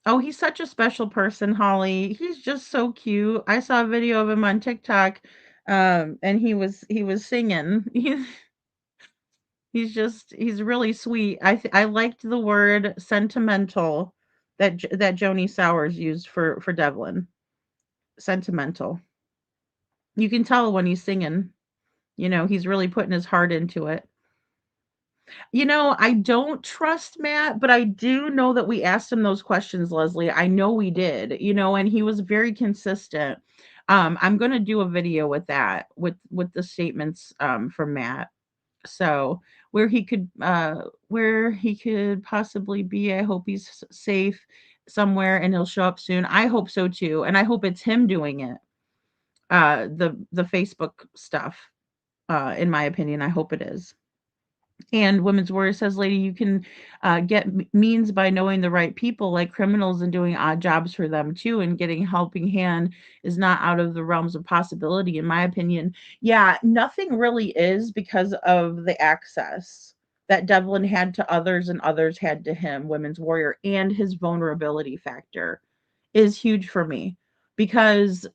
Oh, he's such a special person, Holly. He's just so cute. I saw a video of him on TikTok, and he was singing. He's really sweet. I liked the word sentimental that Joni Sowers used for Devlin. Sentimental. You can tell when he's singing. He's really putting his heart into it. I don't trust Matt, but I do know that we asked him those questions, Leslie. I know we did, and he was very consistent. I'm going to do a video with that, with the statements from Matt. So where he could possibly be, I hope he's safe somewhere and he'll show up soon. I hope so too, and I hope it's him doing it. The Facebook stuff, in my opinion, I hope it is. And Women's Warrior says, lady, you can get means by knowing the right people, like criminals, and doing odd jobs for them too. And getting helping hand is not out of the realms of possibility, in my opinion. Yeah, nothing really is, because of the access that Devlin had to others and others had to him. Women's Warrior, and his vulnerability factor is huge for me, because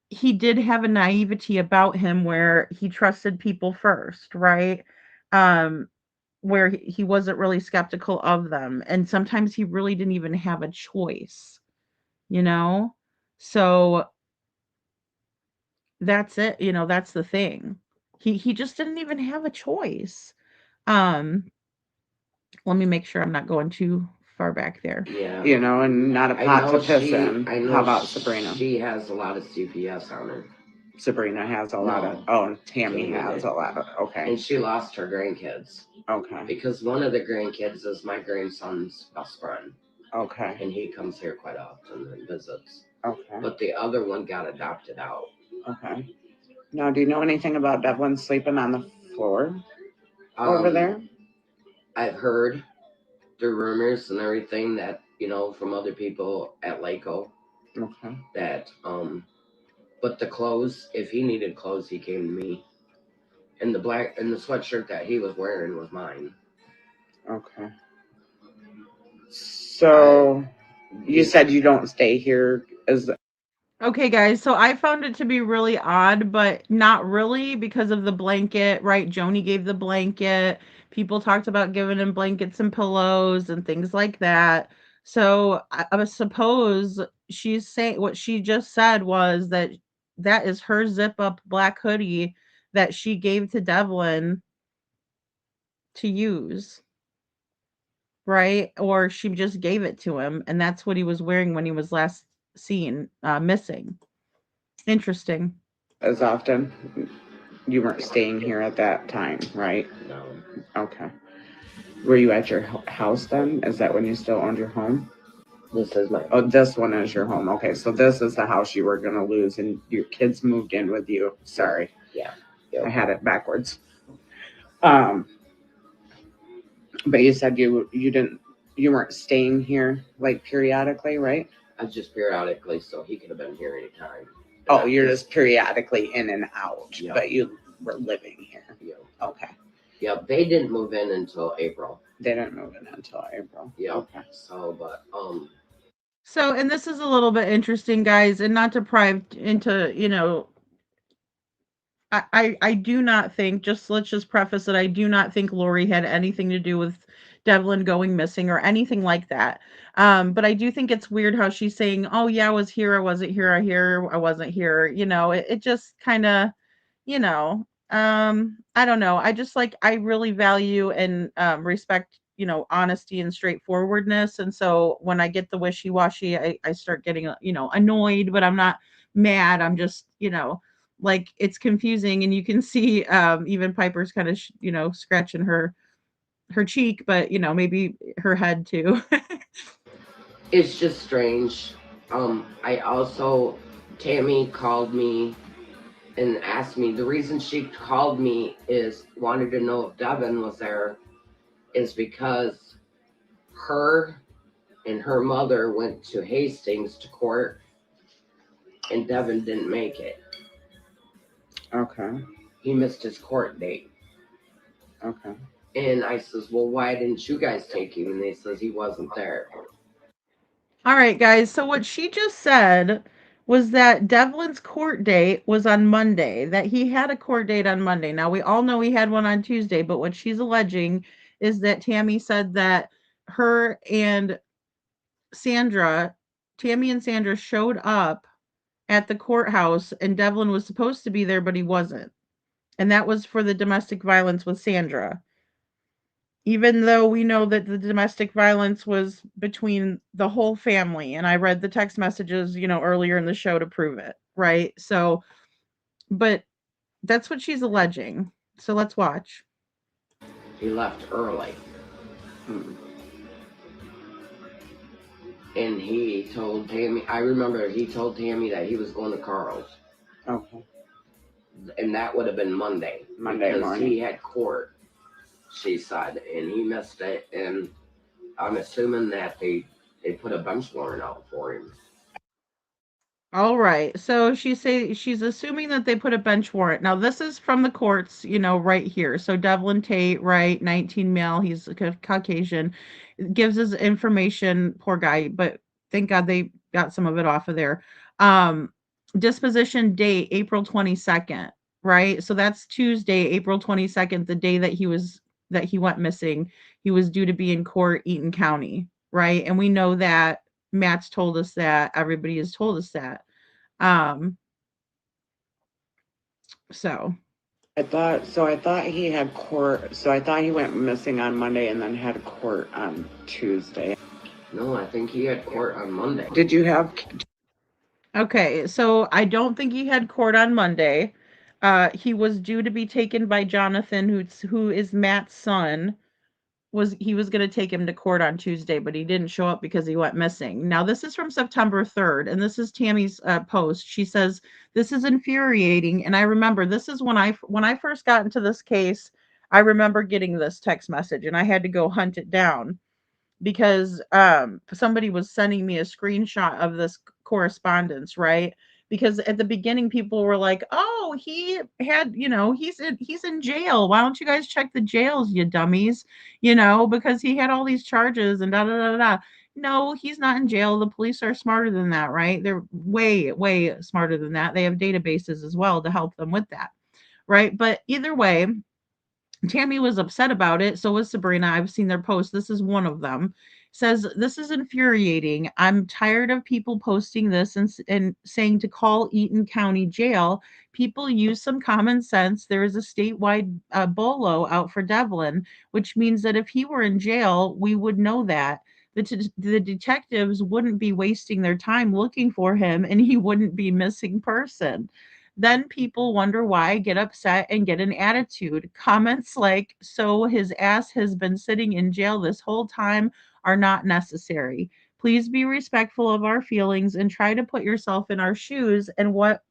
he did have a naivety about him where he trusted people first, right? Um, where he wasn't really skeptical of them. And sometimes he really didn't even have a choice, you know? So that's it, that's the thing. He just didn't even have a choice. Um, Let me make sure I'm not going too far back there. Yeah. And not a pot to piss in. How about Sabrina? She has a lot of CPS on her. Sabrina has a lot of. Oh, Tammy has a lot of. Okay. And she lost her grandkids. Okay. Because one of the grandkids is my grandson's best friend. Okay. And he comes here quite often and visits. Okay. But the other one got adopted out. Okay. Now, do you know anything about Devlin sleeping on the floor over there? I've heard the rumors and everything that, from other people at Laco. Okay. That, but the clothes, if he needed clothes, he came to me. And the sweatshirt that he was wearing was mine. Okay. So, you said you don't stay here. Okay, guys, so I found it to be really odd, but not really, because of the blanket, right? Joni gave the blanket. People talked about giving him blankets and pillows and things like that. So I suppose she's saying, what she just said was that is her zip up black hoodie that she gave to Devlin to use, right? Or she just gave it to him, and that's what he was wearing when he was last seen missing. Interesting. As often? You weren't staying here at that time, right? No. Okay. Were you at your house then? Is that when you still owned your home? This is my. Oh, this one is your home. Okay, so this is the house you were going to lose, and your kids moved in with you. Sorry. Yeah. I had it backwards. But you said you weren't staying here like periodically, right? just periodically, so he could have been here anytime. Oh, you're just periodically in and out, Yeah. but you were living here. Yeah. Okay. Yeah, they didn't move in until April. They didn't move in until April. Yeah. Okay. So, but So, and this is a little bit interesting, guys, and not to pry into, I do not think, just let's just preface it, I do not think Lori had anything to do with Devlin going missing or anything like that. But I do think it's weird how she's saying, "Oh yeah, I was here, I wasn't here, I wasn't here." It just kind of, I don't know. I just like I really value and respect, honesty and straightforwardness. And so when I get the wishy-washy, I start getting, annoyed, but I'm not mad. I'm just, like it's confusing, and you can see even Piper's kind of scratching her cheek, but maybe her head too. it's just strange. I also Tammy called me and asked me. The reason she called me is wanted to know if Devin was there, is because her and her mother went to Hastings to court, and Devin didn't make it. Okay. He missed his court date. Okay. And I says, well, why didn't you guys take him? And they says he wasn't there. All right, guys. So what she just said was that Devlin's court date was on Monday, that he had a court date on Monday. Now, we all know he had one on Tuesday, but what she's alleging is that Tammy said that her and Sandra, Tammy and Sandra showed up at the courthouse and Devlin was supposed to be there, but he wasn't. And that was for the domestic violence with Sandra. Even though we know that the domestic violence was between the whole family, and I read the text messages, earlier in the show to prove it, right? So, but that's what she's alleging. So let's watch. He left early. And he told Tammy, I remember he told Tammy that he was going to Carl's. Okay. And that would have been Monday. Monday because morning. he had court, she said, and he missed it. And I'm assuming that they put a bench warrant out for him. All right. So she's assuming that they put a bench warrant. Now this is from the courts, right here. So Devlin Tate, right, 19 male, he's a Caucasian, gives us information, poor guy, but thank God they got some of it off of there. Disposition date April 22nd, right? So that's Tuesday, April 22nd, the day that he went missing. He was due to be in court, Eaton County, right? And we know that Matt's told us that, everybody has told us that. So I thought he had court. So I thought he went missing on Monday and then had court on Tuesday. No, I think he had court on Monday. Did you have? okay, so I don't think he had court on Monday. He was due to be taken by Jonathan, who is Matt's son. He was going to take him to court on Tuesday, but he didn't show up because he went missing. Now, this is from September 3rd, and this is Tammy's post. She says, "This is infuriating." And I remember this is when I first got into this case, I remember getting this text message and I had to go hunt it down because somebody was sending me a screenshot of this correspondence, right? Because at the beginning people were like, "Oh, he had, he's in jail. Why don't you guys check the jails, you dummies?" Because he had all these charges and da da da da. No, he's not in jail. The police are smarter than that, right? They're way way smarter than that. They have databases as well to help them with that, right? But either way, Tammy was upset about it. So was Sabrina. I've seen their posts. This is one of them. Says, "This is infuriating. I'm tired of people posting this and saying to call Eaton County Jail. People use some common sense. There is a statewide BOLO out for Devlin, which means that if he were in jail, we would know that. The detectives wouldn't be wasting their time looking for him, and he wouldn't be missing person. Then people wonder why, get upset, and get an attitude. Comments like, so his ass has been sitting in jail this whole time, are not necessary. Please be respectful of our feelings and try to put yourself in our shoes and what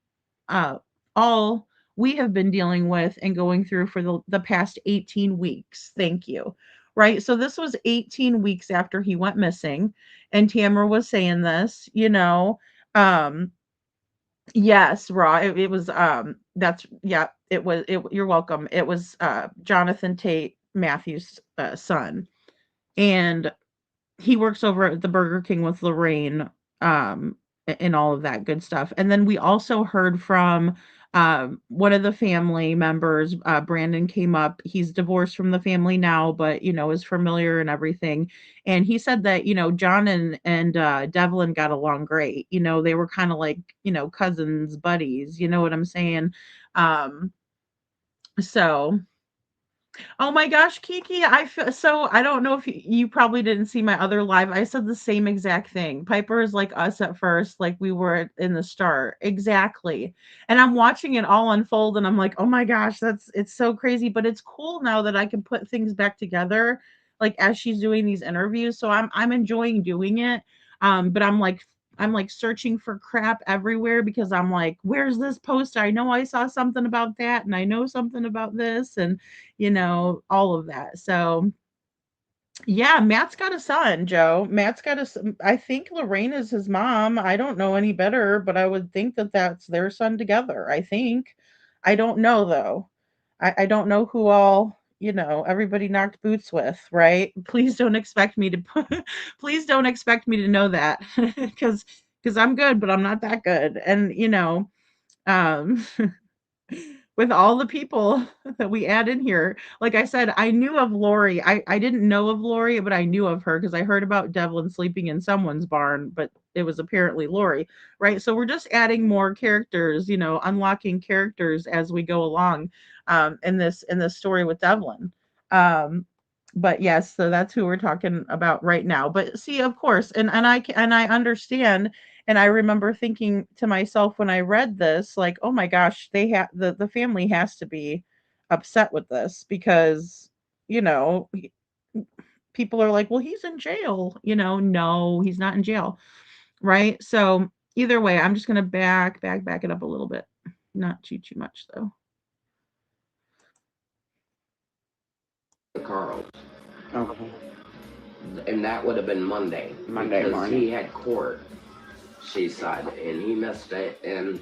uh, all we have been dealing with and going through for the past 18 weeks. Thank you." right? So this was 18 weeks after he went missing, and Tamara was saying this, you know. Um, yes, Raw. It was that's yeah, you're welcome. It was Jonathan Tate Matthews' son. And he works over at the Burger King with Lorraine, and all of that good stuff. And then we also heard from one of the family members. Brandon came up. He's divorced from the family now, but you know is familiar and everything. And he said that you know John and Devlin got along great. You know they were kind of like you know cousins, buddies. You know what I'm saying? Um, so Oh my gosh, Kiki, I feel so I don't know if you probably didn't see my other live. I said the same exact thing. Piper is like us at first, like we were in the start. Exactly. And I'm watching it all unfold and I'm like, "Oh my gosh, it's so crazy." But it's cool now that I can put things back together like as she's doing these interviews. So I'm enjoying doing it. But I'm like searching for crap everywhere because I'm like, "Where's this post? I know I saw something about that and I know something about this." And all of that. So, yeah, Matt's got a son, Joe. Matt's got I think Lorraine is his mom. I don't know any better, but I would think that that's their son together. I think. I don't know though. I don't know who all, everybody knocked boots with, right? Please don't expect me to please don't expect me to know that because I'm good, but I'm not that good. And um with all the people that we add in here. Like I said, I knew of Lori. I didn't know of Lori, but I knew of her because I heard about Devlin sleeping in someone's barn, but it was apparently Lori, right? So we're just adding more characters, unlocking characters as we go along in this story with Devlin. Um, but yes, so that's who we're talking about right now. But see, of course, and I understand and I remember thinking to myself when I read this, like, oh my gosh, they have the family has to be upset with this because, you know, he- people are like, well, he's in jail. No, he's not in jail. Right. So either way, I'm just gonna back it up a little bit. Not too much though. Carl, Okay. and that would have been Monday. Monday because morning. he had court, she said, and he missed it. And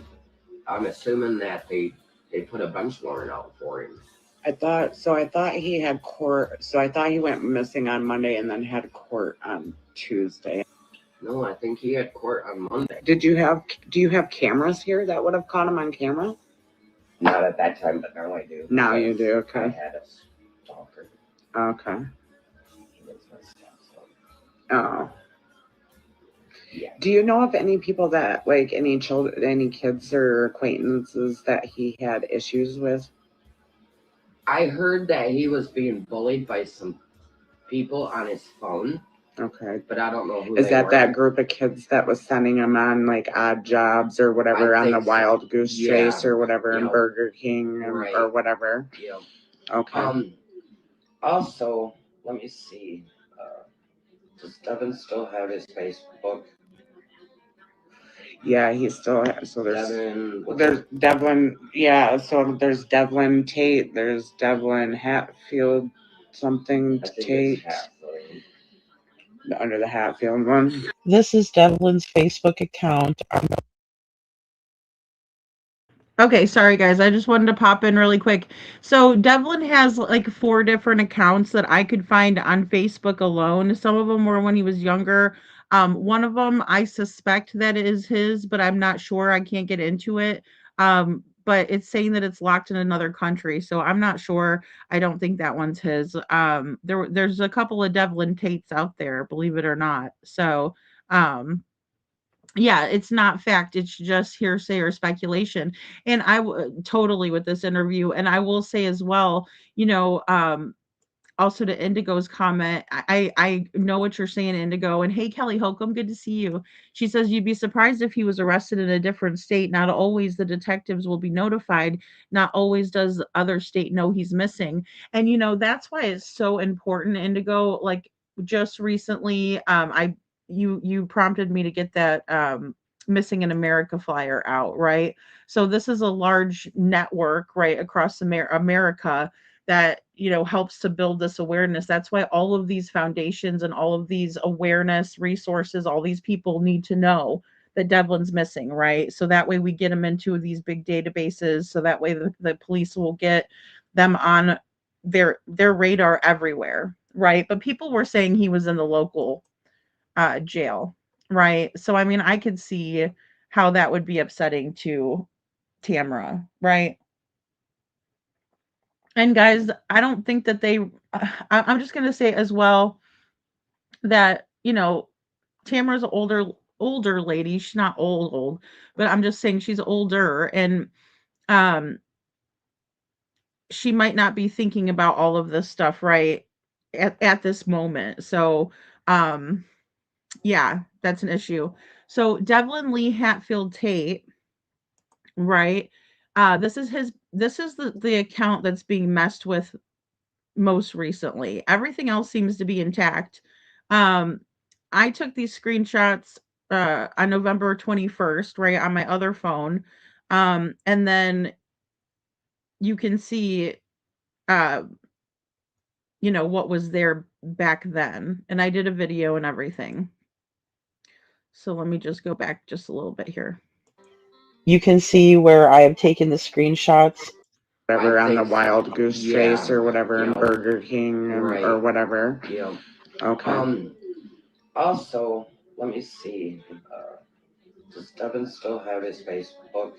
I'm assuming that they put a bench warrant out for him. I thought he had court. So I thought he went missing on Monday and then had court on Tuesday. No, I think he had court on Monday. Do you have cameras here that would have caught him on camera? Not at that time, but now I do. Now you do, okay. I had a stalker. Okay. He was my stepson. Oh. Yeah. Do you know of any people that like any kids or acquaintances that he had issues with? I heard that he was being bullied by some people on his phone. Okay. But I don't know who Is they that were. that group of kids that was sending him on like odd jobs or whatever I on the think so. Wild Goose Chase or whatever in Yep. Burger King Right. or whatever? Yep. Okay. Also, let me see. Does Devin still have his Facebook? Yeah, he still has. So there's Devin. Devlin. Yeah, so there's Devlin Tate. There's Devlin Hatfield something I think Tate. it's Hatfield. Under the Hatfield one. This is Devlin's Facebook account. Okay, sorry guys. I just wanted to pop in really quick. So Devlin has like 4 different accounts that I could find on Facebook alone. Some of them were when he was younger. One of them I suspect that is his, but I'm not sure. I can't get into it. But it's saying that it's locked in another country, so I'm not sure. I don't think that one's his. There's a couple of Devlin Tates out there, believe it or not. So, yeah, it's not fact, it's just hearsay or speculation. And totally with this interview, and I will say as well, also to Indigo's comment, I know what you're saying, Indigo. And hey, Kelly Holcomb, good to see you. She says you'd be surprised if he was arrested in a different state. Not always the detectives will be notified. Not always does the other state know he's missing. And that's why it's so important, Indigo. Like just recently, you prompted me to get that Missing in America flyer out, right? So this is a large network right across America that, helps to build this awareness. That's why all of these foundations and all of these awareness resources, all these people need to know that Devlin's missing, right? So that way we get them into these big databases. So that way the police will get them on their radar everywhere, right? But people were saying he was in the local jail, right? So I mean, I could see how that would be upsetting to Tamara, right? And guys, I don't think that I'm just gonna say as well that Tamara's an older lady. She's not old, but I'm just saying she's older, and um she might not be thinking about all of this stuff right at this moment. So yeah, that's an issue. So Devlin Lee Hatfield Tate, right? This is the account that's being messed with most recently. Everything else seems to be intact. Um, I took these screenshots on November 21st, right, on my other phone. And then you can see uh, what was there back then. And I did a video and everything. So let me just go back just a little bit here. You can see where I have taken the screenshots. Whatever on the Wild Goose Chase or whatever in Burger King or whatever. Yeah. Okay. Also, let me see. Does Devin still have his Facebook?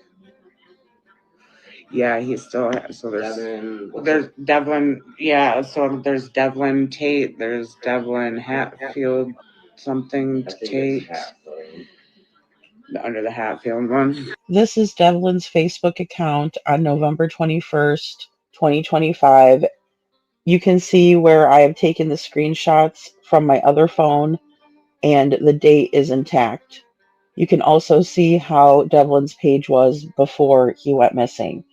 Yeah, he still has. So there's Devin, Devlin. Yeah, so there's Devlin Tate. There's Devlin Hatfield something Tate. Under the Hatfield one. This is Devlin's Facebook account on November 21st, 2025. You can see where I have taken the screenshots from my other phone, and the date is intact. You can also see how Devlin's page was before he went missing.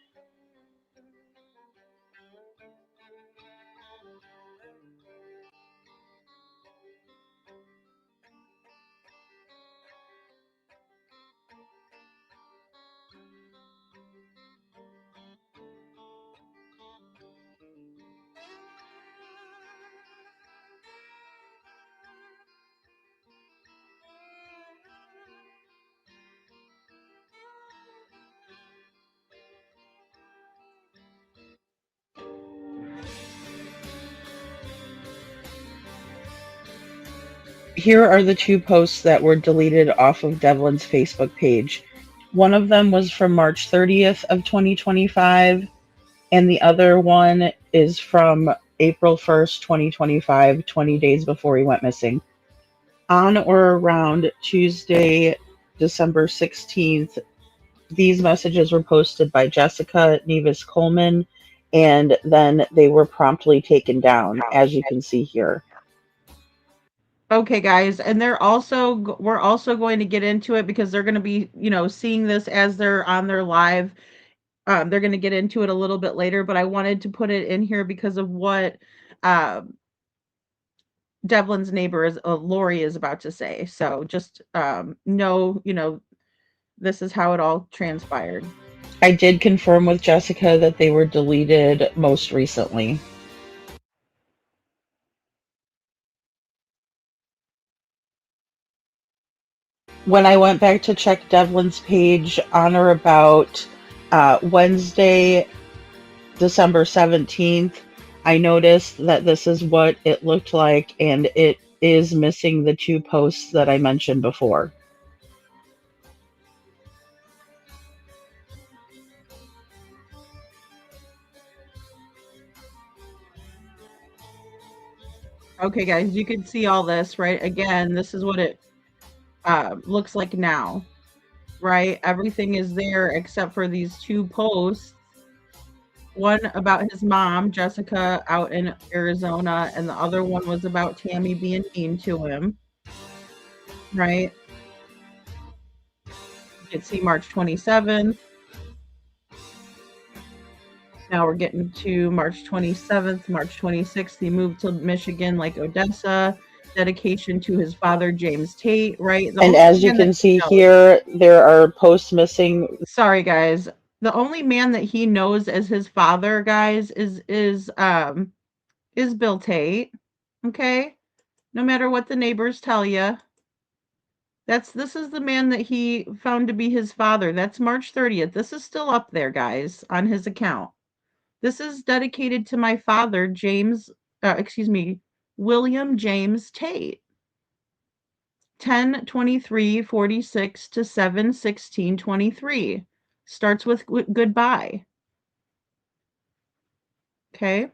Here are the two posts that were deleted off of Devlin's Facebook page. One of them was from March 30th of 2025, and the other one is from April 1st, 2025, 20 days before he went missing. On or around Tuesday, December 16th, these messages were posted by Jessica Nevis Coleman, and then they were promptly taken down, as you can see here. Okay, guys, and we're also going to get into it because they're going to be, seeing this as they're on their live. They're going to get into it a little bit later, but I wanted to put it in here because of what Devlin's neighbor is Lori is about to say. So just know, this is how it all transpired. I did confirm with Jessica that they were deleted most recently. When I went back to check Devlin's page on or about Wednesday, December 17th, I noticed that this is what it looked like, and it is missing the two posts that I mentioned before. Okay, guys, you can see all this, right? Again, this is what it looks like now, right? Everything is there except for these two posts. One about his mom, Jessica, out in Arizona, and the other one was about Tammy being mean to him, right? You can see March 27th. Now we're getting to March 27th, March 26th. He moved to Michigan like Odessa. Dedication to his father, James Tate, right? And as you can see here, there are posts missing. Sorry, guys. The only man that he knows as his father, guys, is Bill Tate. Okay? No matter what the neighbors tell you. This is the man that he found to be his father. That's March 30th. This is still up there, guys, on his account. This is dedicated to my father, William James Tate. 10/23/46 to 7/16/23. Starts with goodbye. Okay?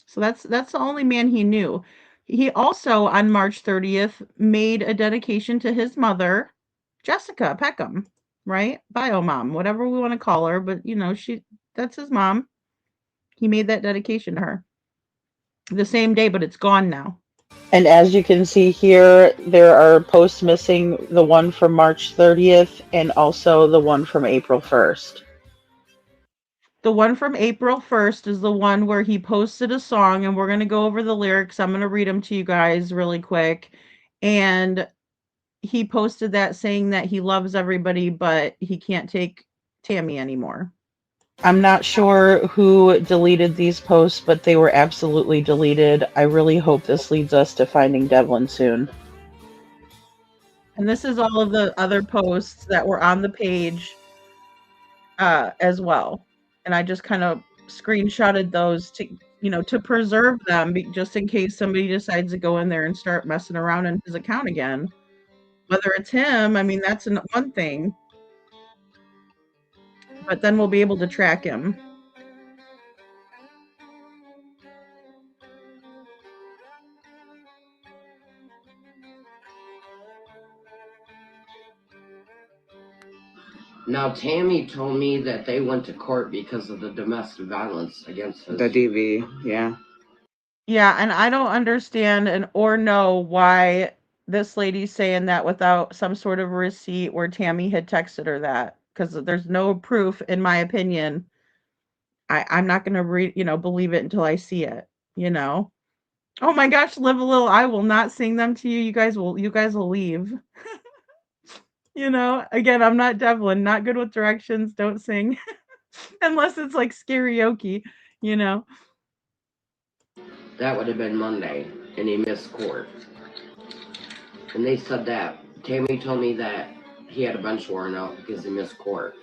So that's the only man he knew. He also on March 30th made a dedication to his mother, Jessica Peckham, right? Bio mom, whatever we want to call her, but that's his mom. He made that dedication to her. The same day, but it's gone now. And as you can see here, there are posts missing, the one from March 30th and also the one from April 1st. The one from April 1st is the one where he posted a song, and we're going to go over the lyrics. I'm going to read them to you guys really quick. And he posted that saying that he loves everybody, but he can't take Tammy anymore. I'm not sure who deleted these posts, but they were absolutely deleted. I really hope this leads us to finding Devlin soon. And this is all of the other posts that were on the page as well. And I just kind of screenshotted those to preserve them, just in case somebody decides to go in there and start messing around in his account again. Whether it's him, I mean, that's one thing. But then we'll be able to track him. Now, Tammy told me that they went to court because of the domestic violence against his... The DV, yeah. Yeah, and I don't understand or know why this lady's saying that without some sort of receipt where Tammy had texted her that, because there's no proof, in my opinion. I'm not gonna believe it until I see it. Oh my gosh, live a little. I will not sing them to you. You guys will leave. Again, I'm not Devlin, not good with directions, don't sing. Unless it's like karaoke. That would have been Monday, and he missed court. And they said that. Tammy told me that he had a bench warrant out because he missed court.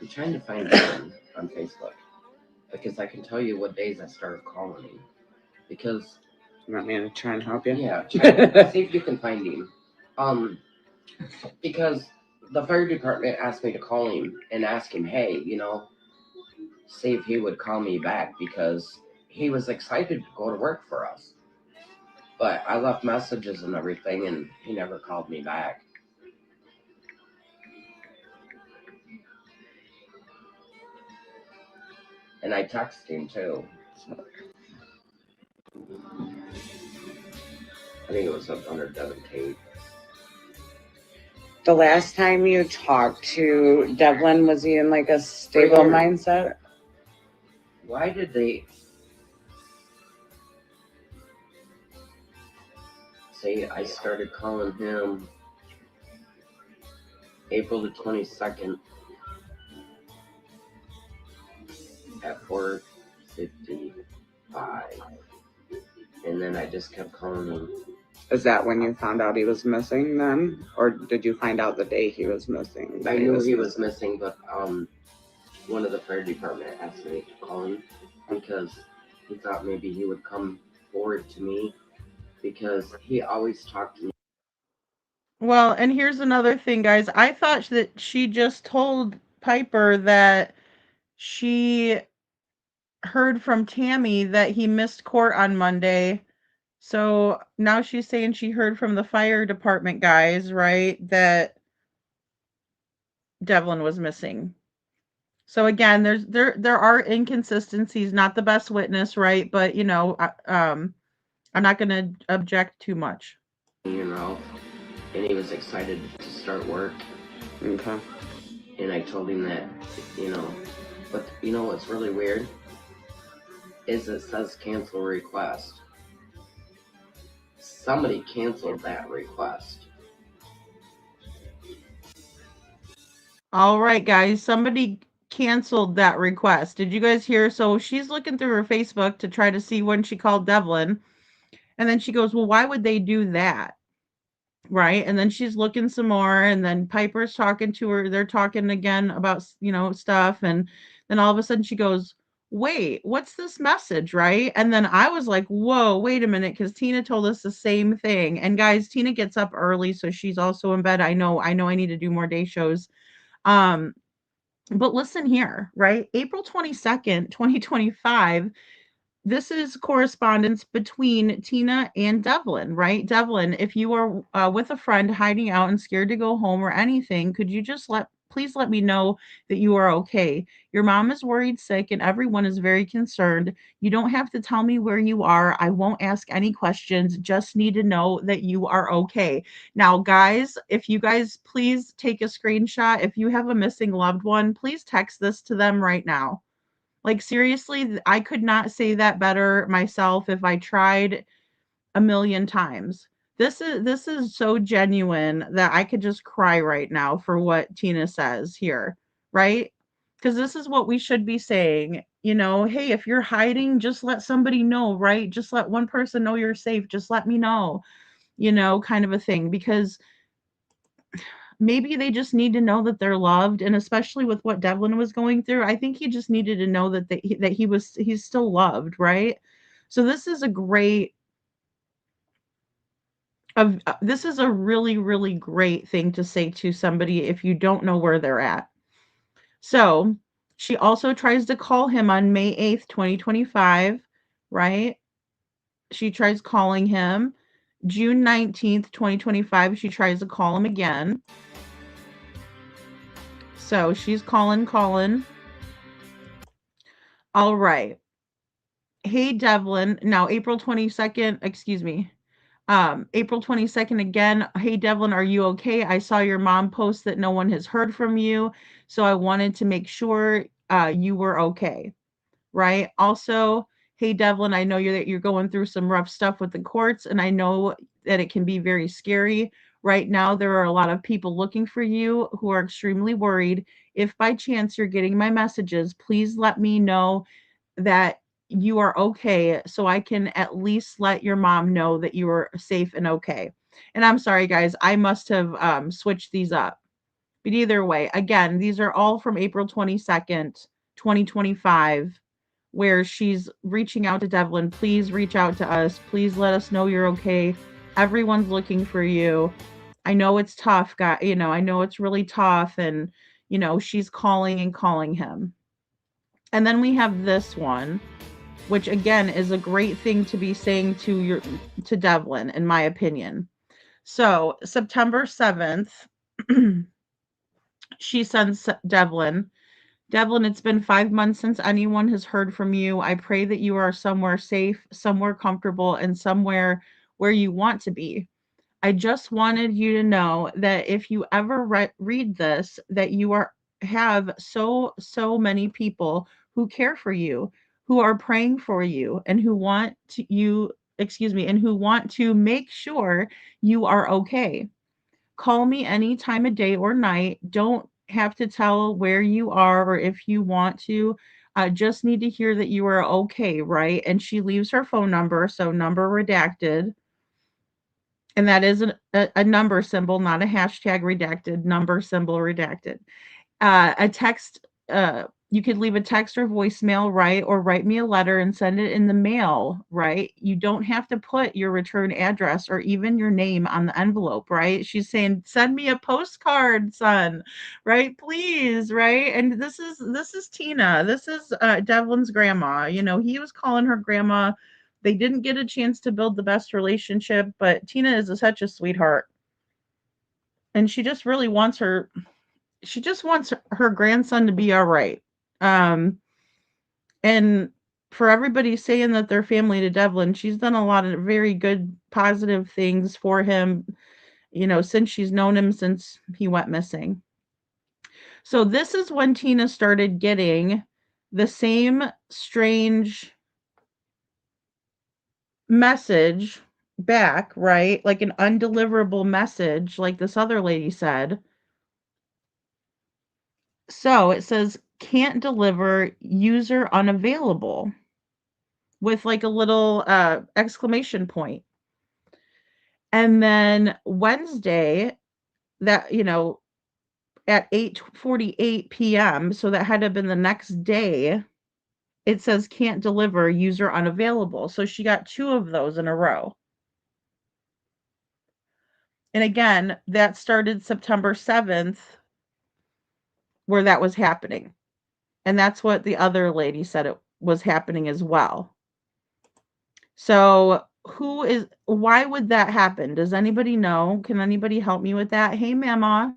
I'm trying to find him on Facebook, because I can tell you what days I started calling him. Because... You want me to try and help you? Yeah, see if you can find him. Because the fire department asked me to call him and ask him, hey, see if he would call me back, because he was excited to go to work for us. But I left messages and everything, and he never called me back. And I texted him too. I think it was up under Devin Tate. The last time you talked to Devlin, was he in like a stable mindset? Why did they... See, I started calling him April the 22nd at 4:55. And then I just kept calling him. Is that when you found out he was missing then? Or did you find out the day he was missing? I knew he was missing, but one of the fire department asked me to call him because he thought maybe he would come forward to me, because he always talked to me. Well, and here's another thing, guys. I thought that she just told Piper that she heard from Tammy that he missed court on Monday. So now she's saying she heard from the fire department guys, right, that Devlin was missing. So again, there are inconsistencies, not the best witness, right? But I'm not going to object too much. And he was excited to start work. Okay. And I told him that, but what's really weird is it says cancel request. Somebody canceled that request. All right, guys. Somebody canceled that request. Did you guys hear? So she's looking through her Facebook to try to see when she called Devlin. And then she goes, well, why would they do that? Right. And then she's looking some more. And then Piper's talking to her. They're talking again about, stuff. And then all of a sudden she goes, wait, what's this message? Right. And then I was like, whoa, wait a minute. Cause Tina told us the same thing. And guys, Tina gets up early. So she's also in bed. I know I need to do more day shows. Um, but listen here, right? April 22nd, 2025, this is correspondence between Tina and Devlin, right? Devlin, if you are with a friend hiding out and scared to go home or anything, could you just please let me know that you are okay? Your mom is worried sick and everyone is very concerned. You don't have to tell me where you are. I won't ask any questions. Just need to know that you are okay. Now, guys, if you guys please take a screenshot. If you have a missing loved one, please text this to them right now. Like, seriously, I could not say that better myself if I tried a million times. This is so genuine that I could just cry right now for what Tina says here, right? Because this is what we should be saying. Hey, if you're hiding, just let somebody know, right? Just let one person know you're safe. Just let me know, kind of a thing. Because maybe they just need to know that they're loved, and especially with what Devlin was going through, I think he just needed to know that he's still loved, right? So this is a really, really great thing to say to somebody if you don't know where they're at. So she also tries to call him on May 8th, 2025, right? She tries calling him. June 19th, 2025, she tries to call him again. So she's calling. All right. Hey, Devlin. Now, April 22nd, excuse me. April 22nd again. Hey, Devlin, are you okay? I saw your mom post that no one has heard from you. So I wanted to make sure you were okay. Right. Also, hey, Devlin, I know you're going through some rough stuff with the courts, and I know that it can be very scary. Right now, there are a lot of people looking for you who are extremely worried. If by chance you're getting my messages, please let me know that you are okay so I can at least let your mom know that you are safe and okay. And I'm sorry, guys, I must have switched these up. But either way, again, these are all from April 22nd, 2025, where she's reaching out to Devlin. Please reach out to us. Please let us know you're okay. Everyone's looking for you. I know it's tough, guy. I know it's really tough. And, she's calling and calling him. And then we have this one, which again is a great thing to be saying to Devlin, in my opinion. So September 7th, she sends Devlin. Devlin, it's been 5 months since anyone has heard from you. I pray that you are somewhere safe, somewhere comfortable, and somewhere where you want to be. I just wanted you to know that if you ever read this, that have so many people who care for you, who are praying for you, and who want to you, excuse me, and who want to make sure you are okay. Call me any time of day or night. Don't have to tell where you are or if you want to. I just need to hear that you are okay, right? And she leaves her phone number, so number redacted. And that is a number symbol, not a hashtag redacted, number symbol redacted. A text, you could leave a text or voicemail, right? Or write me a letter and send it in the mail, right? You don't have to put your return address or even your name on the envelope, right? She's saying, send me a postcard, son, right? Please, right? And this is Tina. This is Devlin's grandma. He was calling her grandma. They didn't get a chance to build the best relationship, but Tina is such a sweetheart. And she just wants her grandson to be all right. Um, and for everybody saying that they're family to Devlin, she's done a lot of very good, positive things for him, since she's known him since he went missing. So this is when Tina started getting the same strange message back, right? Like an undeliverable message, like this other lady said. So it says can't deliver, user unavailable, with like a little exclamation point. And then Wednesday, that, at 8:48 p.m., so that had to have been the next day, it says can't deliver, user unavailable. So she got 2 of those in a row. And again, that started September 7th, where that was happening. And that's what the other lady said it was happening as well. So why would that happen? Does anybody know? Can anybody help me with that? Hey, Mama,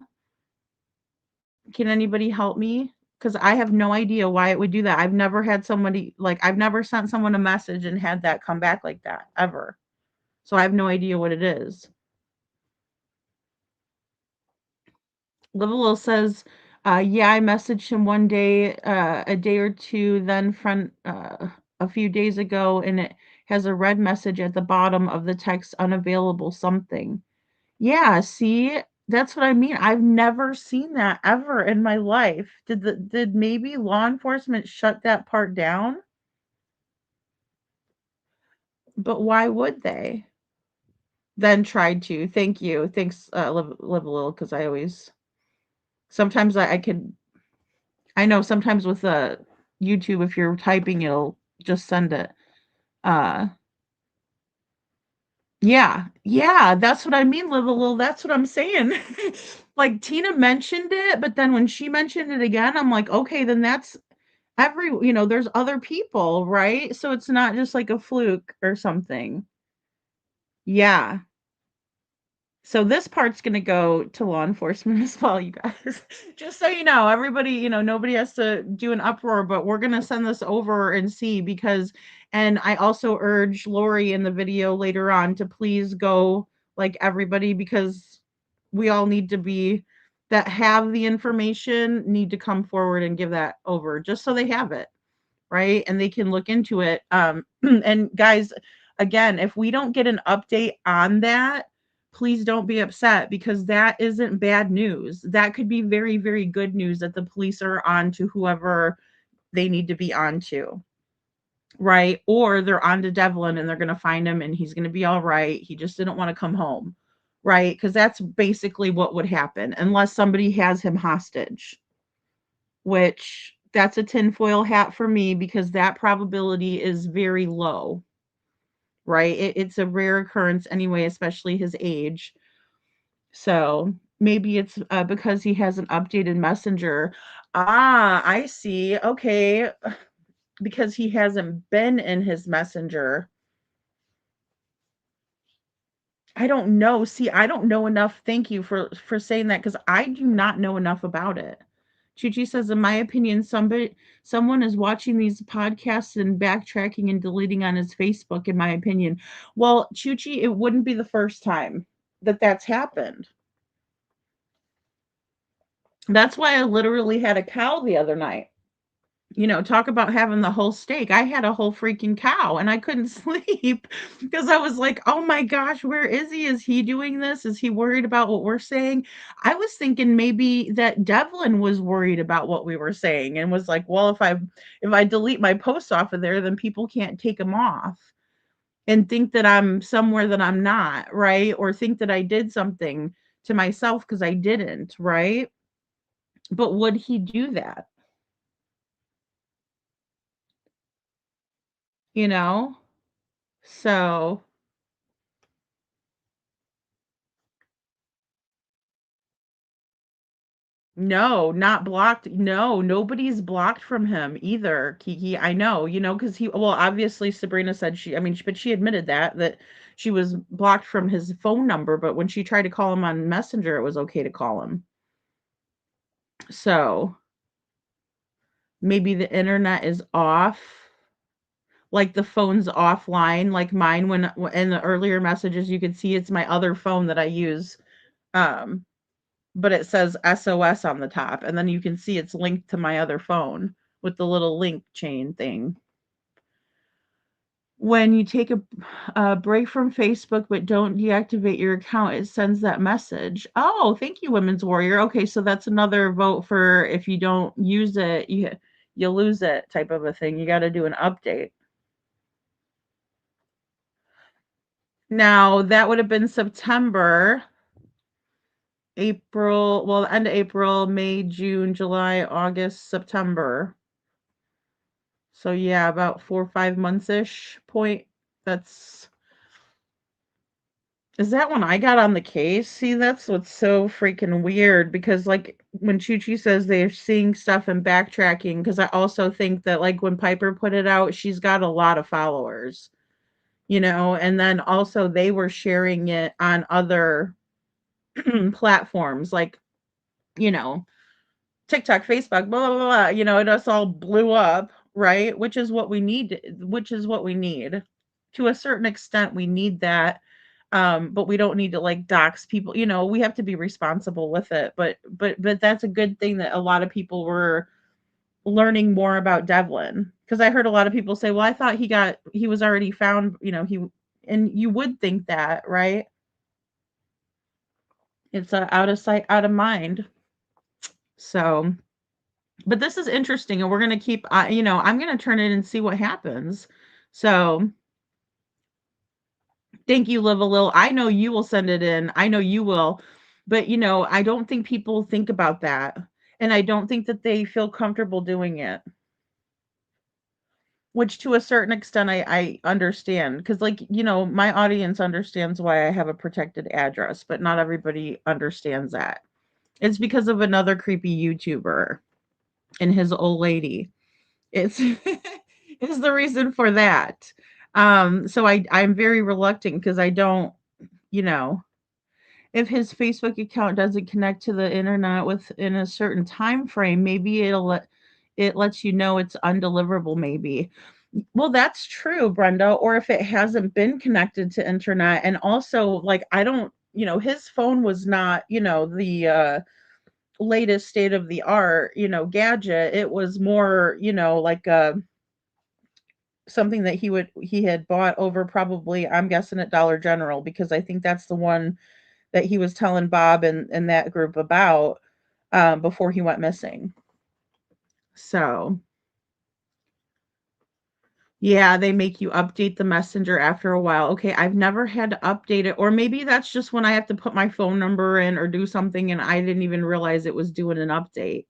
can anybody help me? Because I have no idea why it would do that. I've never had somebody, like, I've never sent someone a message and had that come back like that, ever. So I have no idea what it is. Liverpool says, yeah, I messaged him one day, a day or two, then a few days ago, and it has a red message at the bottom of the text, unavailable something. Yeah, see, that's what I mean. I've never seen that ever in my life. Did maybe law enforcement shut that part down? But why would they? Then tried to. Thank you. Thanks, live a little, because I always sometimes I could I know sometimes with YouTube, if you're typing, it'll just send it. Uh, yeah, yeah, that's what I mean, live a little. That's what I'm saying. Like Tina mentioned it, but then when she mentioned it again, I'm like, okay, then that's there's other people, right? So it's not just like a fluke or something. Yeah. So this part's gonna go to law enforcement as well, you guys. Just so you know, everybody, nobody has to do an uproar, but we're gonna send this over and see and I also urge Lori in the video later on to please go, like, everybody, because we all need to be that have the information need to come forward and give that over just so they have it, right? And they can look into it. And guys, again, if we don't get an update on that, please don't be upset, because that isn't bad news. That could be very, very good news that the police are on to whoever they need to be on to, right? Or they're on to Devlin and they're going to find him and he's going to be all right. He just didn't want to come home, right? Because that's basically what would happen unless somebody has him hostage, which that's a tinfoil hat for me, because that probability is very low, right? It's a rare occurrence anyway, especially his age. So maybe it's because he has an updated messenger. Ah, I see. Okay. Because he hasn't been in his messenger. I don't know. See, I don't know enough. Thank you for saying that, because I do not know enough about it. Chuchi says, in my opinion, someone is watching these podcasts and backtracking and deleting on his Facebook, in my opinion. Well, Chuchi, it wouldn't be the first time that that's happened. That's why I literally had a cow the other night. Talk about having the whole steak. I had a whole freaking cow and I couldn't sleep because I was like, oh my gosh, where is he? Is he doing this? Is he worried about what we're saying? I was thinking maybe that Devlin was worried about what we were saying and was like, well, if I delete my posts off of there, then people can't take them off and think that I'm somewhere that I'm not, right? Or think that I did something to myself because I didn't, right? But would he do that? You know? So, no, not blocked. No, nobody's blocked from him either, Kiki. I know, because well, obviously Sabrina said but she admitted that she was blocked from his phone number, but when she tried to call him on Messenger, it was okay to call him. So, maybe the internet is off, like the phone's offline, like mine when in the earlier messages you could see it's my other phone that I use. Um, but it says SOS on the top, and then you can see it's linked to my other phone with the little link chain thing. when you take a break from Facebook but don't deactivate your account, it sends that message. Oh, thank you, Women's Warrior. Okay, so that's another vote for if you don't use it, you lose it type of a thing. You got to do an update. Now, that would have been September, April, well, end of April, May, June, July, August, September. So yeah, about 4 or 5 months-ish point. That's Is that when I got on the case? See, that's what's so freaking weird because like when Chi says they're seeing stuff and backtracking, because I also think that like when Piper put it out, she's got a lot of followers, and then also they were sharing it on other platforms like, you know, TikTok, Facebook, blah, blah, blah, and us all blew up, right? Which is what we need. To a certain extent, we need that. But we don't need to like dox people. We have to be responsible with it. But that's a good thing that a lot of people were learning more about Devlin. Because I heard a lot of people say, well, I thought he was already found, and you would think that, right? It's out of sight, out of mind. So, but this is interesting, and we're going to keep, I'm going to turn it and see what happens. So, thank you, Live a Lil. I know you will send it in. I know you will. But, I don't think people think about that. And I don't think that they feel comfortable doing it. Which to a certain extent I understand. Because, like, my audience understands why I have a protected address, but not everybody understands that. It's because of another creepy YouTuber and his old lady. It's is the reason for that. So I'm very reluctant because I don't, you know, if his Facebook account doesn't connect to the internet within a certain time frame, maybe it lets you know it's undeliverable maybe. Well, that's true, Brenda, or if it hasn't been connected to internet and also like I don't, his phone was not, the latest state of the art, gadget. It was more, like something that he had bought over probably I'm guessing at Dollar General because I think that's the one that he was telling Bob and that group about before he went missing. So, yeah, they make you update the messenger after a while. Okay, I've never had to update it, or maybe that's just when I have to put my phone number in or do something and I didn't even realize it was doing an update.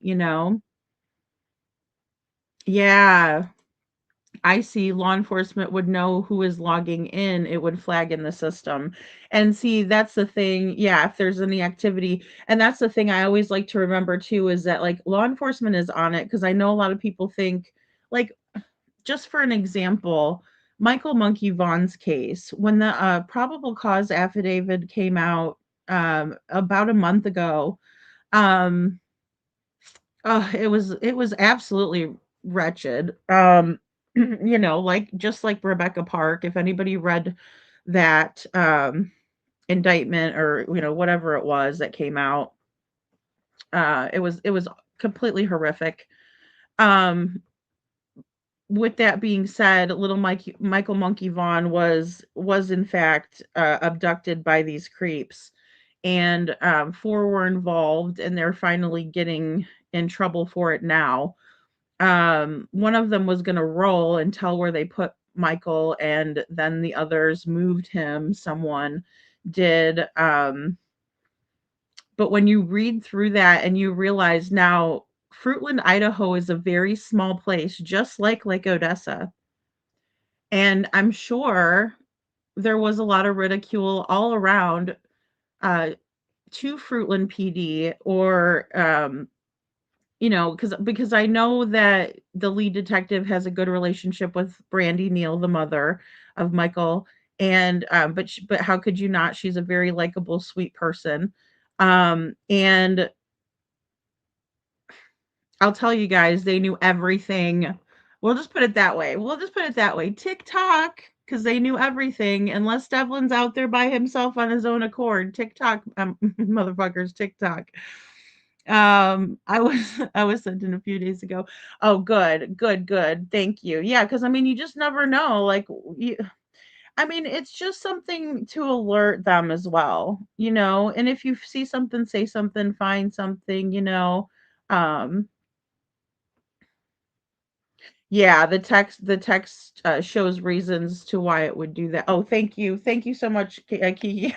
Yeah, I see law enforcement would know who is logging in, it would flag in the system. And see, that's the thing. Yeah, if there's any activity. And that's the thing I always like to remember too is that like law enforcement is on it because I know a lot of people think, like, just for an example, Michael Monkey Vaughn's case, when the probable cause affidavit came out about a month ago, um, it was absolutely wretched. Like just like Rebecca Park, if anybody read that indictment or whatever it was that came out, it was completely horrific. Um with that being said, little Michael Monkey Vaughn was in fact abducted by these creeps, and four were involved, and they're finally getting in trouble for it now. One of them was going to roll and tell where they put Michael, and then the others moved him. Someone did. But when you read through that and you realize now Fruitland, Idaho is a very small place, just like Lake Odessa. And I'm sure there was a lot of ridicule all around uh, to Fruitland PD or because I know that the lead detective has a good relationship with Brandy Neal, the mother of Michael, and but how could you not? She's a very likable, sweet person, and I'll tell you guys, they knew everything. We'll just put it that way. TikTok, because they knew everything. Unless Devlin's out there by himself on his own accord, TikTok, motherfuckers, TikTok. I was sent in a few days ago. Oh, good, good, good. Thank you. Yeah, because I mean, you just never know. Like, you, I mean, it's just something to alert them as well, you know. And if you see something, say something, find something, you know. Um, yeah, the text shows reasons to why it would do that. Oh, thank you so much, Kiki.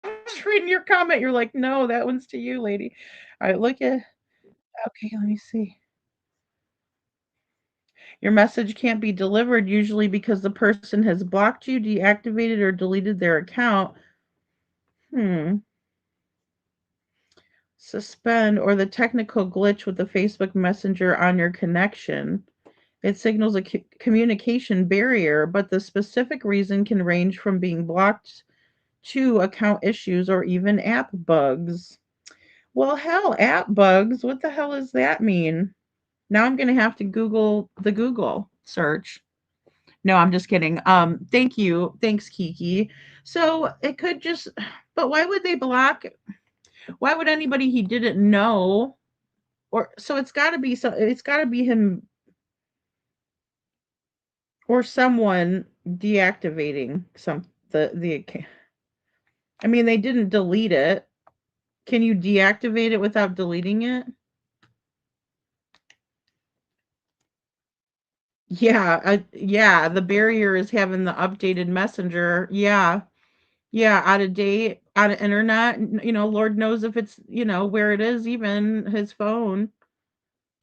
I was reading your comment. You're like, no, that one's to you, lady. All right, look at. Okay, let me see. Your message can't be delivered usually because the person has blocked you, deactivated, or deleted their account. Hmm. Suspend or the technical glitch with the Facebook Messenger on your connection. It signals a communication barrier, but the specific reason can range from being blocked to account issues or even app bugs. Well, hell, app bugs. What the hell does that mean? Now I'm going to have to Google the Google search. No, I'm just kidding. Thank you. Thanks, Kiki. So it could just, but why would they block? Why would anybody he didn't know? Or so it's got to be so. It's got to be him or someone deactivating some the account. I mean, they didn't delete it. Can you deactivate it without deleting it? Yeah, yeah. The barrier is having the updated messenger. Yeah, yeah, out of date, out of internet. You know, Lord knows if it's, you know, where it is, even his phone.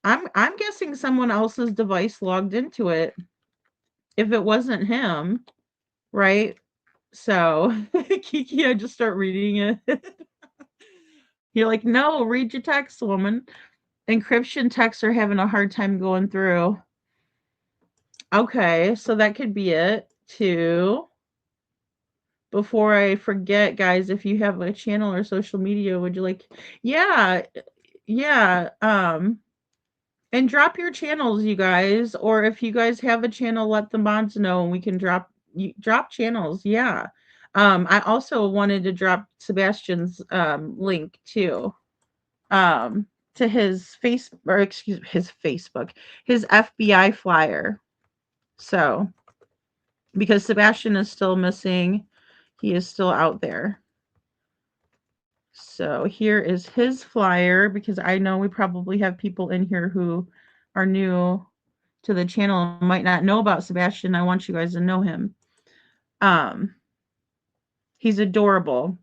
I'm guessing someone else's device logged into it if it wasn't him, right? So, Kiki, I just start reading it. You're like, no, read your text, woman. Encryption texts are having a hard time going through. Okay, so that could be it too. Before I forget, guys, if you have a channel or social media, would you like, yeah, yeah, and drop your channels, you guys, or if you guys have a channel, let the mods know and we can drop channels. Yeah. I also wanted to drop Sebastian's link too. Um to his face or excuse his Facebook, his FBI flyer. So, because Sebastian is still missing, he is still out there. So here is his flyer because I know we probably have people in here who are new to the channel and might not know about Sebastian. I want you guys to know him. Um, he's adorable.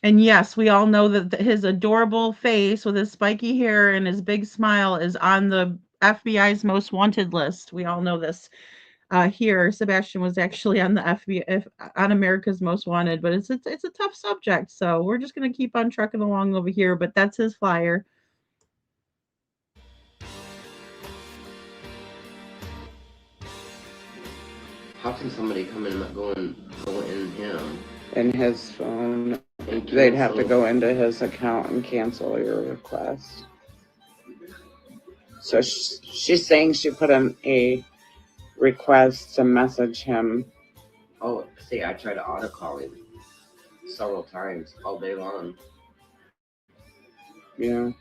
And yes, we all know that his adorable face with his spiky hair and his big smile is on the FBI's most wanted list. We all know this. Here, Sebastian was actually on the FBI on America's Most Wanted, but it's a tough subject, so we're just gonna keep on trucking along over here. But that's his flyer. How can somebody come in and go in him? In his phone, And they'd have to cancel? go into his account and cancel your request. So she's saying she put in a request to message him. Oh, see, I tried to auto call him several times all day long. Yeah.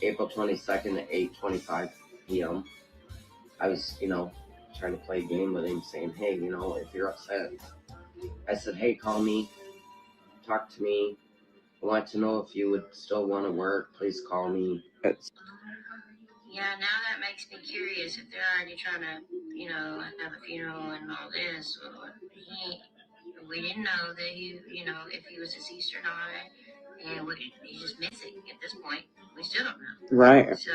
April 22nd at 8:25 p.m. I was, trying to play a game with him, saying, "Hey, if you're upset," I said, "Hey, call me, talk to me. I want to know if you would still want to work. Please call me." Yeah, now that makes me curious if they're already trying to, have a funeral and all this. We didn't know that if he was deceased or not, and he's just missing at this point. We still don't know. Right. So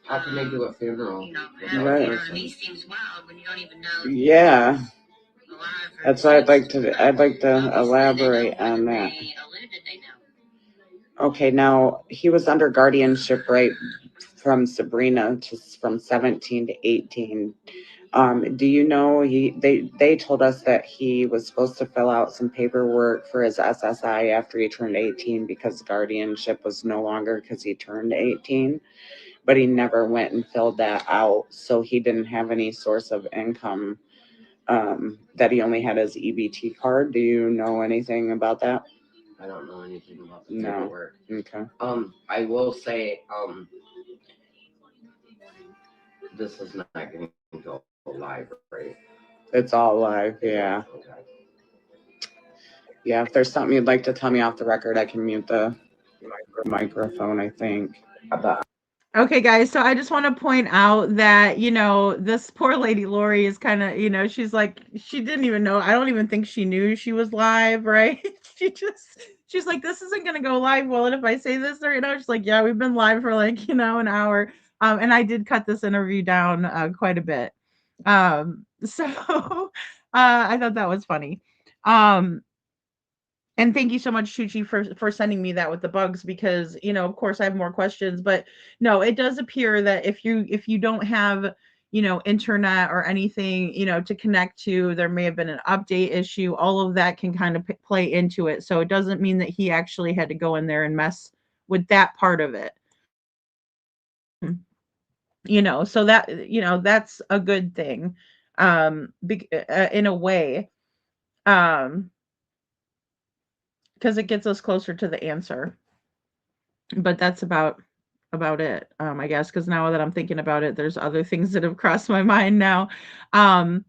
how can they do a funeral? Right. To me seems wild when you don't even know. Yeah. That's why I'd like to elaborate on that. Okay, now he was under guardianship right from Sabrina from 17 to 18. Do you know they told us that he was supposed to fill out some paperwork for his SSI after he turned 18 because guardianship was no longer because he turned 18, but he never went and filled that out, so he didn't have any source of income, that he only had his EBT card. Do you know anything about that? I don't know anything about the No. paperwork. Okay. I will say, this is not going to go live, right? It's all live. Yeah. Okay. Yeah. If there's something you'd like to tell me off the record, I can mute the microphone, I think. About Okay, guys, so I just want to point out that, this poor lady Lori is kind of, she's like, she didn't even know. I don't even think she knew she was live, right? She's like, this isn't going to go live. Well, and if I say this, or, she's like, yeah, we've been live for like, an hour. And I did cut this interview down quite a bit. So I thought that was funny. And thank you so much, Chuchi, for sending me that with the bugs because, of course I have more questions, but no, it does appear that if you don't have, internet or anything, to connect to, there may have been an update issue. All of that can kind of play into it. So it doesn't mean that he actually had to go in there and mess with that part of it. So that, that's a good thing. In a way. Because it gets us closer to the answer. But that's about it, I guess, because now that I'm thinking about it, there's other things that have crossed my mind now. Um,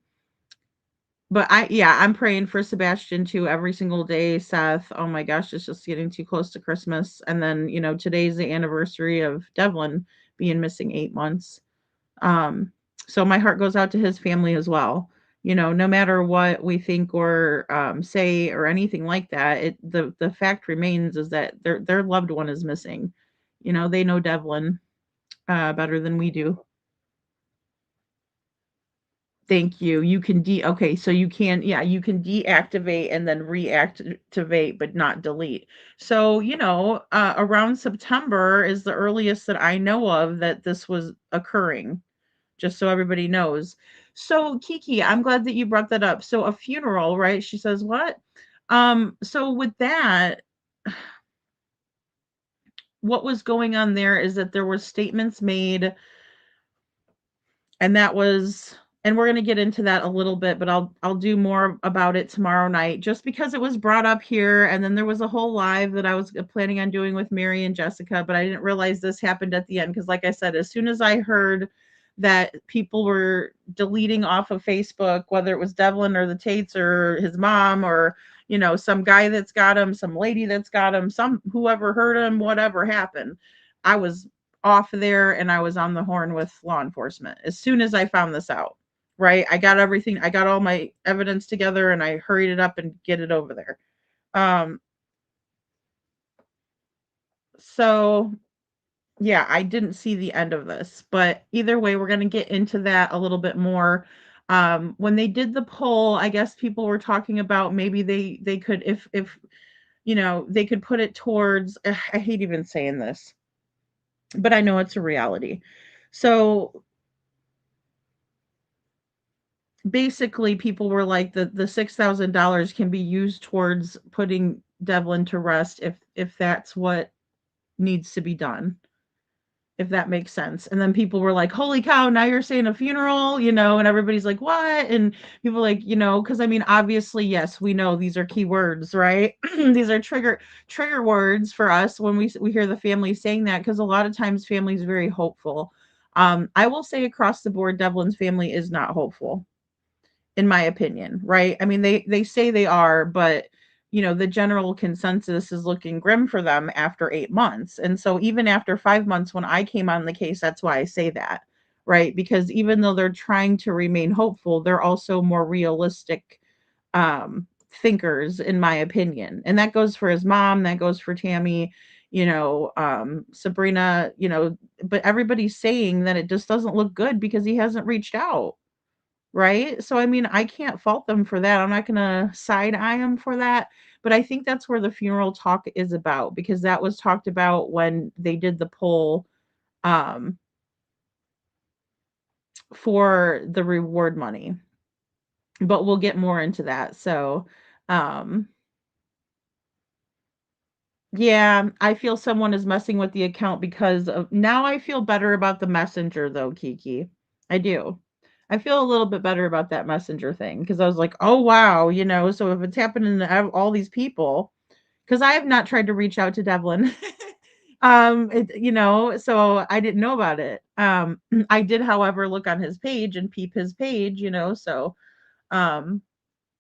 but I'm praying for Sebastian too every single day, Seth. Oh my gosh, it's just getting too close to Christmas. And then, today's the anniversary of Devlin being missing 8 months. Um, so my heart goes out to his family as well. No matter what we think or say or anything like that, the fact remains is that their loved one is missing. They know Devlin better than we do. Thank you. You can okay, so you can deactivate and then reactivate, but not delete. So, around September is the earliest that I know of that this was occurring, just so everybody knows. So, Kiki, I'm glad that you brought that up. So, a funeral, right? She says, what? So with that, what was going on there is that there were statements made and that was and we're going to get into that a little bit, but I'll do more about it tomorrow night just because it was brought up here and then there was a whole live that I was planning on doing with Mary and Jessica, but I didn't realize this happened at the end because like I said, as soon as I heard that people were deleting off of Facebook, whether it was Devlin or the Tates or his mom or some guy that's got him, some lady that's got him, some whoever heard him, whatever happened, I was off there and I was on the horn with law enforcement as soon as I found this out. Right? I got everything. I got all my evidence together and I hurried it up and get it over there. So yeah, I didn't see the end of this, but either way, we're going to get into that a little bit more. When they did the poll, I guess people were talking about maybe they could if they could put it towards. I hate even saying this, but I know it's a reality. So basically people were like the $6,000 can be used towards putting Devlin to rest if that's what needs to be done, if that makes sense. And then people were like, holy cow, now you're saying a funeral, and everybody's like, what? And people like, because I mean, obviously, yes, we know these are key words, right? These are trigger words for us when we hear the family saying that, because a lot of times family is very hopeful. I will say across the board, Devlin's family is not hopeful in my opinion, right? I mean, they say they are, but the general consensus is looking grim for them after 8 months. And so even after 5 months, when I came on the case, that's why I say that, right? Because even though they're trying to remain hopeful, they're also more realistic thinkers, in my opinion. And that goes for his mom, that goes for Tammy, Sabrina, but everybody's saying that it just doesn't look good because he hasn't reached out. Right? So, I mean, I can't fault them for that. I'm not gonna side eye them for that, but I think that's where the funeral talk is about because that was talked about when they did the poll, um, for the reward money. But we'll get more into that. So, um, yeah, I feel someone is messing with the account because of now I feel better about the messenger though, Kiki. I do. I feel a little bit better about that messenger thing because I was like, "Oh wow," so if it's happening to all these people, because I have not tried to reach out to Devlin. So I didn't know about it. I did, however, look on his page and peep his page, so um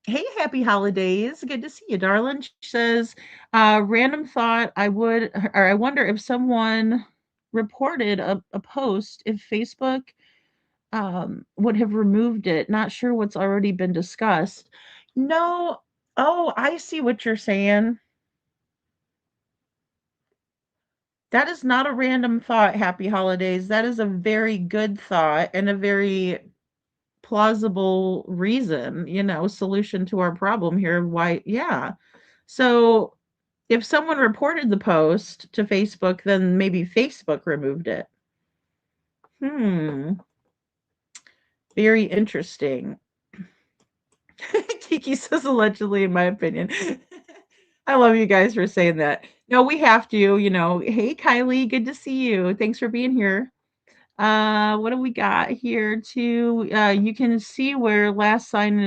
hey, happy holidays. Good to see you, darling. She says, random thought, I wonder if someone reported a post if Facebook would have removed it. Not sure what's already been discussed. No. Oh, I see what you're saying. That is not a random thought, happy holidays. That is a very good thought and a very plausible reason, solution to our problem here. Why, yeah. So if someone reported the post to Facebook, then maybe Facebook removed it. Hmm. Very interesting. Kiki says allegedly, in my opinion. I love you guys for saying that. No, we have to, Hey, Kylie, good to see you. Thanks for being here. What do we got here too? You can see where last sign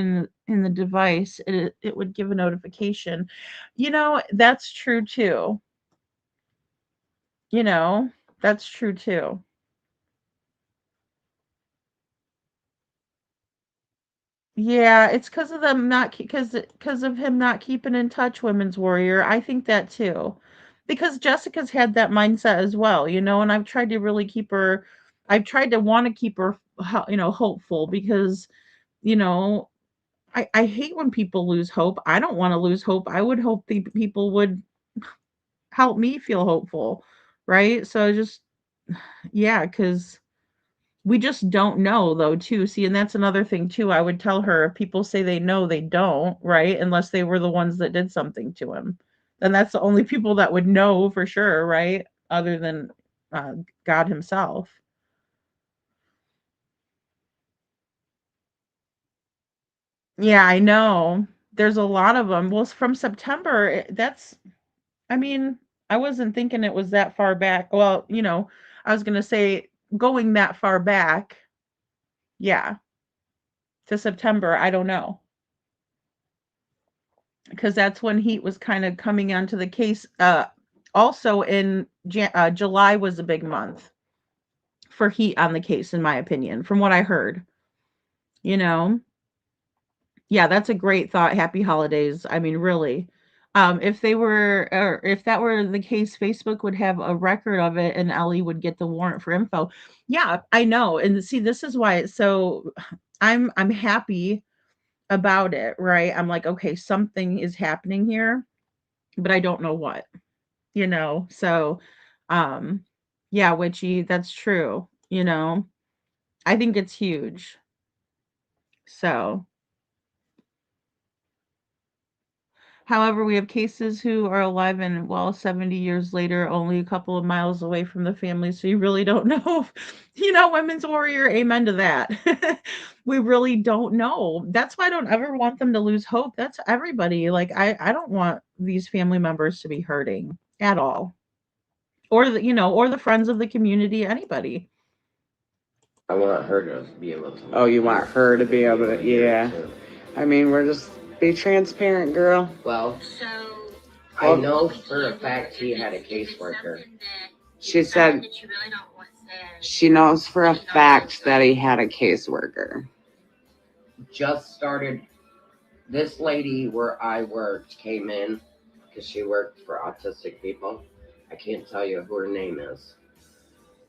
in the device, it would give a notification. That's true too. You know, that's true too. Yeah, it's because of them not because of him not keeping in touch, Women's Warrior. I think that too. Because Jessica's had that mindset as well, and I've tried to really keep her I've tried to want to keep her hopeful because, you know, I hate when people lose hope. I don't want to lose hope. I would hope the people would help me feel hopeful, right? So just yeah, because we just don't know though too. See, and that's another thing too. I would tell her if people say they know, they don't, right? Unless they were the ones that did something to him. Then that's the only people that would know for sure, right? Other than God himself. Yeah, I know. There's a lot of them. Well, from September, that's I mean, I wasn't thinking it was that far back. Well, I was going to say going that far back. Yeah, to September, I don't know. Because that's when heat was kind of coming onto the case. Also in July was a big month for heat on the case, in my opinion, from what I heard. You know, yeah, that's a great thought. Happy holidays. I mean, really. If they were, or if that were the case, Facebook would have a record of it, and Ellie would get the warrant for info. Yeah, I know. And see, this is why it's so. I'm happy about it, right? I'm like, okay, something is happening here, but I don't know what. So yeah, witchy, that's true. I think it's huge. So however, we have cases who are alive and well 70 years later, only a couple of miles away from the family. So you really don't know. Women's warrior, amen to that. We really don't know. That's why I don't ever want them to lose hope. That's everybody. Like I don't want these family members to be hurting at all. Or or the friends of the community, anybody. I want her to be able to. Oh, you want her to be able to, yeah. I mean, we're just be transparent, girl. Well, I know for a fact he had a caseworker. She said she knows for a fact that he had a caseworker. Just started. This lady where I worked came in because she worked for autistic people. I can't tell you who her name is,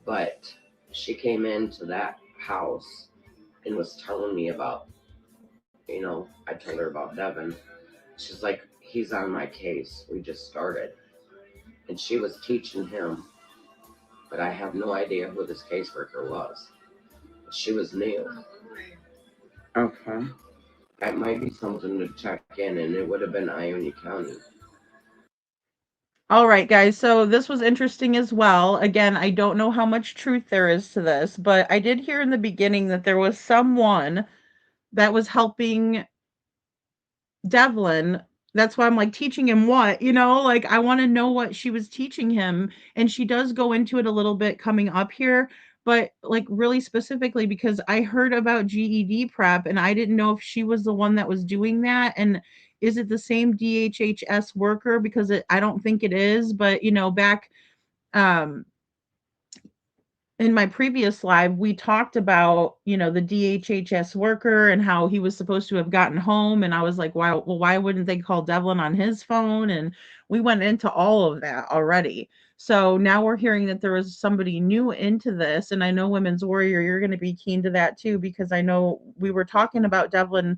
but she came into that house and was telling me about, I told her about Devin. She's like, he's on my case. We just started. And she was teaching him, but I have no idea who this caseworker was. She was new. Okay. That might be something to check in, and it would have been Ionia County. All right, guys. So this was interesting as well. Again, I don't know how much truth there is to this, but I did hear in the beginning that there was someone that was helping Devlin. That's why I'm like teaching him what, like I want to know what she was teaching him. And she does go into it a little bit coming up here, but like really specifically because I heard about GED prep and I didn't know if she was the one that was doing that. And is it the same DHHS worker? Because I don't think it is, but back um in my previous live, we talked about, the DHHS worker and how he was supposed to have gotten home. And I was like, why wouldn't they call Devlin on his phone? And we went into all of that already. So now we're hearing that there was somebody new into this. And I know Women's Warrior, you're going to be keen to that too, because I know we were talking about Devlin.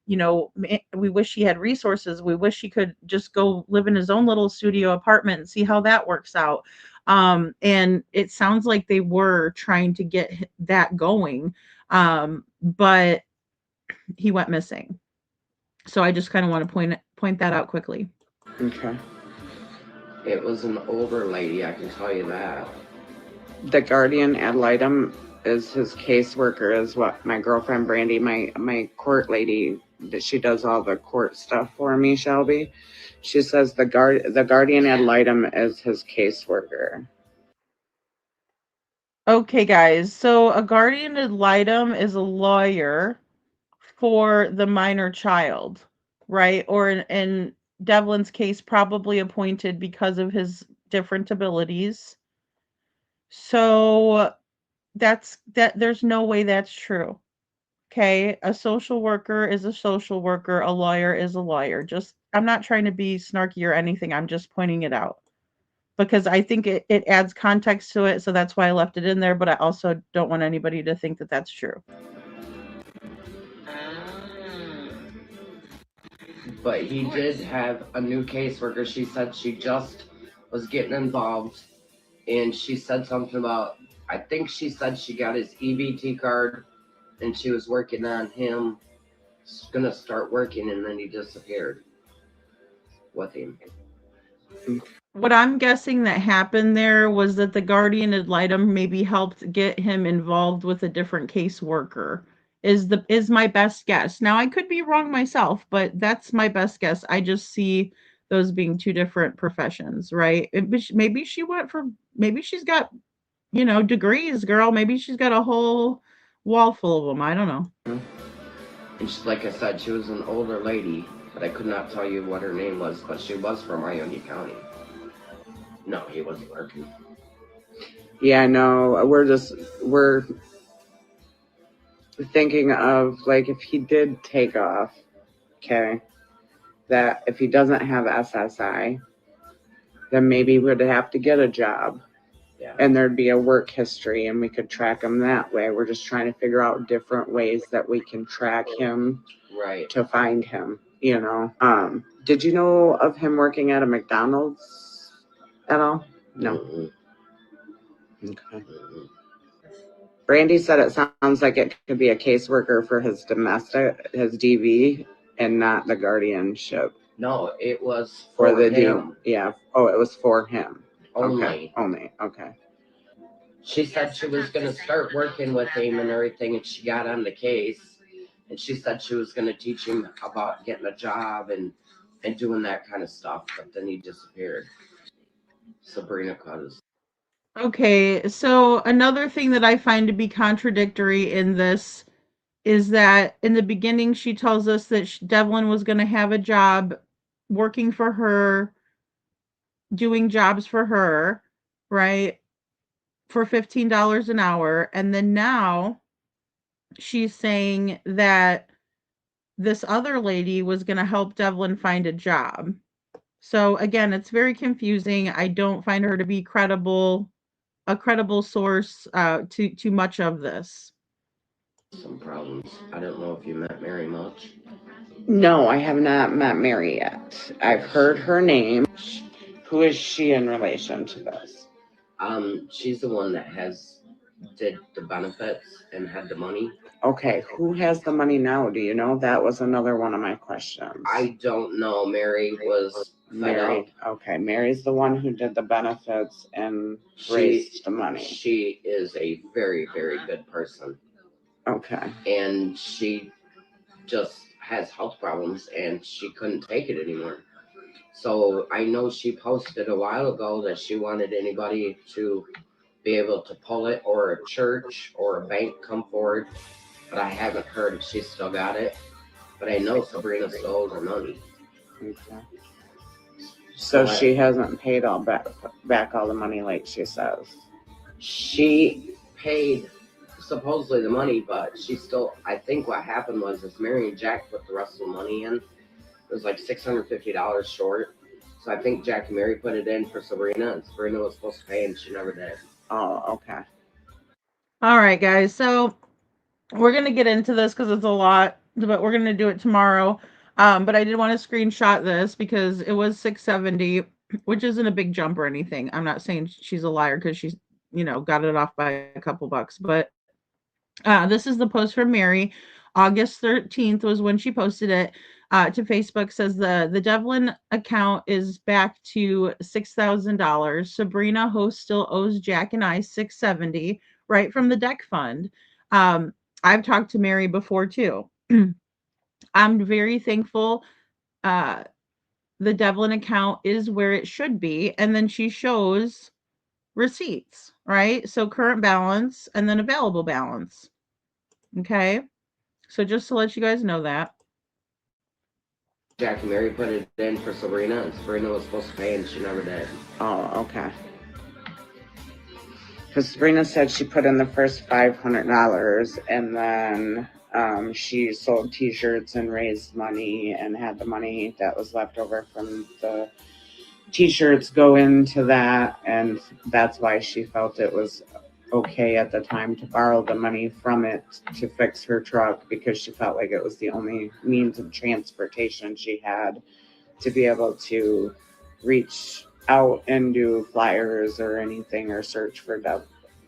We wish he had resources. We wish he could just go live in his own little studio apartment and see how that works out. And it sounds like they were trying to get that going, but he went missing. So I just kind of want to point that out quickly. Okay. It was an older lady, I can tell you that. The guardian ad litem is his caseworker, is what my girlfriend Brandy, my court lady, that she does all the court stuff for me, Shelby. She says the guardian ad litem is his caseworker. Okay, guys. So a guardian ad litem is a lawyer for the minor child, right? Or in Devlin's case, probably appointed because of his different abilities. So there's no way that's true. Okay, a social worker is a social worker, a lawyer is a lawyer. Just I'm not trying to be snarky or anything. I'm just pointing it out because I think it adds context to it, so that's why I left it in there, but I also don't want anybody to think that that's true. But he did have a new caseworker. She said she just was getting involved, and she said something about, I think she said she got his EBT card, and she was working on him, gonna start working, and then he disappeared with him. What I'm guessing that happened there was that the guardian ad litem maybe helped get him involved with a different caseworker. Is my best guess. Now I could be wrong myself, but that's my best guess. I just see those being two different professions, right? Maybe maybe she's got, degrees, girl. Maybe she's got a whole wall full of them. I don't know. And she, like I said, she was an older lady, but I could not tell you what her name was, but she was from Ionia County. No, he wasn't working. Yeah, no, we're thinking of, like, if he did take off, okay, that if he doesn't have SSI, then maybe we'd have to get a job. Yeah. And there'd be a work history and we could track him that way. We're just trying to figure out different ways that we can track him Right. to find him, Did you know of him working at a McDonald's at all? No. Mm-hmm. Okay. Mm-hmm. Brandy said it sounds like it could be a caseworker for his domestic, his DV, and not the guardianship. No, it was for the him. Yeah. Oh, it was for him. Only. Okay. Only. Okay. She said she was going to start working with him and everything, and she got on the case. And she said she was going to teach him about getting a job and doing that kind of stuff. But then he disappeared. Sabrina caught us. Okay, so another thing that I find to be contradictory in this is that in the beginning she tells us that Devlin was going to have a job working for her, doing jobs for her, right? For $15 an hour. And then now she's saying that this other lady was going to help Devlin find a job. So again, it's very confusing. I don't find her to be a credible source to much of this. Some problems. I don't know if you met Mary much. No, I have not met Mary yet. I've heard her name. Who is she in relation to this? She's the one that did the benefits and had the money. Okay, who has the money now? Do you know? That was another one of my questions. I don't know. Mary was Mary. Okay, Mary's the one who did the benefits and raised the money. She is a very, very good person. Okay. And she just has health problems and she couldn't take it anymore. So I know she posted a while ago that she wanted anybody to be able to pull it, or a church or a bank come forward. But I haven't heard if she still got it. But I know Sabrina still owes her money. Okay. So she hasn't paid all back all the money like she says. She paid supposedly the money, but she still. I think what happened was is Mary and Jack put the rest of the money in. It was like $650 short. So I think Jack and Mary put it in for Sabrina, and Sabrina was supposed to pay, and she never did. Oh, okay. All right, guys. So we're gonna get into this because it's a lot, but we're gonna do it tomorrow. But I did want to screenshot this because it was 670, which isn't a big jump or anything. I'm not saying she's a liar because she's, got it off by a couple bucks. But this is the post from Mary. August 13th was when she posted it to Facebook. Says the Devlin account is back to $6,000. Sabrina host still owes Jack and I 670 right from the deck fund. I've talked to Mary before too. I'm very thankful. Uh, the Devlin account is where it should be, and then she shows receipts, right? So current balance and then available balance. Okay. So just to let you guys know that. Jack and Mary put it in for Sabrina, and Sabrina was supposed to pay, and she never did. Oh, okay. Because Sabrina said she put in the first $500, and then she sold T-shirts and raised money, and had the money that was left over from the T-shirts go into that, and that's why she felt it was okay at the time to borrow the money from it to fix her truck, because she felt like it was the only means of transportation she had to be able to reach out and do flyers or anything, or search for Devlin,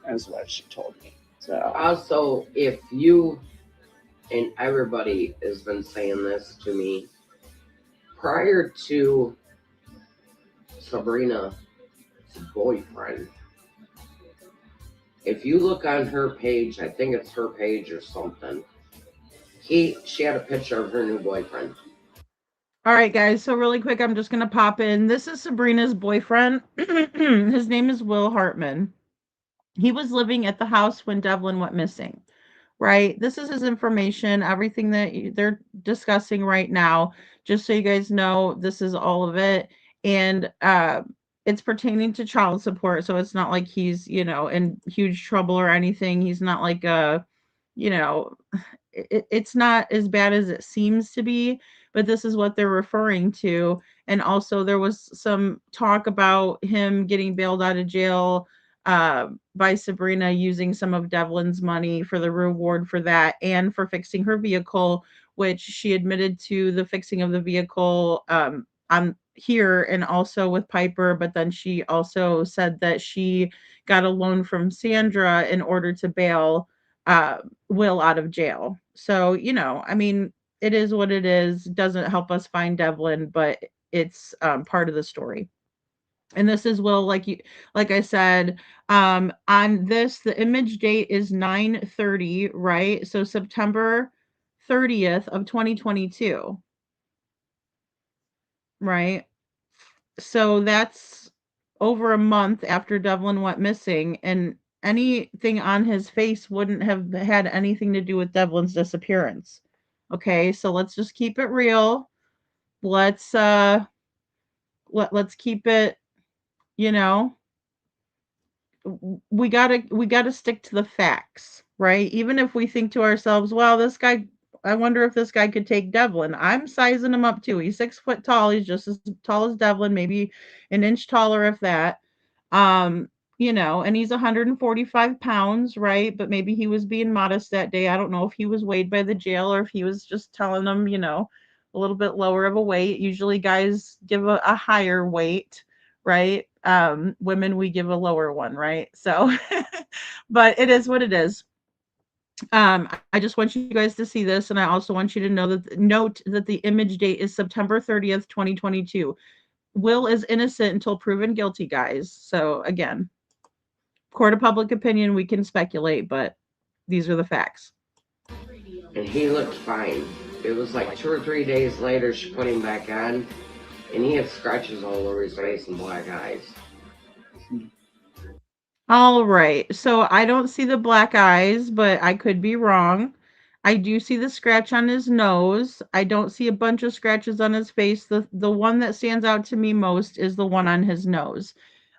is what she told me. So also, if you, and everybody has been saying this to me, prior to Sabrina's boyfriend, if you look on her page, I think it's her page or something, she had a picture of her new boyfriend. All right, guys. So really quick, I'm just gonna pop in. This is Sabrina's boyfriend. His name is Will Hartman. He was living at the house when Devlin went missing. Right? This is his information, everything that they're discussing right now. Just so you guys know, this is all of it, and it's pertaining to child support. So it's not like he's, in huge trouble or anything. He's not like a, you know, it's not as bad as it seems to be, but this is what they're referring to. And also, there was some talk about him getting bailed out of jail by Sabrina using some of Devlin's money for the reward for that and for fixing her vehicle, which she admitted to the fixing of the vehicle on here and also with Piper. But then she also said that she got a loan from Sandra in order to bail Will out of jail. So, I mean, it is what it is. Doesn't help us find Devlin, but it's part of the story. And this is Will, like I said, on this, the image date is 9/30, right? So September 30th of 2022, right? So that's over a month after Devlin went missing, and anything on his face wouldn't have had anything to do with Devlin's disappearance. Okay, so let's just keep it real. Let's let's keep it, you know, we gotta stick to the facts, right? Even if we think to ourselves, well, this guy, I wonder if this guy could take Devlin. I'm sizing him up too. He's 6 foot tall. He's just as tall as Devlin, maybe an inch taller if that. um and he's 145 pounds, right? But maybe he was being modest that day. I don't know if he was weighed by the jail or if he was just telling them, a little bit lower of a weight. Usually guys give a higher weight, right? Women, we give a lower one, right? So but it is what it is. I just want you guys to see this, and I also want you to note that the image date is September 30th, 2022. Will is innocent until proven guilty, guys. So again, court of public opinion, we can speculate, but these are the facts. And he looked fine. It was like 2 or 3 days later, she put him back on, and he had scratches all over his face and black eyes. All right. So I don't see the black eyes, but I could be wrong. I do see the scratch on his nose. I don't see a bunch of scratches on his face. The one that stands out to me most is the one on his nose.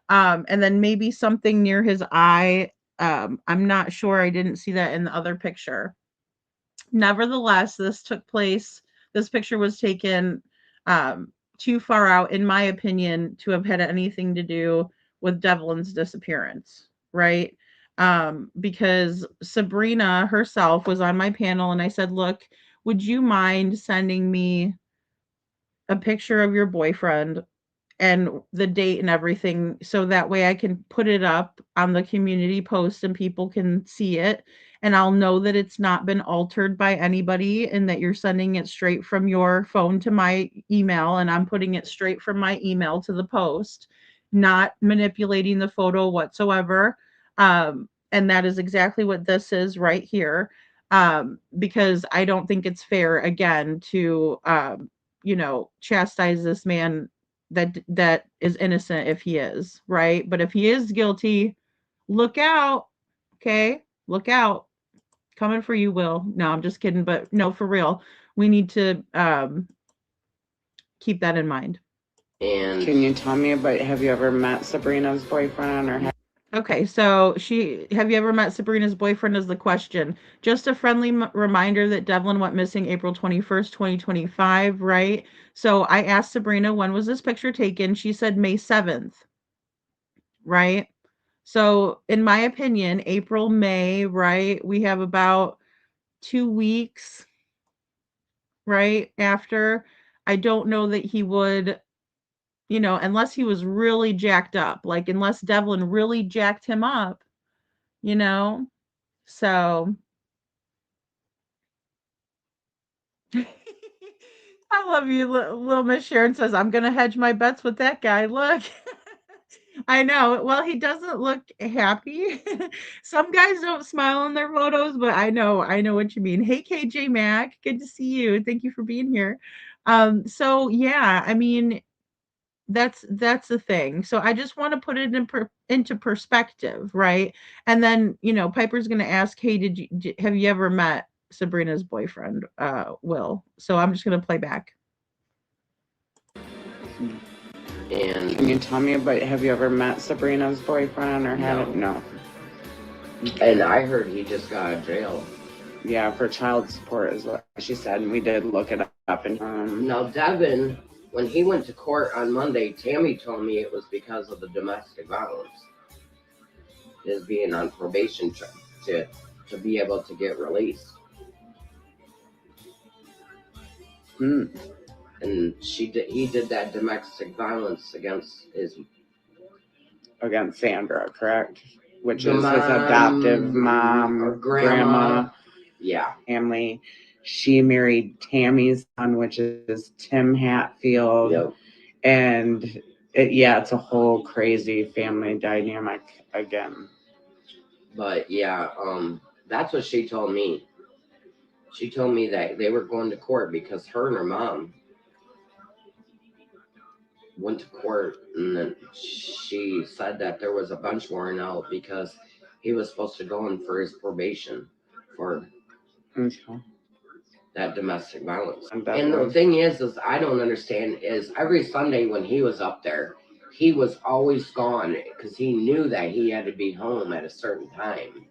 And then maybe something near his eye. I'm not sure. I didn't see that in the other picture. Nevertheless, this picture was taken too far out, in my opinion, to have had anything to do with Devlin's disappearance, right? Because Sabrina herself was on my panel and I said, look, would you mind sending me a picture of your boyfriend and the date and everything so that way I can put it up on the community post and people can see it and I'll know that it's not been altered by anybody and that you're sending it straight from your phone to my email and I'm putting it straight from my email to the post, not manipulating the photo whatsoever. And that is exactly what this is right here. Because I don't think it's fair again to chastise this man that is innocent if he is, right? But if he is guilty, look out. Okay? Look out. Coming for you, Will. No, I'm just kidding, but no, for real. We need to keep that in mind. And Can you tell me about, have you ever met Sabrina's boyfriend or Okay, so have you ever met Sabrina's boyfriend is the question. Just a friendly reminder that Devlin went missing April 21st, 2025, right? So I asked Sabrina, when was this picture taken? She said May 7th, right? So in my opinion, April, May, right? We have about 2 weeks, right? After. I don't know that he would, unless he was really jacked up, like unless Devlin really jacked him up, you know? So I love you. Little Miss Sharon says, I'm going to hedge my bets with that guy. Look, I know. Well, he doesn't look happy. Some guys don't smile in their photos, but I know what you mean. Hey, KJ Mac, good to see you. Thank you for being here. So yeah, I mean, that's the thing. So I just want to put it into perspective, right? And then, Piper's going to ask, "Hey, have you ever met Sabrina's boyfriend, Will?" So I'm just going to play back. And can you tell me about, have you ever met Sabrina's boyfriend or had it? No. And I heard he just got out of jail. Yeah, for child support is what she said, and we did look it up. And now Devin, when he went to court on Monday, Tammy told me it was because of the domestic violence. His being on probation to be able to get released. And he did that domestic violence against Sandra, correct? Which is his adoptive mom or grandma. Yeah. Family. She married Tammy's son, which is Tim Hatfield. Yep. And it's a whole crazy family dynamic again. But yeah, that's what she told me. She told me that they were going to court because her and her mom went to court, and then she said that there was a bunch worn out because he was supposed to go in for his probation for that domestic violence. And the thing is I don't understand is every Sunday when he was up there, he was always gone because he knew that he had to be home at a certain time.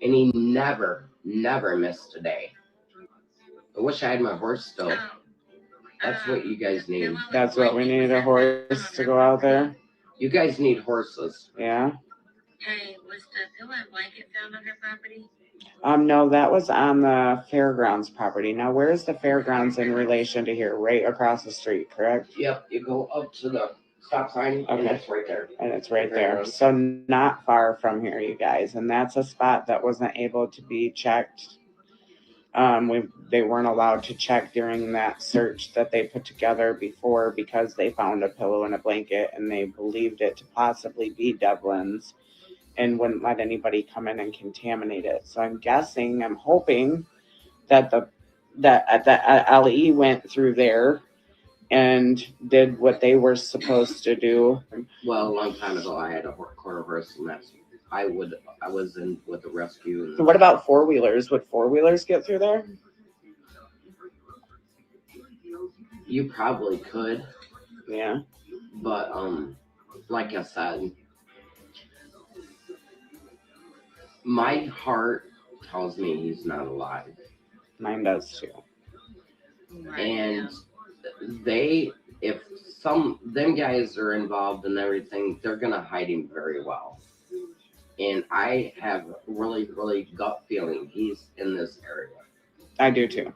And he never missed a day. I wish I had my horse still. That's what you guys need. That's what we need, a horse to go out there. You guys need horses. Yeah. Hey, was the pillow and blanket found on her property? No, that was on the fairgrounds property. Now, where's the fairgrounds in relation to here? Right across the street, correct? Yep, you go up to the stop sign, and it's right there. And it's right there. So not far from here, you guys. And that's a spot that wasn't able to be checked. They weren't allowed to check during that search that they put together before because they found a pillow and a blanket and they believed it to possibly be Devlin's and wouldn't let anybody come in and contaminate it. So I'm hoping that the LE went through there and did what they were supposed to do. Well, a long time ago, I had a quarter horse, and I was in with the rescue. So what about four-wheelers? Would four-wheelers get through there? You probably could, Yeah. but like I said, my heart tells me he's not alive. Mine does too. And they, if some them guys are involved in everything, they're gonna hide him very well. And I have really gut feeling he's in this area. I do too.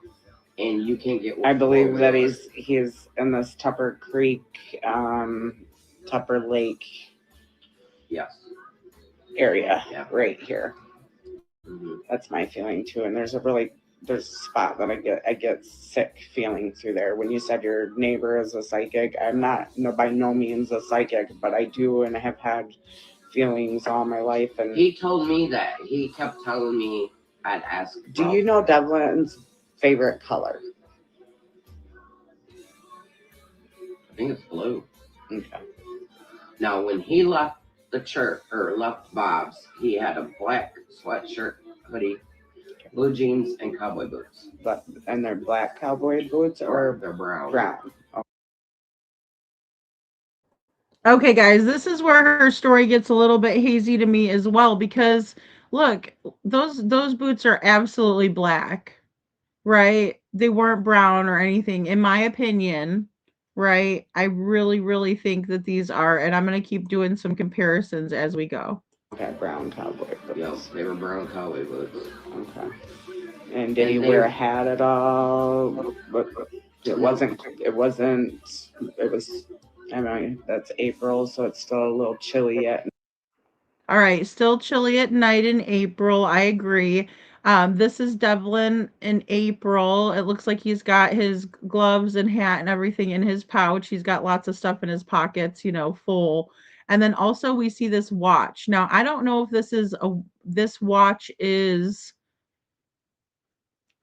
And you can get. I believe that he's in this Tupper Creek, Tupper Lake. Yes. Area, yeah. Right here. Mm-hmm. That's my feeling too. And there's a spot that I get sick feeling through there. When you said your neighbor is a psychic, I'm not by no means a psychic, but I do and have had feelings all my life. And he told me that. He kept telling me I'd ask. Do you know Devlin's favorite color? I think it's blue. Okay. Now, when he left the church or left Bob's, he had a black sweatshirt, hoodie, blue jeans, and cowboy boots. And they're black cowboy boots, or they're brown? Brown. Okay, guys, this is where her story gets a little bit hazy to me as well, because look, those boots are absolutely black, right? They weren't brown or anything, in my opinion, right? I really think that these are, and I'm going to keep doing some comparisons as we go. Okay, brown cowboy boots. Yes, they were brown cowboy boots. Okay. And did he wear a hat at all? It wasn't, I mean, that's April, so it's still a little chilly yet. All right, still chilly at night in April. I agree. This is Devlin in April. It looks like he's got his gloves and hat and everything in his pouch. He's got lots of stuff in his pockets, full. And then also we see this watch. Now, I don't know if this watch is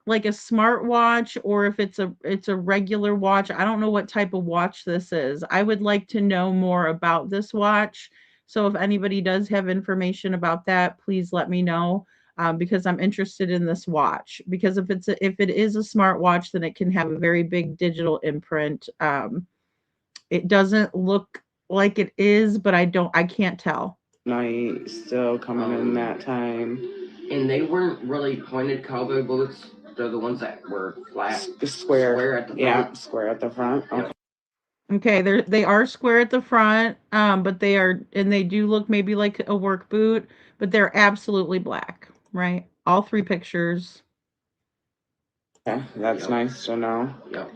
like a smartwatch or if it's a regular watch. I don't know what type of watch this is. I would like to know more about this watch. So if anybody does have information about that, please let me know, because I'm interested in this watch. Because if it is a smartwatch, then it can have a very big digital imprint. It doesn't look like it is, but I can't tell. Night still coming in that time. And they weren't really pointed cowboy boots. They're the ones that were flat, square at the front. Yeah, square at the front. Okay. Okay, they are square at the front, but they do look maybe like a work boot, but they're absolutely black, right? All three pictures. Okay, that's nice to know. Yep.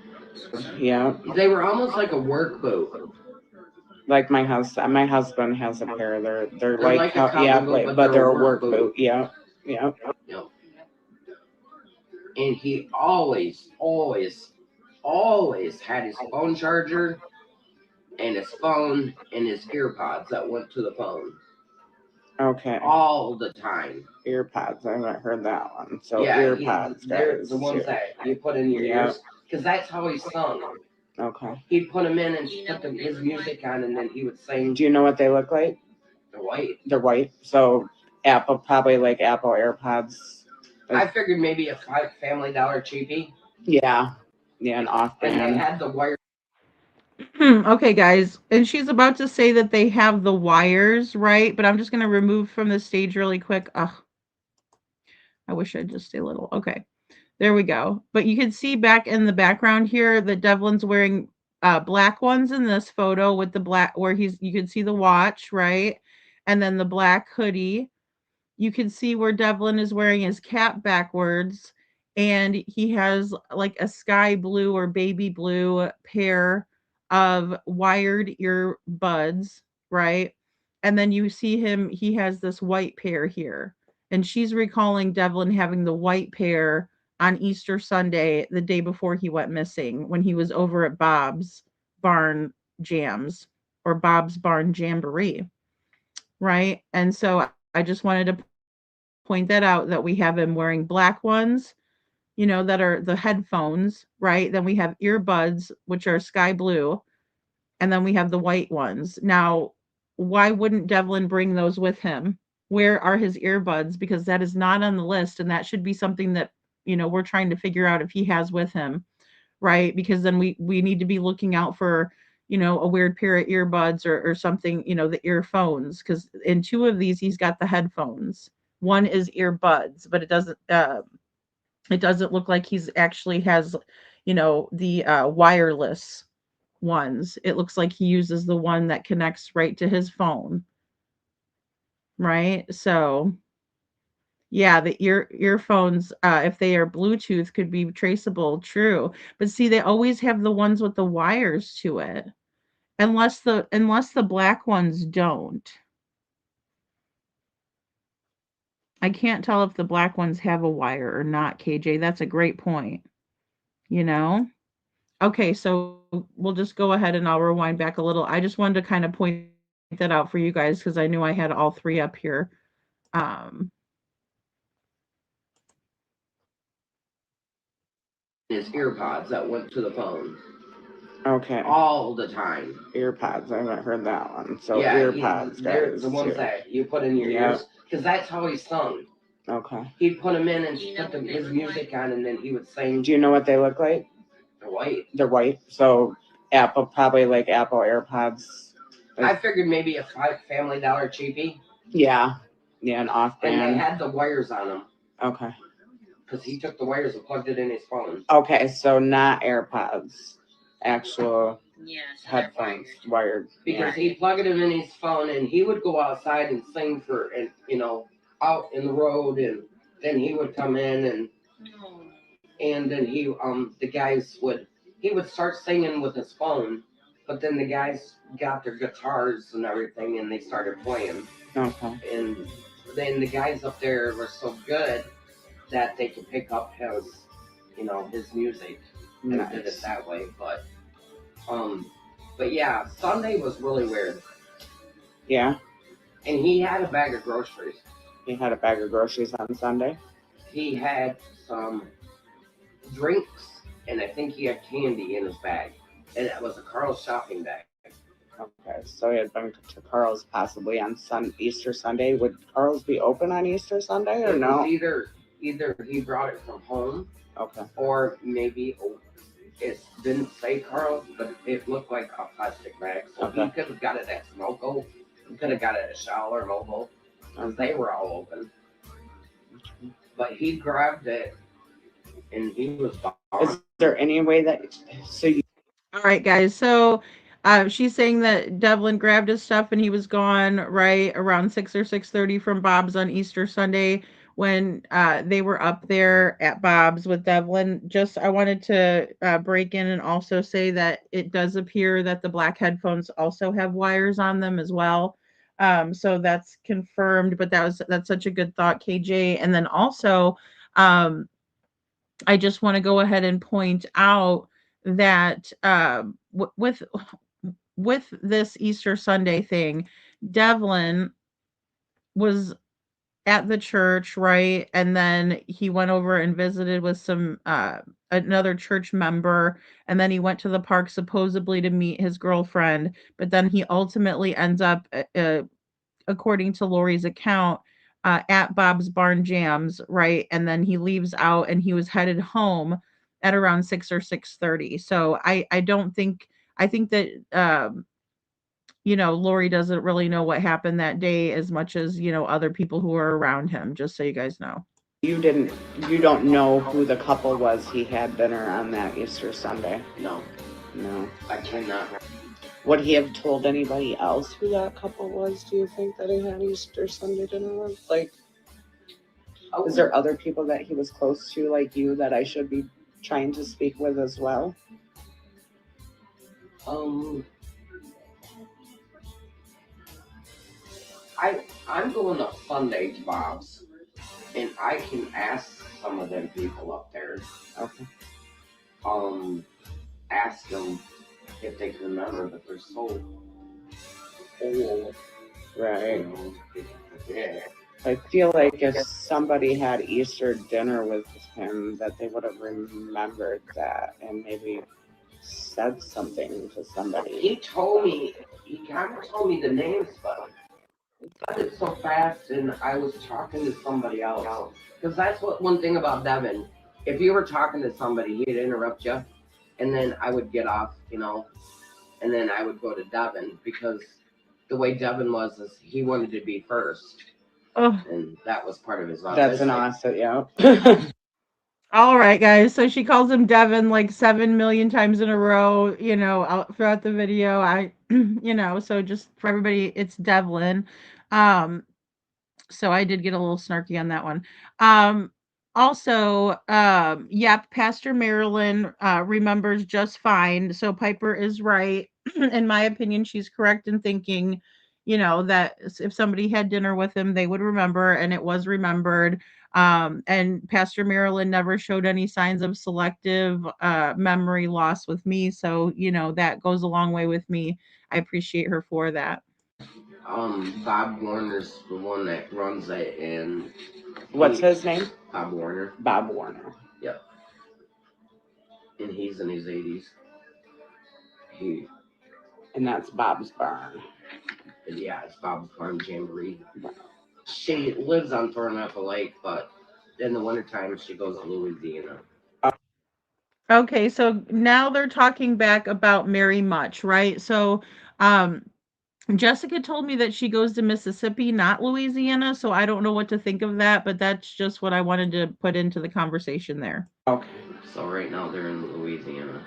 Yeah. They were almost like a work boot. Like my husband has a pair. They're like a cowboy boot, but they're a work boot. Yeah. Yeah. Yep. And he always had his phone charger and his phone and his earpods that went to the phone. Okay. All the time. Earpods. I haven't heard that one. So yeah, earpods. They're the ones that you put in your ears. Because that's how he sung. Okay. He'd put them in and put his music on, and then he would sing. Do you know what they look like? They're white. They're white. So probably like Apple AirPods. I figured maybe a Family Dollar cheapie. Yeah. Yeah, an off-brand. And they had the wire. Okay, guys. And she's about to say that they have the wires, right? But I'm just going to remove from the stage really quick. Ugh. I wish I'd just stay a little. Okay. There we go. But you can see back in the background here that Devlin's wearing black ones in this photo with the black, where you can see the watch, right? And then the black hoodie. You can see where Devlin is wearing his cap backwards, and he has like a sky blue or baby blue pair of wired earbuds, right? And then you see he has this white pair here. And she's recalling Devlin having the white pair on Easter Sunday, the day before he went missing, when he was over at Bob's Barn Jams or Bob's Barn Jamboree, right? And so I just wanted to point that out, that we have him wearing black ones, that are the headphones, right? Then we have earbuds, which are sky blue, and then we have the white ones. Now, why wouldn't Devlin bring those with him, where are his earbuds, because that is not on the list, and that should be something that, we're trying to figure out if he has with him, right? Because then we need to be looking out for, a weird pair of earbuds or something, the earphones, because in two of these he's got the headphones. One is earbuds, but it doesn't look like he's actually has, the wireless ones. It looks like he uses the one that connects right to his phone, right? So yeah, the earphones, if they are Bluetooth, could be traceable, true. But see, they always have the ones with the wires to it. Unless the black ones don't. I can't tell if the black ones have a wire or not, KJ. That's a great point, you know? Okay, so we'll just go ahead and I'll rewind back a little. I just wanted to kind of point that out for you guys because I knew I had all three up here. His earpods that went to the phone Okay. all the time. Earpods. I haven't heard that one. So Yeah, earpods, they're guys. the ones too. that you put in your Yep. ears, because that's how he sung. Okay. He'd put them in and put his music on, and then he would sing. Do you know what they look like? They're white. They're white. So Apple, probably like Apple AirPods. I figured maybe a Family Dollar cheapie. Yeah. Yeah, an off-brand. And they had the wires on them. Okay. Because he took the wires and plugged it in his phone. Okay, so not AirPods. Actual headphones, wired. Because he'd plug it in his phone, and he would go outside and sing out in the road, and then he would come in, and then the guys he would start singing with his phone, but then the guys got their guitars and everything, and they started playing. Okay. And then the guys up there were so good that they could pick up his music and did it that way. But yeah, Sunday was really weird. Yeah. And he had a bag of groceries. He had a bag of groceries on Sunday? He had some drinks, and I think he had candy in his bag. And it was a Carl's shopping bag. Okay, so he had been to Carl's possibly on Easter Sunday. Would Carl's be open on Easter Sunday or no? Either he brought it from home. Okay. Or maybe it didn't say Carl's, but it looked like a plastic bag. So he could have got it at Smoko. He could have got it at Shaw or Mobile. Because they were all open. But he grabbed it, and he was gone. Is there any way that... All right, guys. So she's saying that Devlin grabbed his stuff and he was gone right around 6 or 6:30 from Bob's on Easter Sunday when they were up there at Bob's with Devlin. I wanted to break in and also say that it does appear that the black headphones also have wires on them as well. So that's confirmed, but that's such a good thought, KJ. And then also, I just want to go ahead and point out that with this Easter Sunday thing, Devlin was at the church, right? And then he went over and visited with some another church member, and then he went to the park supposedly to meet his girlfriend, but then he ultimately ends up according to Lori's account at Bob's Barn Jams, right? And then he leaves out and he was headed home at around 6 or 6:30. So I don't think I think that Lori doesn't really know what happened that day as much as, other people who are around him, just so you guys know. You don't know who the couple was he had dinner on that Easter Sunday? No. I cannot. Would he have told anybody else who that couple was, do you think, that he had Easter Sunday dinner with? Is there other people that he was close to, like you, that I should be trying to speak with as well? I'm going to Sunday to Bob's, and I can ask some of them people up there. Okay. Ask them if they can remember, but they're so old. Right. Yeah. I feel like if somebody had Easter dinner with him, that they would have remembered that and maybe said something to somebody. He kind of told me the names, but cut it so fast, and I was talking to somebody else. Because that's what one thing about Devin. If you were talking to somebody, he'd interrupt you, and then I would get off, and then I would go to Devin because the way Devin was is he wanted to be first, and that was part of his autistic. That's an awesome, yeah. All right, guys. So she calls him Devin like 7 million times in a row, out throughout the video. So just for everybody, it's Devlin. So I did get a little snarky on that one. Also, yep, Pastor Marilyn remembers just fine. So Piper is right. In my opinion, she's correct in thinking, that if somebody had dinner with him, they would remember, and it was remembered. And Pastor Marilyn never showed any signs of selective memory loss with me. So, that goes a long way with me. I appreciate her for that. Bob Warner's the one that runs it, and What's his name? Bob Warner. Bob Warner. Yep. And he's in his 80s. And that's Bob's Barn. Yeah, it's Bob's Farm Jamboree. She lives on Thornapple Lake, but in the wintertime she goes to Louisiana. Okay, so now they're talking back about Mary Much, right? So, Jessica told me that she goes to Mississippi, not Louisiana, so I don't know what to think of that, but that's just what I wanted to put into the conversation there. Okay. So right now they're in Louisiana.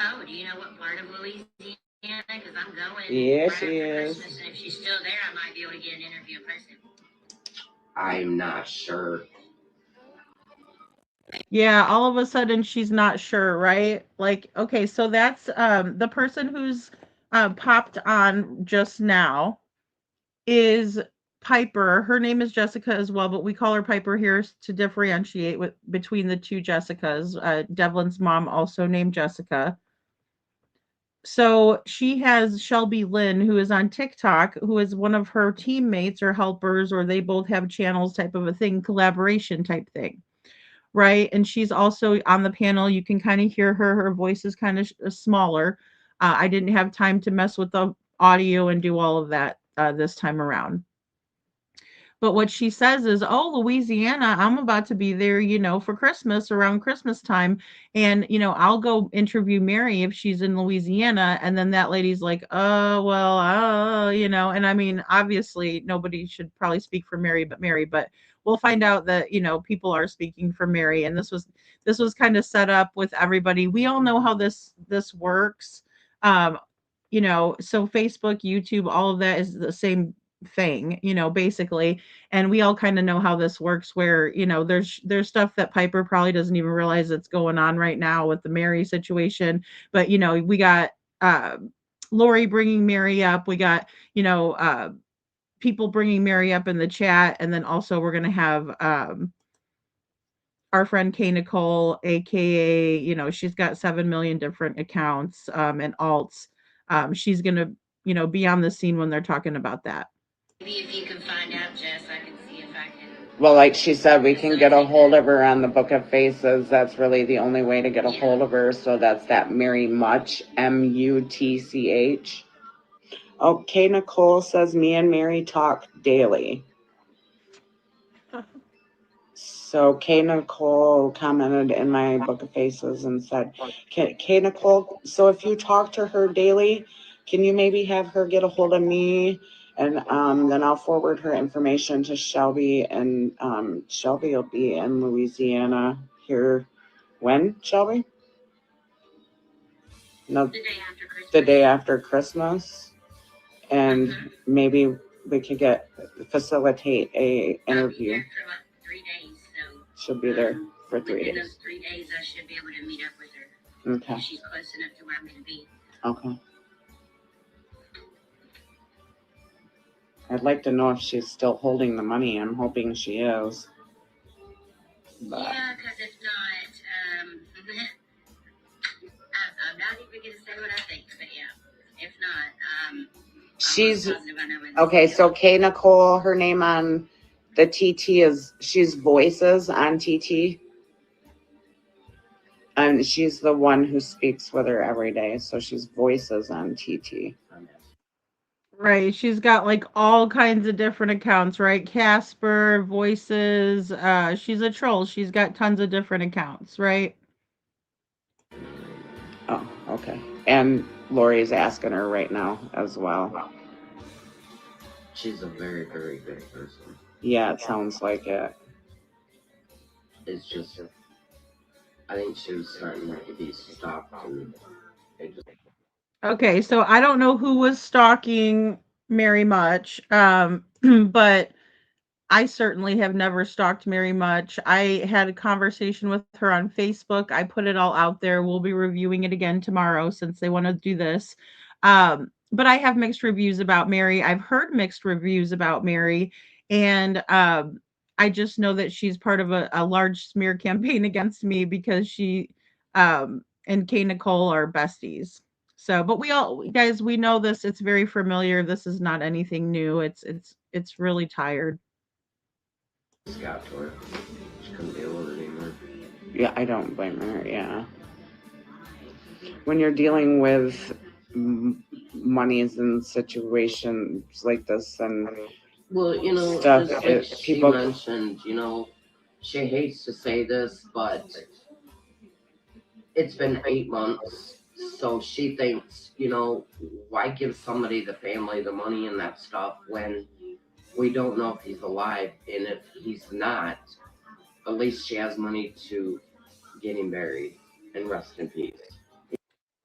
Oh, do you know what part of Louisiana? Because I'm going Yeah, right she after is. Christmas, and if she's still there, I might be able to get an interview in person. I'm not sure. Yeah, all of a sudden she's not sure, right? Like, okay, so that's the person who's popped on just now is Piper. Her name is Jessica as well, but we call her Piper here to differentiate between the two Jessicas. Devlin's mom also named Jessica. So she has Shelby Lynn, who is on TikTok, who is one of her teammates or helpers, or they both have channels type of a thing, collaboration type thing. Right. And she's also on the panel. You can kind of hear her. Her voice is kind of smaller. I didn't have time to mess with the audio and do all of that this time around. But what she says is, "Oh, Louisiana, I'm about to be there, for Christmas, around Christmas time. And, I'll go interview Mary if she's in Louisiana." And then that lady's like, well, and I mean, obviously nobody should probably speak for Mary, but we'll find out that, people are speaking for Mary. And this was kind of set up with everybody. We all know how this works. So Facebook, YouTube, all of that is the same thing, basically. And we all kind of know how this works where, there's stuff that Piper probably doesn't even realize that's going on right now with the Mary situation. But, we got Lori bringing Mary up. We got, people bringing Mary up in the chat. And then also we're going to have our friend Kay Nicole, aka, she's got 7 million different accounts and alts. She's going to, be on the scene when they're talking about that. Maybe if you can find out, Jess, I can see if I can. Well, like she said, we can get a hold of her on the Book of Faces. That's really the only way to get a hold of her. So that's that Mary Much, Mutch. Okay, Nicole says, me and Mary talk daily. So Kay Nicole commented in my Book of Faces and said, Kay Nicole, so if you talk to her daily, can you maybe have her get a hold of me? And then I'll forward her information to Shelby. And Shelby will be in Louisiana here. When, Shelby? No, the day after Christmas. And maybe we could facilitate a interview. She'll be there for 3 days. In those 3 days, I should be able to meet up with her. Okay. If she's close enough to where I'm going to be. Okay. I'd like to know if she's still holding the money. I'm hoping she is. But. Yeah, because if not, I'm not even going to say what I think, but yeah, if not, she's okay. So Kay Nicole, her name on the TT is she's Voices on TT, and she's the one who speaks with her every day. So she's Voices on TT. Right. She's got like all kinds of different accounts, right? Casper, voices, she's a troll. She's got tons of different accounts, right? Oh, okay. And Lori's asking her right now as well. She's a very, very good person. Yeah, it sounds like it. It's just, I think she was starting to be stalked, and it just Okay, so I don't know who was stalking Mary Much, but I certainly have never stalked Mary Much. I had a conversation with her on Facebook. I put it all out there. We'll be reviewing it again tomorrow since they want to do this. But I have mixed reviews about Mary. I've heard mixed reviews about Mary, and I just know that she's part of a large smear campaign against me because she and Kay Nicole are besties. So, but we all guys, we know this. It's very familiar. This is not anything new. It's really tired. got to her. She couldn't deal with it anymore. Yeah, I don't blame her. Yeah. When you're dealing with monies and situations like this and Well, stuff, just like she people mentioned, she hates to say this, but it's been 8 months, so she thinks, why give somebody the family the money and that stuff when we don't know if he's alive, and if he's not, at least she has money to get him buried and rest in peace.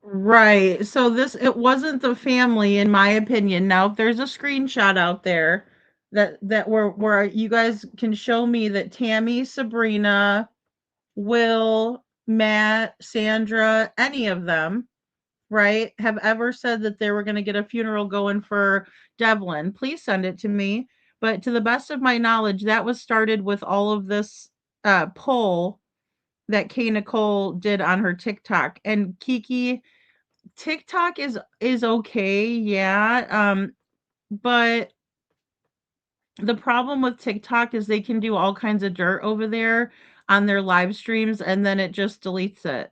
Right. So this it wasn't the family in my opinion. Now if there's a screenshot out there that where you guys can show me that Tammy, Sabrina, Will, Matt, Sandra, any of them, right, have ever said that they were going to get a funeral going for Devlin, please send it to me. But to the best of my knowledge, that was started with all of this poll that Kay Nicole did on her TikTok. And Kiki, TikTok is okay, yeah. But the problem with TikTok is they can do all kinds of dirt over there on their live streams and then it just deletes it.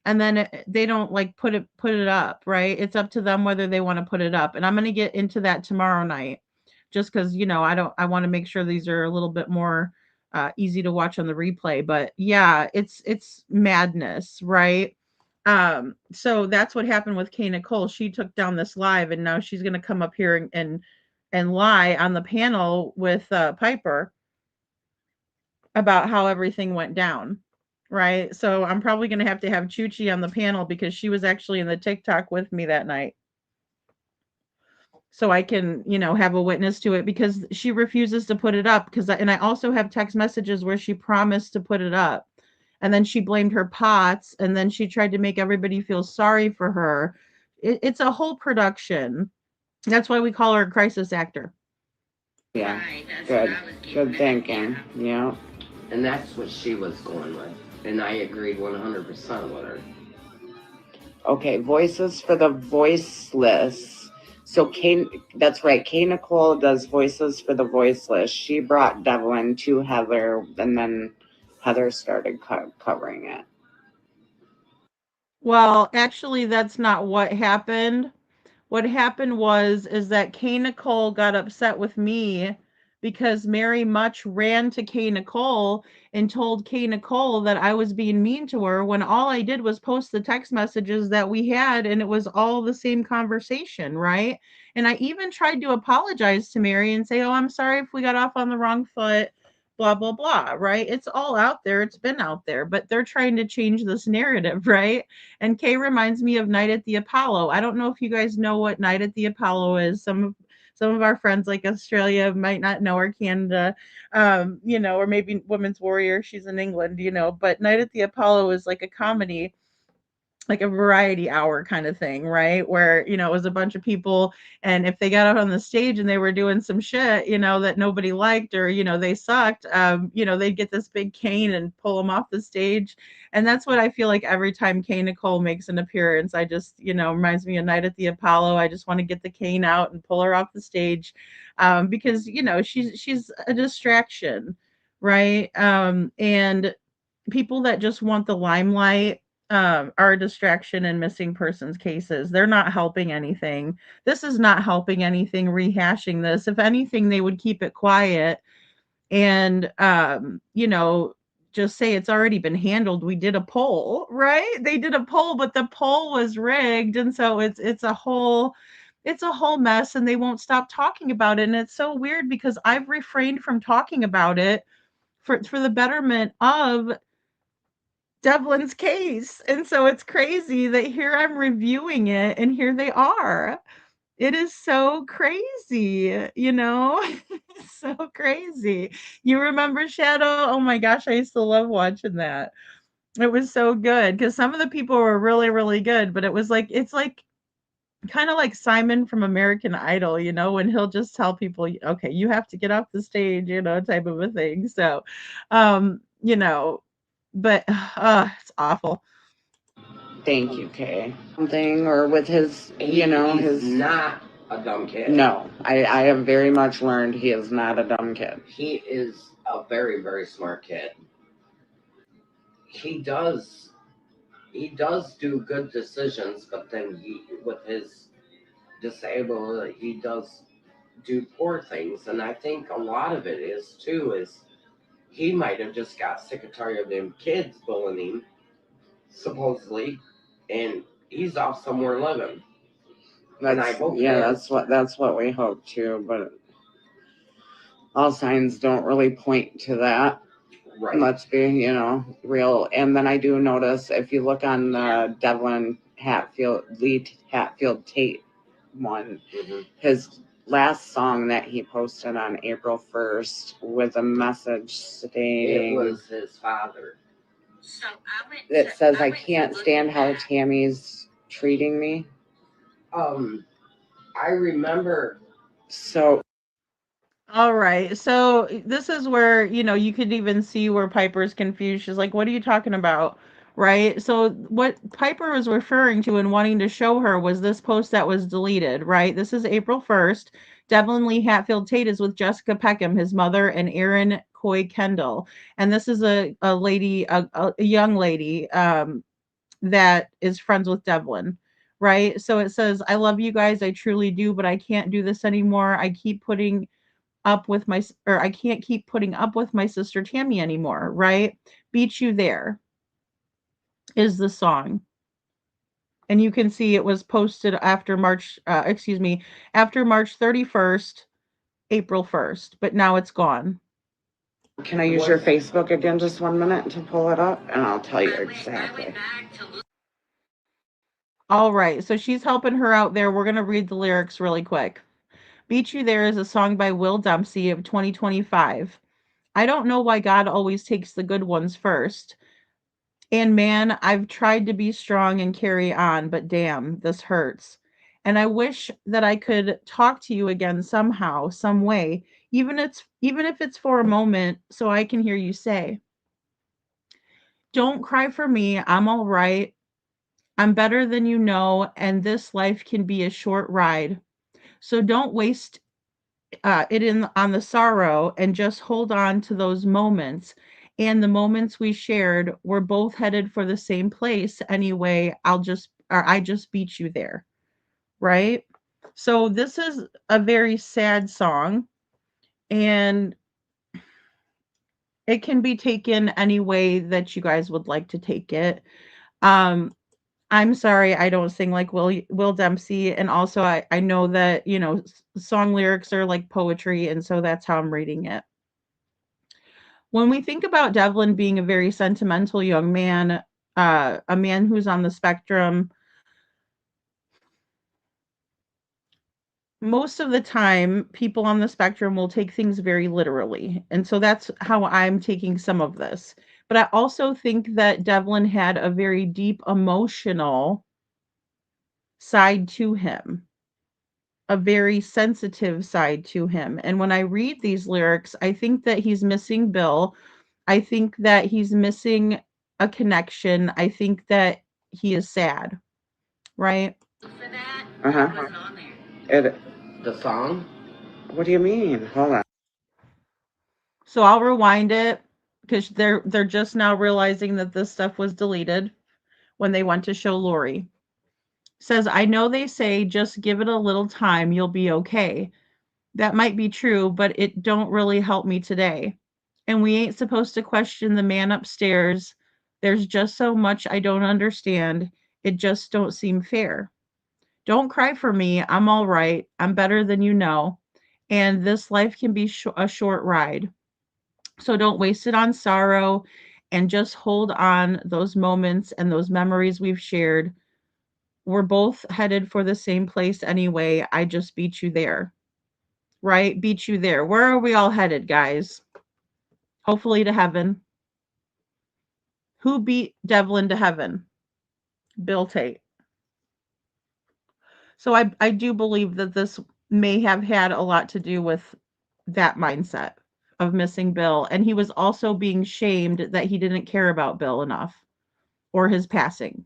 And then they don't like put it up, right? It's up to them whether they want to put it up. And I'm going to get into that tomorrow night just cuz I want to make sure these are a little bit more easy to watch on the replay, but yeah, it's madness, right? So that's what happened with Kay Nicole. She took down this live and now she's going to come up here and lie on the panel with Piper about how everything went down, right? So I'm probably going to have Chuchi on the panel because she was actually in the TikTok with me that night. So I can, have a witness to it because she refuses to put it up and I also have text messages where she promised to put it up. And then she blamed her pots and then she tried to make everybody feel sorry for her. It's a whole production. That's why we call her a crisis actor. yeah, good thinking. Yeah. And that's what she was going with. And I agreed 100% with her. Okay, voices for the voiceless. So that's right. Kay Nicole does voices for the voiceless. She brought Devlin to Heather, and then Heather started covering it. Well, actually, that's not what happened. What happened is that Kay Nicole got upset with me because Mary Much ran to Kay Nicole and told Kay Nicole that I was being mean to her when all I did was post the text messages that we had and it was all the same conversation, right? And I even tried to apologize to Mary and say, "Oh, I'm sorry if we got off on the wrong foot." Blah blah blah, right? It's all out there. It's been out there, but they're trying to change this narrative, right? And Kay reminds me of Night at the Apollo. I don't know if you guys know what Night at the Apollo is. Some of our friends like Australia might not know, or Canada, or maybe Women's Warrior. She's in England, But Night at the Apollo is like a comedy, like a variety hour kind of thing, right? Where, it was a bunch of people and if they got out on the stage and they were doing some shit, that nobody liked or, they sucked, they'd get this big cane and pull them off the stage. And that's what I feel like every time Kay Nicole makes an appearance. I just, reminds me of Night at the Apollo. I just want to get the cane out and pull her off the stage because, she's a distraction, right? And people that just want the limelight are a distraction in missing persons cases. They're not helping anything. This is not helping anything rehashing this. If anything, they would keep it quiet and just say it's already been handled. We did a poll, right? They did a poll, but the poll was rigged, and so it's a whole mess, and they won't stop talking about it. And it's so weird because I've refrained from talking about it for the betterment of Devlin's case. And so it's crazy that here I'm reviewing it and here they are. It is so crazy, you know? It's so crazy. You remember Shadow? Oh my gosh, I used to love watching that. It was so good because some of the people were really, really good, but it's like kind of like Simon from American Idol, when he'll just tell people, okay, you have to get off the stage, type of a thing. So, but it's awful. Thank you, Kay. Something or with his, He's his. not a dumb kid. No, I have very much learned he is not a dumb kid. He is a very, very smart kid. He does do good decisions, but then with his disabled, he does do poor things. And I think a lot of it is he might have just got sick and tired of them kids bullying him, supposedly, and he's off somewhere living. And I hope that's what we hope too, but all signs don't really point to that. Right. Let's be, real. And then I do notice if you look on the Devlin Lee Hatfield Tate one, his last song that he posted on April 1st with a message stating it was his father. It says, I can't stand how Tammy's treating me. I remember. So. All right. So this is where, you could even see where Piper's confused. She's like, what are you talking about? Right. So what Piper was referring to and wanting to show her was this post that was deleted, right? This is April 1st. Devlin Lee Hatfield Tate is with Jessica Peckham, his mother, and Erin Coy Kendall. And this is a lady, a young lady that is friends with Devlin. Right. So it says, I love you guys. I truly do, but I can't do this anymore. I can't keep putting up with my sister Tammy anymore, right? Beat You There is the song. And you can see it was posted after March 31st, April 1st, but now it's gone. Can I use your Facebook again just 1 minute to pull it up? And I'll tell you exactly. All right, so she's helping her out there. We're going to read the lyrics really quick. Beat You There is a song by Will Dempsey of 2025. I don't know why God always takes the good ones first. And man, I've tried to be strong and carry on, but damn, this hurts. And I wish that I could talk to you again somehow, some way, even if it's for a moment, so I can hear you say, don't cry for me. I'm all right. I'm better than you know, and this life can be a short ride. So don't waste it on the sorrow and just hold on to those moments. And the moments we shared, we're both headed for the same place anyway. I just beat you there. Right? So this is a very sad song, and it can be taken any way that you guys would like to take it. I'm sorry I don't sing like Will Dempsey, and also I know that, song lyrics are like poetry, and so that's how I'm reading it. When we think about Devlin being a very sentimental young man, a man who's on the spectrum, most of the time people on the spectrum will take things very literally. And so that's how I'm taking some of this. But I also think that Devlin had a very deep emotional side to him, a very sensitive side to him. And when I read these lyrics, I think that he's missing Bill. I think that he's missing a connection. I think that he is sad, right? The song? What do you mean? Hold on. So I'll rewind it because they're just now realizing that this stuff was deleted. when they went to show Lori. Says, I know they say just give it a little time, you'll be okay. That might be true, but it don't really help me today. And we ain't supposed to question the man upstairs. There's just so much I don't understand. It just don't seem fair. Don't cry for me. I'm all right. I'm better than you know. And this life can be a short ride. So don't waste it on sorrow and just hold on those moments and those memories we've shared. We're both headed for the same place anyway. I just beat you there. Right? Beat you there. Where are we all headed, guys? Hopefully to heaven. Who beat Devlin to heaven? Bill Tate. So I do believe that this may have had a lot to do with that mindset of missing Bill. And he was also being shamed that he didn't care about Bill enough or his passing.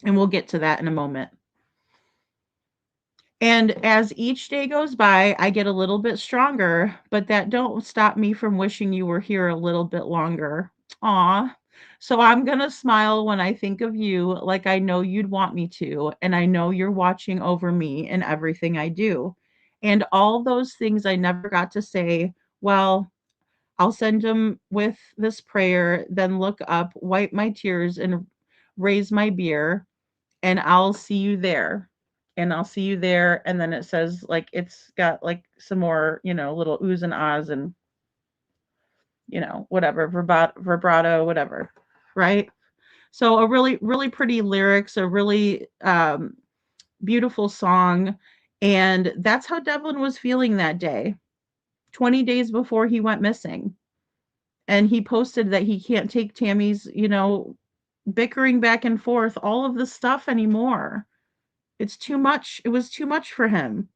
And we'll get to that in a moment. And as each day goes by, I get a little bit stronger, but that don't stop me from wishing you were here a little bit longer. Aw. So I'm going to smile when I think of you like I know you'd want me to, and I know you're watching over me in everything I do. And all those things I never got to say, well, I'll send them with this prayer, then look up, wipe my tears, and raise my beer, and I'll see you there. And I'll see you there. And then it says, like, it's got like some more, little oohs and ahs and, whatever, vibrato, whatever. Right. So a really, really pretty lyrics, a really beautiful song. And that's how Devlin was feeling that day, 20 days before he went missing. And he posted that he can't take Tammy's, bickering back and forth, all of the stuff anymore. It's too much. It was too much for him.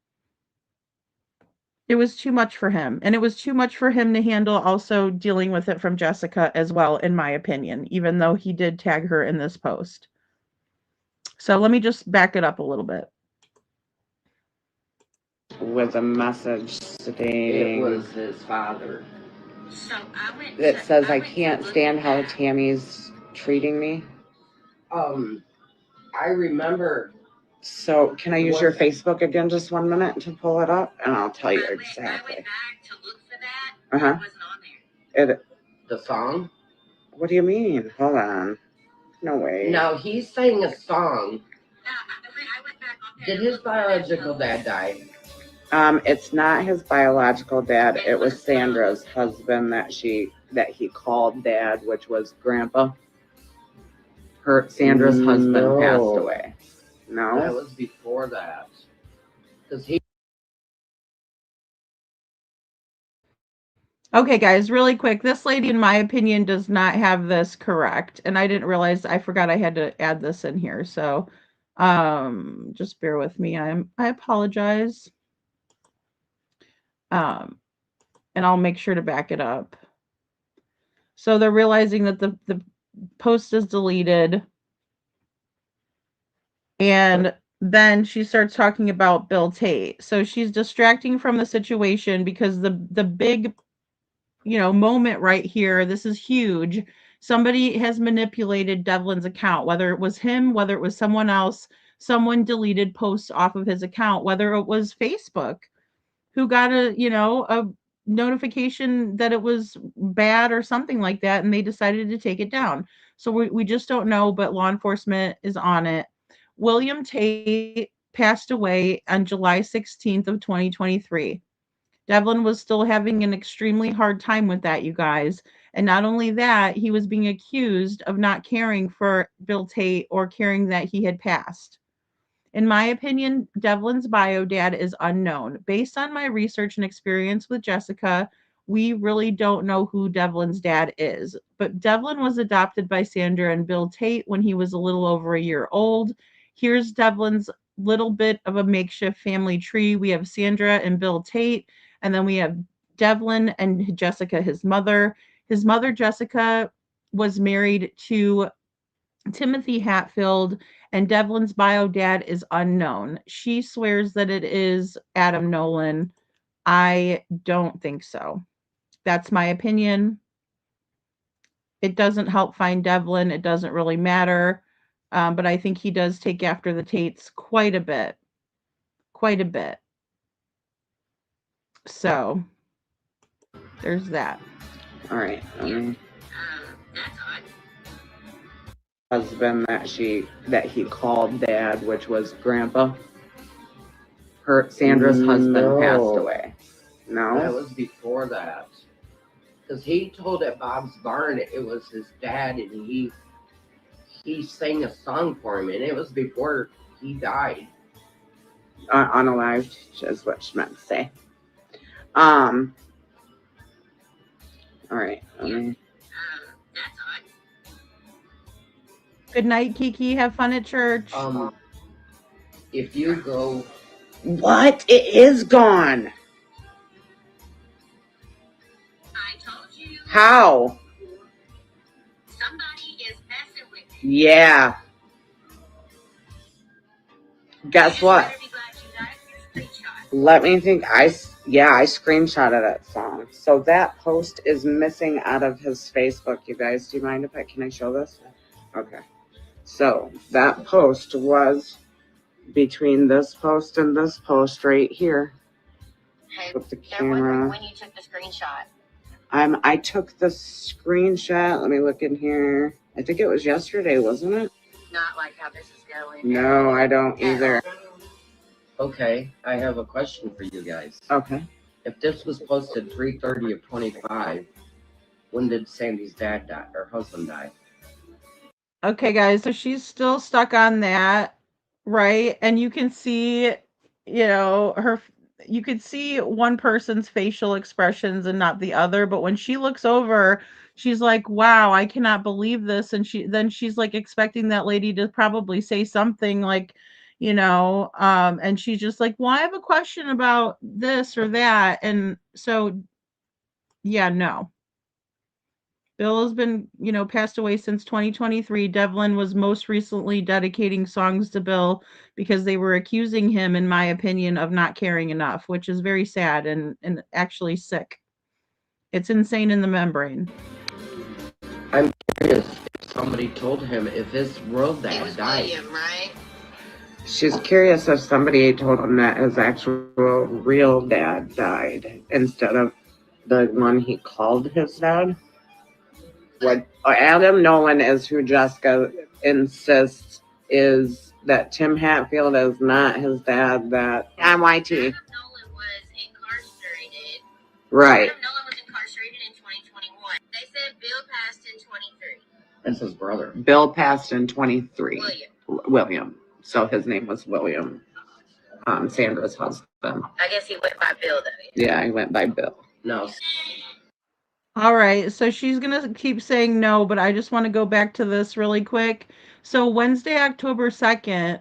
It was too much for him. And it was too much for him to handle also dealing with it from Jessica as well, in my opinion, even though he did tag her in this post. So let me just back it up a little bit. With a message stating It was his father. that says, I can't stand how Tammy's treating me. I remember. So can I use your Facebook again just 1 minute to pull it up? And I'll tell you exactly. I went back to look for that. Uh-huh. It wasn't on there. The song? What do you mean? Hold on. No way. No, he sang a song. I went back on Did his biological dad die? It's not his biological dad. It was Sandra's husband that he called dad, which was Grandpa. Sandra's husband passed away. No, that was before that. Because he. Okay, guys, really quick. This lady, in my opinion, does not have this correct. And I didn't realize, I forgot I had to add this in here. So just bear with me. I apologize. And I'll make sure to back it up. So they're realizing that the post is deleted. And then she starts talking about Bill Tate. So she's distracting from the situation because the big moment right here, this is huge. Somebody has manipulated Devlin's account, whether it was him, whether it was someone else. Someone deleted posts off of his account, whether it was Facebook, who got a notification that it was bad or something like that, and they decided to take it down. So we just don't know, but law enforcement is on it. William Tate passed away on July 16th of 2023. Devlin was still having an extremely hard time with that, you guys. And not only that, he was being accused of not caring for Bill Tate or caring that he had passed. In my opinion, Devlin's bio dad is unknown. Based on my research and experience with Jessica, we really don't know who Devlin's dad is. But Devlin was adopted by Sandra and Bill Tate when he was a little over a year old. Here's Devlin's little bit of a makeshift family tree. We have Sandra and Bill Tate, and then we have Devlin and Jessica, his mother. His mother, Jessica, was married to Timothy Hatfield, and Devlin's bio dad is unknown. She swears that it is Adam Nolan. I don't think so. That's my opinion. It doesn't help find Devlin. It doesn't really matter. But I think he does take after the Tates quite a bit. Quite a bit. So there's that. All right. That's odd. Husband that he called dad, which was Grandpa. Sandra's husband passed away. No, That was before that. Because he told at Bob's Barn it was his dad, and he sang a song for him, and it was before he died. unalived is what she meant to say. All right. That's odd. Good night, Kiki. Have fun at church. If you go, What? It is gone. I told you. How? Somebody is messing with you. Yeah. Guess what? Let me think. I screenshotted that song. So that post is missing out of his Facebook, you guys. Do you mind can I show this? Okay. So that post was between this post and this post right here. Hey, With the they're wondering camera. when you took the screenshot. I took the screenshot. Let me look in here. I think it was yesterday, wasn't it? Not like how this is going. No, I don't either. okay, I have a question for you guys. Okay. If this was posted 3:30 of 25, when did Sandy's dad die, or husband die? Okay, guys, so she's still stuck on that, right? And you can see, you could see one person's facial expressions and not the other, but when she looks over, she's like, "Wow, I cannot believe this." And she's like expecting that lady to probably say something like, and she's just like, "Well, I have a question about this or that." And so, yeah, no. Bill has been, passed away since 2023. Devlin was most recently dedicating songs to Bill because they were accusing him, in my opinion, of not caring enough, which is very sad and actually sick. It's insane in the membrane. I'm curious if somebody told him if his real dad died. William, right? She's curious if somebody told him that his actual real dad died instead of the one he called his dad. What Adam Nolan is who Jessica insists is that Tim Hatfield is not his dad. That MYT. Adam Nolan was incarcerated. Right. Adam Nolan was incarcerated in 2021. They said Bill passed in 23. That's his brother. Bill passed in 23. William. So his name was William. Sandra's husband. I guess he went by Bill though. Yeah, he went by Bill. No. All right, so she's going to keep saying no, but I just want to go back to this really quick. So Wednesday, October 2nd,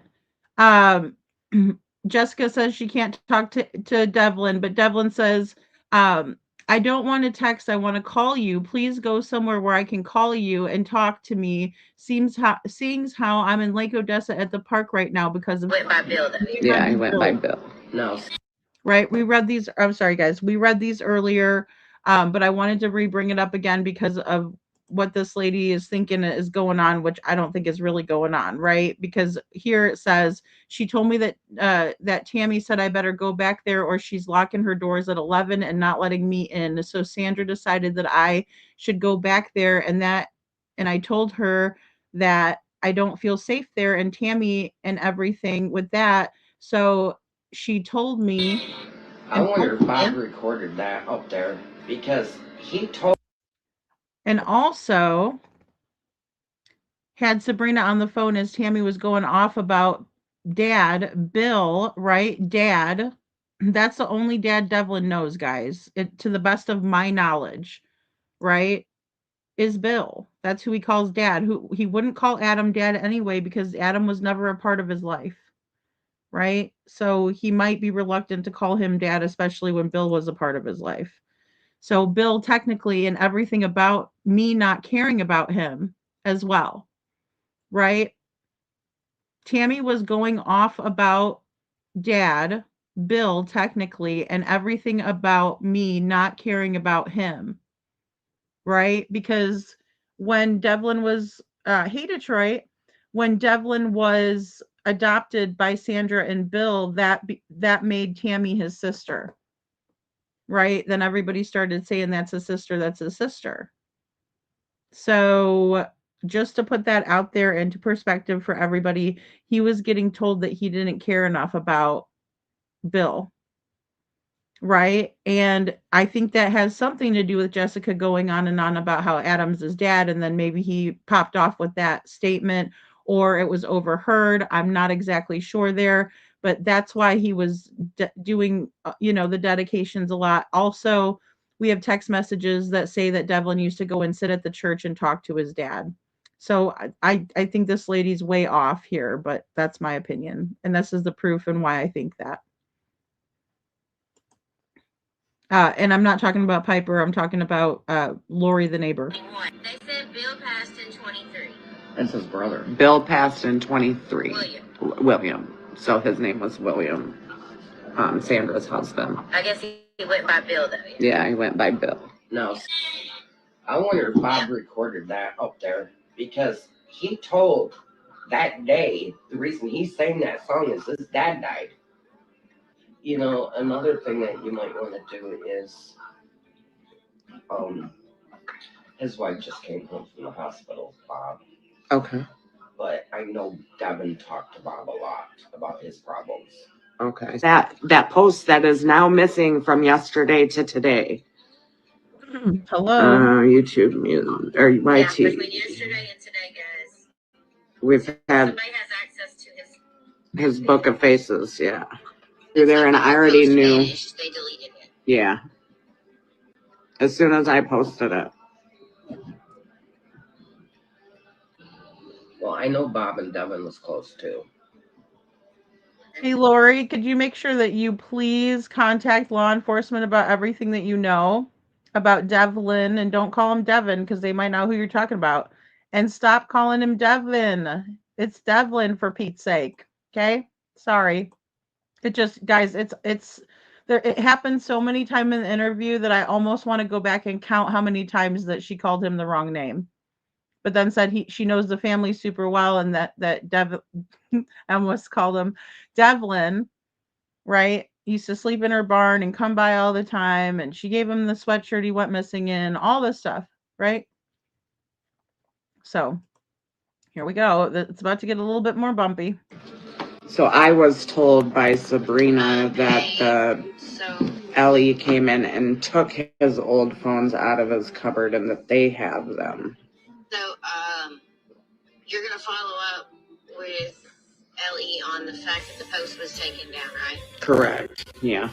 Jessica says she can't talk to Devlin, but Devlin says, I don't want to text. I want to call you. Please go somewhere where I can call you and talk to me. Seeing how I'm in Lake Odessa at the park right now because of... Went by Bill though. Yeah, he went by Bill. No. Right, we read these. I'm sorry, guys. We read these earlier. But I wanted to bring it up again because of what this lady is thinking is going on, which I don't think is really going on, right? Because here it says, she told me that that Tammy said I better go back there or she's locking her doors at 11 and not letting me in. So Sandra decided that I should go back there and I told her that I don't feel safe there and Tammy and everything with that. So she told me... I wonder if Bob recorded that up there because he told. And also had Sabrina on the phone as Tammy was going off about dad, Bill, right? Dad. That's the only dad Devlin knows, guys. To the best of my knowledge, right? Is Bill. That's who he calls dad. Who he wouldn't call Adam dad anyway because Adam was never a part of his life. Right? So he might be reluctant to call him dad, especially when Bill was a part of his life. So Bill technically and everything about me not caring about him as well, right? Tammy was going off about dad, Bill technically, and everything about me not caring about him, right? Because when Devlin was, hey Detroit, when Devlin was adopted by Sandra and Bill, that made Tammy his sister, right? Then everybody started saying that's his sister, that's his sister. So just to put that out there into perspective for everybody, he was getting told that he didn't care enough about Bill. Right? And I think that has something to do with Jessica going on and on about how Adam's his dad, and then maybe he popped off with that statement, or it was overheard. I'm not exactly sure there, but that's why he was doing, the dedications a lot. Also, we have text messages that say that Devlin used to go and sit at the church and talk to his dad. So I think this lady's way off here, but that's my opinion. And this is the proof and why I think that. And I'm not talking about Piper. I'm talking about Lori, the neighbor. They said Bill passed in 23. That's his brother. Bill passed in 23. William. So his name was William. Sandra's husband. I guess he went by Bill, though. Yeah, he went by Bill. No. I wonder if Bob recorded that up there, because he told that day the reason he sang that song is his dad died. Another thing that you might want to do is, his wife just came home from the hospital, Bob. Okay. But I know Devin talked to Bob a lot about his problems. Okay. That post that is now missing from yesterday to today. Hello. YouTube music or YT. Yeah, between yesterday and today, guys. We've had Somebody has access to his book of faces. Yeah. You're there, and I already knew. They deleted it. Yeah. As soon as I posted it. Well, I know Bob and Devin was close too. Hey, Lori, could you make sure that you please contact law enforcement about everything that you know about Devlin, and don't call him Devin because they might know who you're talking about. And stop calling him Devin. It's Devlin, for Pete's sake. Okay? Sorry. It just, guys, it's there. It happened so many times in the interview that I almost want to go back and count how many times that she called him the wrong name. But then said she knows the family super well, and that I almost called him Devlin, right? Used to sleep in her barn and come by all the time, and she gave him the sweatshirt he went missing in, all this stuff, right? So here we go. It's about to get a little bit more bumpy. So I was told by Sabrina that Ellie came in and took his old phones out of his cupboard and that they have them. So, you're going to follow up with Ellie on the fact that the post was taken down, right? Correct. Yeah.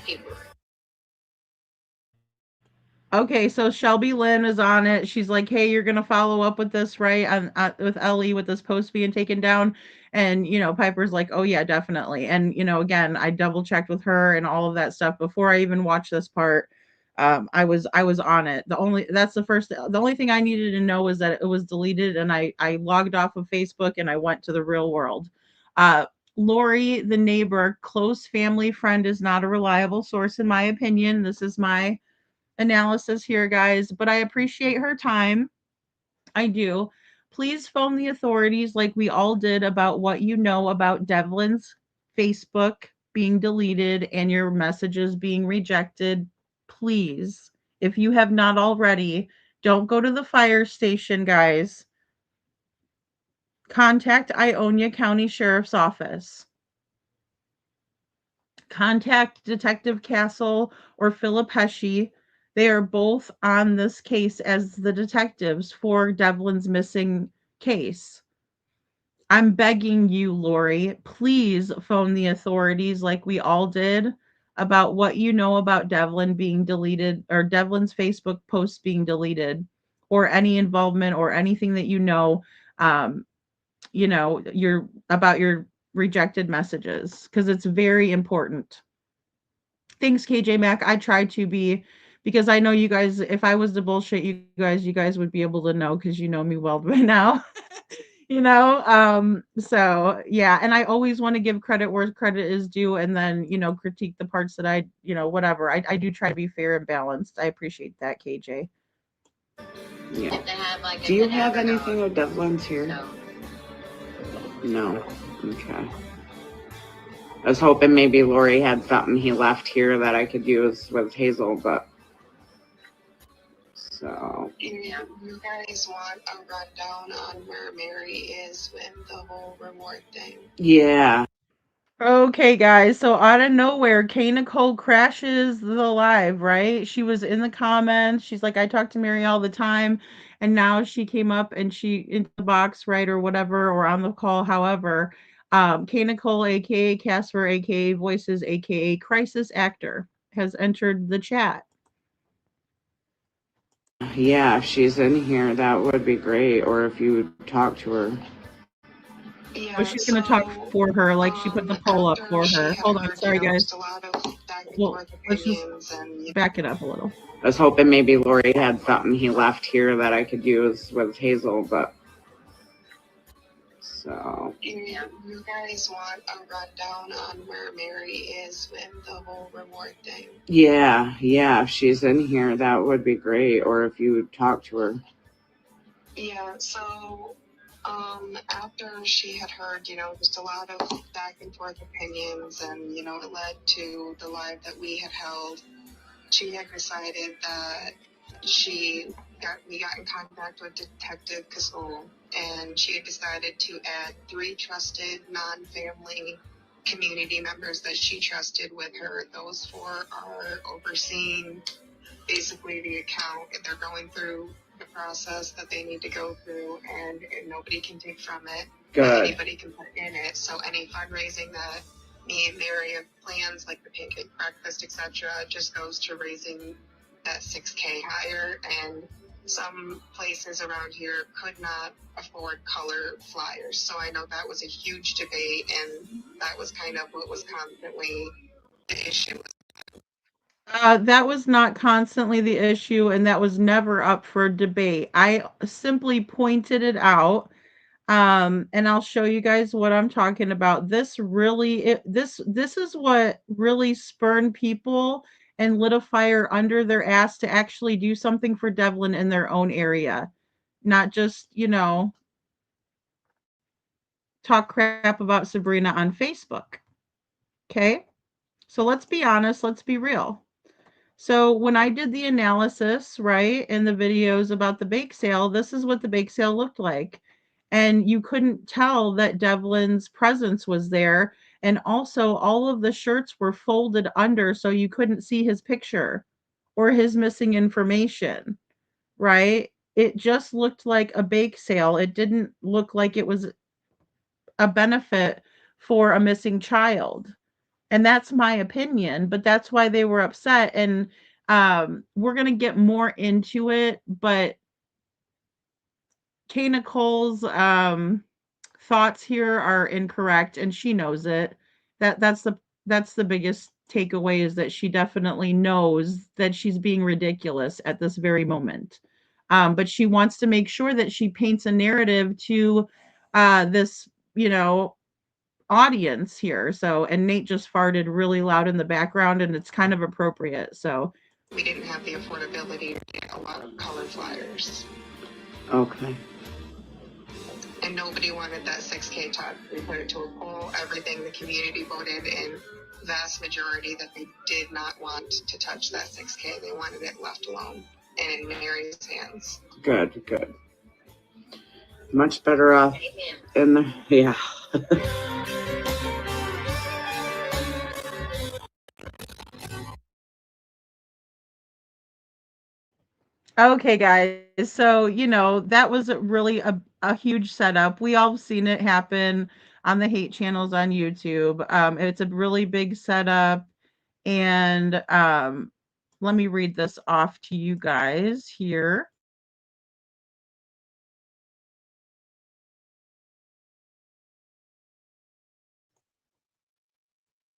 Okay, so Shelby Lynn is on it. She's like, hey, you're going to follow up with this, right? With Ellie, with this post being taken down. And, Piper's like, oh, yeah, definitely. And, again, I double checked with her and all of that stuff before I even watched this part. I was on it. The only thing I needed to know was that it was deleted, and I logged off of Facebook and I went to the real world. Lori, the neighbor, close family friend, is not a reliable source, in my opinion. This is my analysis here, guys, but I appreciate her time. I do. Please phone the authorities like we all did about what you know about Devlin's Facebook being deleted and your messages being rejected. Please, if you have not already, don't go to the fire station, guys. Contact Ionia County Sheriff's Office. Contact Detective Castle or Philip Heshy. They are both on this case as the detectives for Devlin's missing case. I'm begging you, Lori, please phone the authorities like we all did about what you know about Devlin being deleted, or Devlin's Facebook posts being deleted, or any involvement or anything that you're about your rejected messages, because it's very important. Thanks, KJ Mac. I try to be, because I know you guys, if I was to bullshit you guys would be able to know, because you know me well by now. So yeah, and I always want to give credit where credit is due, and then critique the parts that I whatever. I do try to be fair and balanced. I appreciate that, KJ. Yeah. Do you have anything of Devlin's here? No. No. Okay. I was hoping maybe Lori had something he left here that I could use with Hazel, but so. Yeah, you guys want a rundown on where Mary is with the whole reward thing? Yeah. Okay, guys. So out of nowhere, Kay Nicole crashes the live, right? She was in the comments. She's like, I talk to Mary all the time. And now she came up and she into the box, right, or whatever, or on the call, however. Kay Nicole, aka Casper, aka Voices, aka Crisis Actor, has entered the chat. Yeah, if she's in here, that would be great. Or if you talk to her. Yeah, Oh, she's gonna talk for her, like she put the poll up for her. Hold on, heard, sorry guys. just a lot of back and Well, forth let's just opinions and back it up a little. I was hoping maybe Lori had something he left here that I could use with Hazel, but so. yeah, you guys want a rundown on where Mary is with the whole reward thing? Yeah, if she's in here, that would be great. Or if you talk to her. Yeah, so after she had heard, just a lot of back and forth opinions and, it led to the live that we had held, she had decided that we got in contact with Detective Casol, and she had decided to add 3 trusted non-family community members that she trusted with her. Those 4 are overseeing basically the account, and they're going through the process that they need to go through, and nobody can take from it. Good. Anybody can put in it. So any fundraising that me and Mary have plans, like the pancake breakfast, etc., just goes to raising that 6K higher. And some places around here could not afford color flyers. So I know that was a huge debate, and that was kind of what was constantly the issue. That was not constantly the issue, and that was never up for debate. I simply pointed it out, and I'll show you guys what I'm talking about. This really, this is what really spurned people and lit a fire under their ass to actually do something for Devlin in their own area, not just talk crap about Sabrina on Facebook. Okay, so let's be honest, let's be real. So when I did the analysis, right, in the videos about the bake sale, this is what the bake sale looked like. And you couldn't tell that Devlin's presence was there. And also all of the shirts were folded under so you couldn't see his picture or his missing information, right? It just looked like a bake sale. It didn't look like it was a benefit for a missing child. And that's my opinion, but that's why they were upset. And we're going to get more into it, but Kay Nicole's thoughts here are incorrect, and she knows it. That's the biggest takeaway, is that she definitely knows that she's being ridiculous at this very moment. But she wants to make sure that she paints a narrative to this, audience here. So, and Nate just farted really loud in the background, and it's kind of appropriate. So, we didn't have the affordability to get a lot of color flyers. Okay. And nobody wanted that 6K touch. We put it to a poll. Everything, the community voted in vast majority that they did not want to touch that 6K. They wanted it left alone and in Mary's hands. Good. Much better off in the, yeah. okay, guys. So, that was really a huge setup. We all seen it happen on the hate channels on YouTube. It's a really big setup. And let me read this off to you guys here.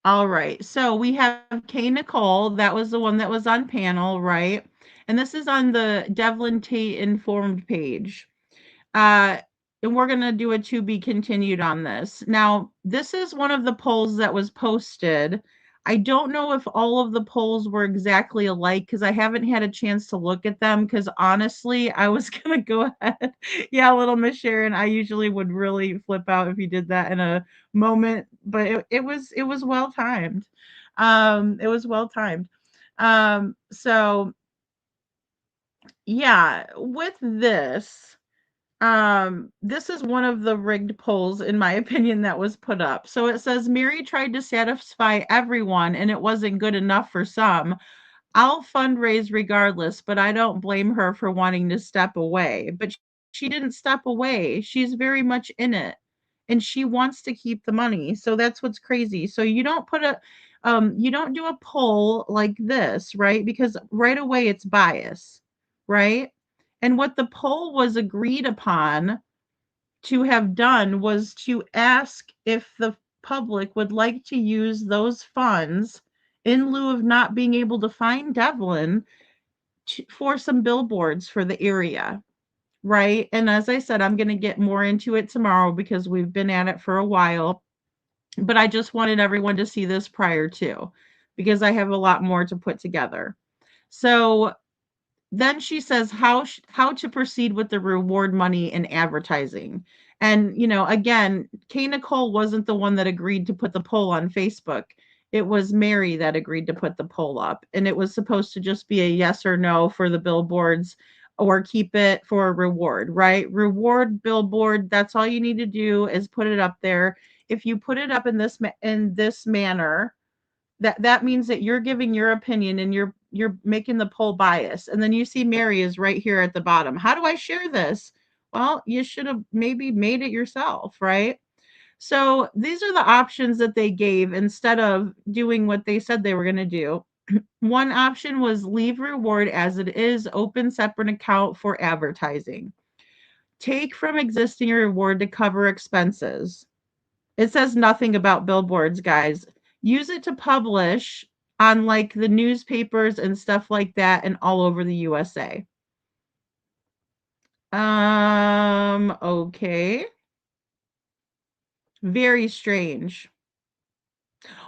All right. So we have Kay Nicole. That was the one that was on panel, right? And this is on the Devlin Tate Informed page. And we're going to do a to be continued on this. Now, this is one of the polls that was posted I don't know if all of the polls were exactly alike because I haven't had a chance to look at them. Because honestly, I was gonna go ahead. Yeah, little Miss Sharon, I usually would really flip out if you did that in a moment, but it was well timed. It was well timed. So yeah, with this is one of the rigged polls, in my opinion, that was put up. So it says Mary tried to satisfy everyone and it wasn't good enough for some. I'll fundraise regardless, but I don't blame her for wanting to step away. But she didn't step away. She's very much in it and she wants to keep the money. So that's what's crazy. So you don't do a poll like this, right? Because right away it's bias, right? And what the poll was agreed upon to have done was to ask if the public would like to use those funds in lieu of not being able to find Devlin for some billboards for the area, right? And as I said, I'm going to get more into it tomorrow because we've been at it for a while, but I just wanted everyone to see this prior to because I have a lot more to put together. So then she says how to proceed with the reward money in advertising. And again, Kay Nicole wasn't the one that agreed to put the poll on Facebook. It was Mary that agreed to put the poll up, and it was supposed to just be a yes or no for the billboards or keep it for a reward, right? Reward billboard, that's all you need to do is put it up there. If you put it up in this manner, that means that you're giving your opinion and you're making the poll bias. And then you see Mary is right here at the bottom. How do I share this? Well, you should have maybe made it yourself, right? So these are the options that they gave instead of doing what they said they were going to do. One option was leave reward as it is, open separate account for advertising. Take from existing reward to cover expenses. It says nothing about billboards, guys. Use it to publish on like the newspapers and stuff like that and all over the USA. Okay. Very strange.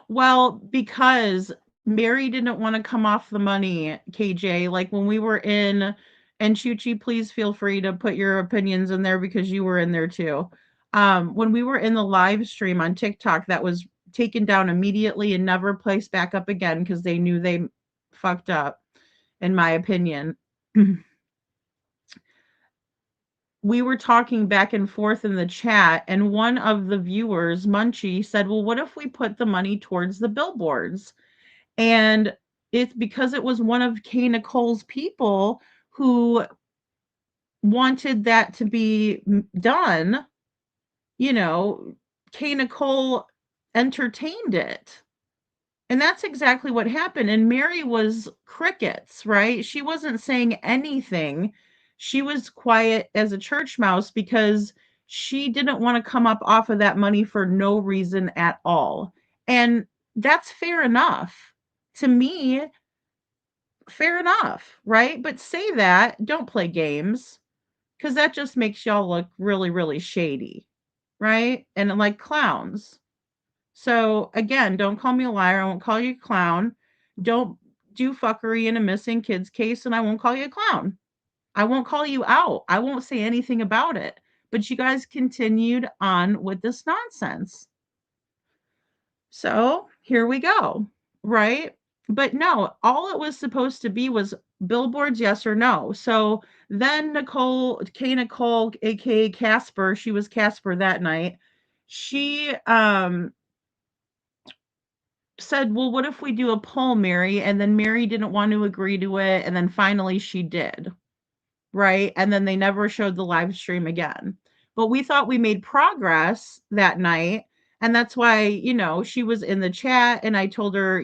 Well, because Mary didn't want to come off the money, KJ. Like when we were in, and Chuchi, please feel free to put your opinions in there because you were in there too. When we were in the live stream on TikTok, that was taken down immediately and never placed back up again because they knew they fucked up, in my opinion. We were talking back and forth in the chat, and one of the viewers, Munchie, said, well, what if we put the money towards the billboards? And it's because it was one of Kay Nicole's people who wanted that to be done. Kay Nicole entertained it. And that's exactly what happened. And Mary was crickets, right? She wasn't saying anything. She was quiet as a church mouse because she didn't want to come up off of that money for no reason at all. And that's fair enough. To me, fair enough, right? But say that, don't play games because that just makes y'all look really, really shady, right? And like clowns. So again, don't call me a liar. I won't call you a clown. Don't do fuckery in a missing kids case, and I won't call you a clown. I won't call you out. I won't say anything about it. But you guys continued on with this nonsense. So here we go, right? But no, all it was supposed to be was billboards, yes or no. So then Kay Nicole, aka Casper, she was Casper that night. She said, well, what if we do a poll, Mary? And then Mary didn't want to agree to it. And then finally she did. Right. And then they never showed the live stream again. But we thought we made progress that night. And that's why, she was in the chat and I told her,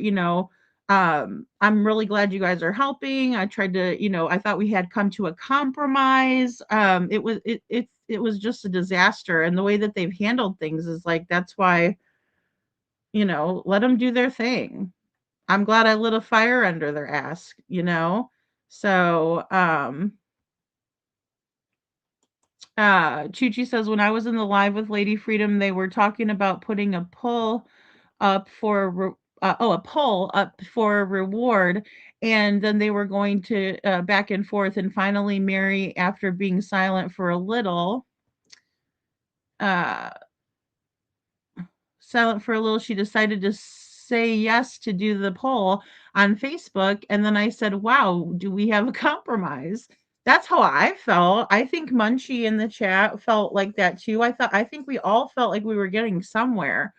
I'm really glad you guys are helping. I tried to, I thought we had come to a compromise. It was just a disaster. And the way that they've handled things is like, that's why, let them do their thing. I'm glad I lit a fire under their ass. So, Chuchi says, when I was in the live with Lady Freedom, they were talking about putting a poll up for a poll up for a reward, and then they were going to back and forth, and finally Mary, after being silent for a little, uh, she decided to say yes to do the poll on Facebook. And then I said, wow, do we have a compromise? That's how I felt. I think Munchie in the chat felt like that too. I think we all felt like we were getting somewhere.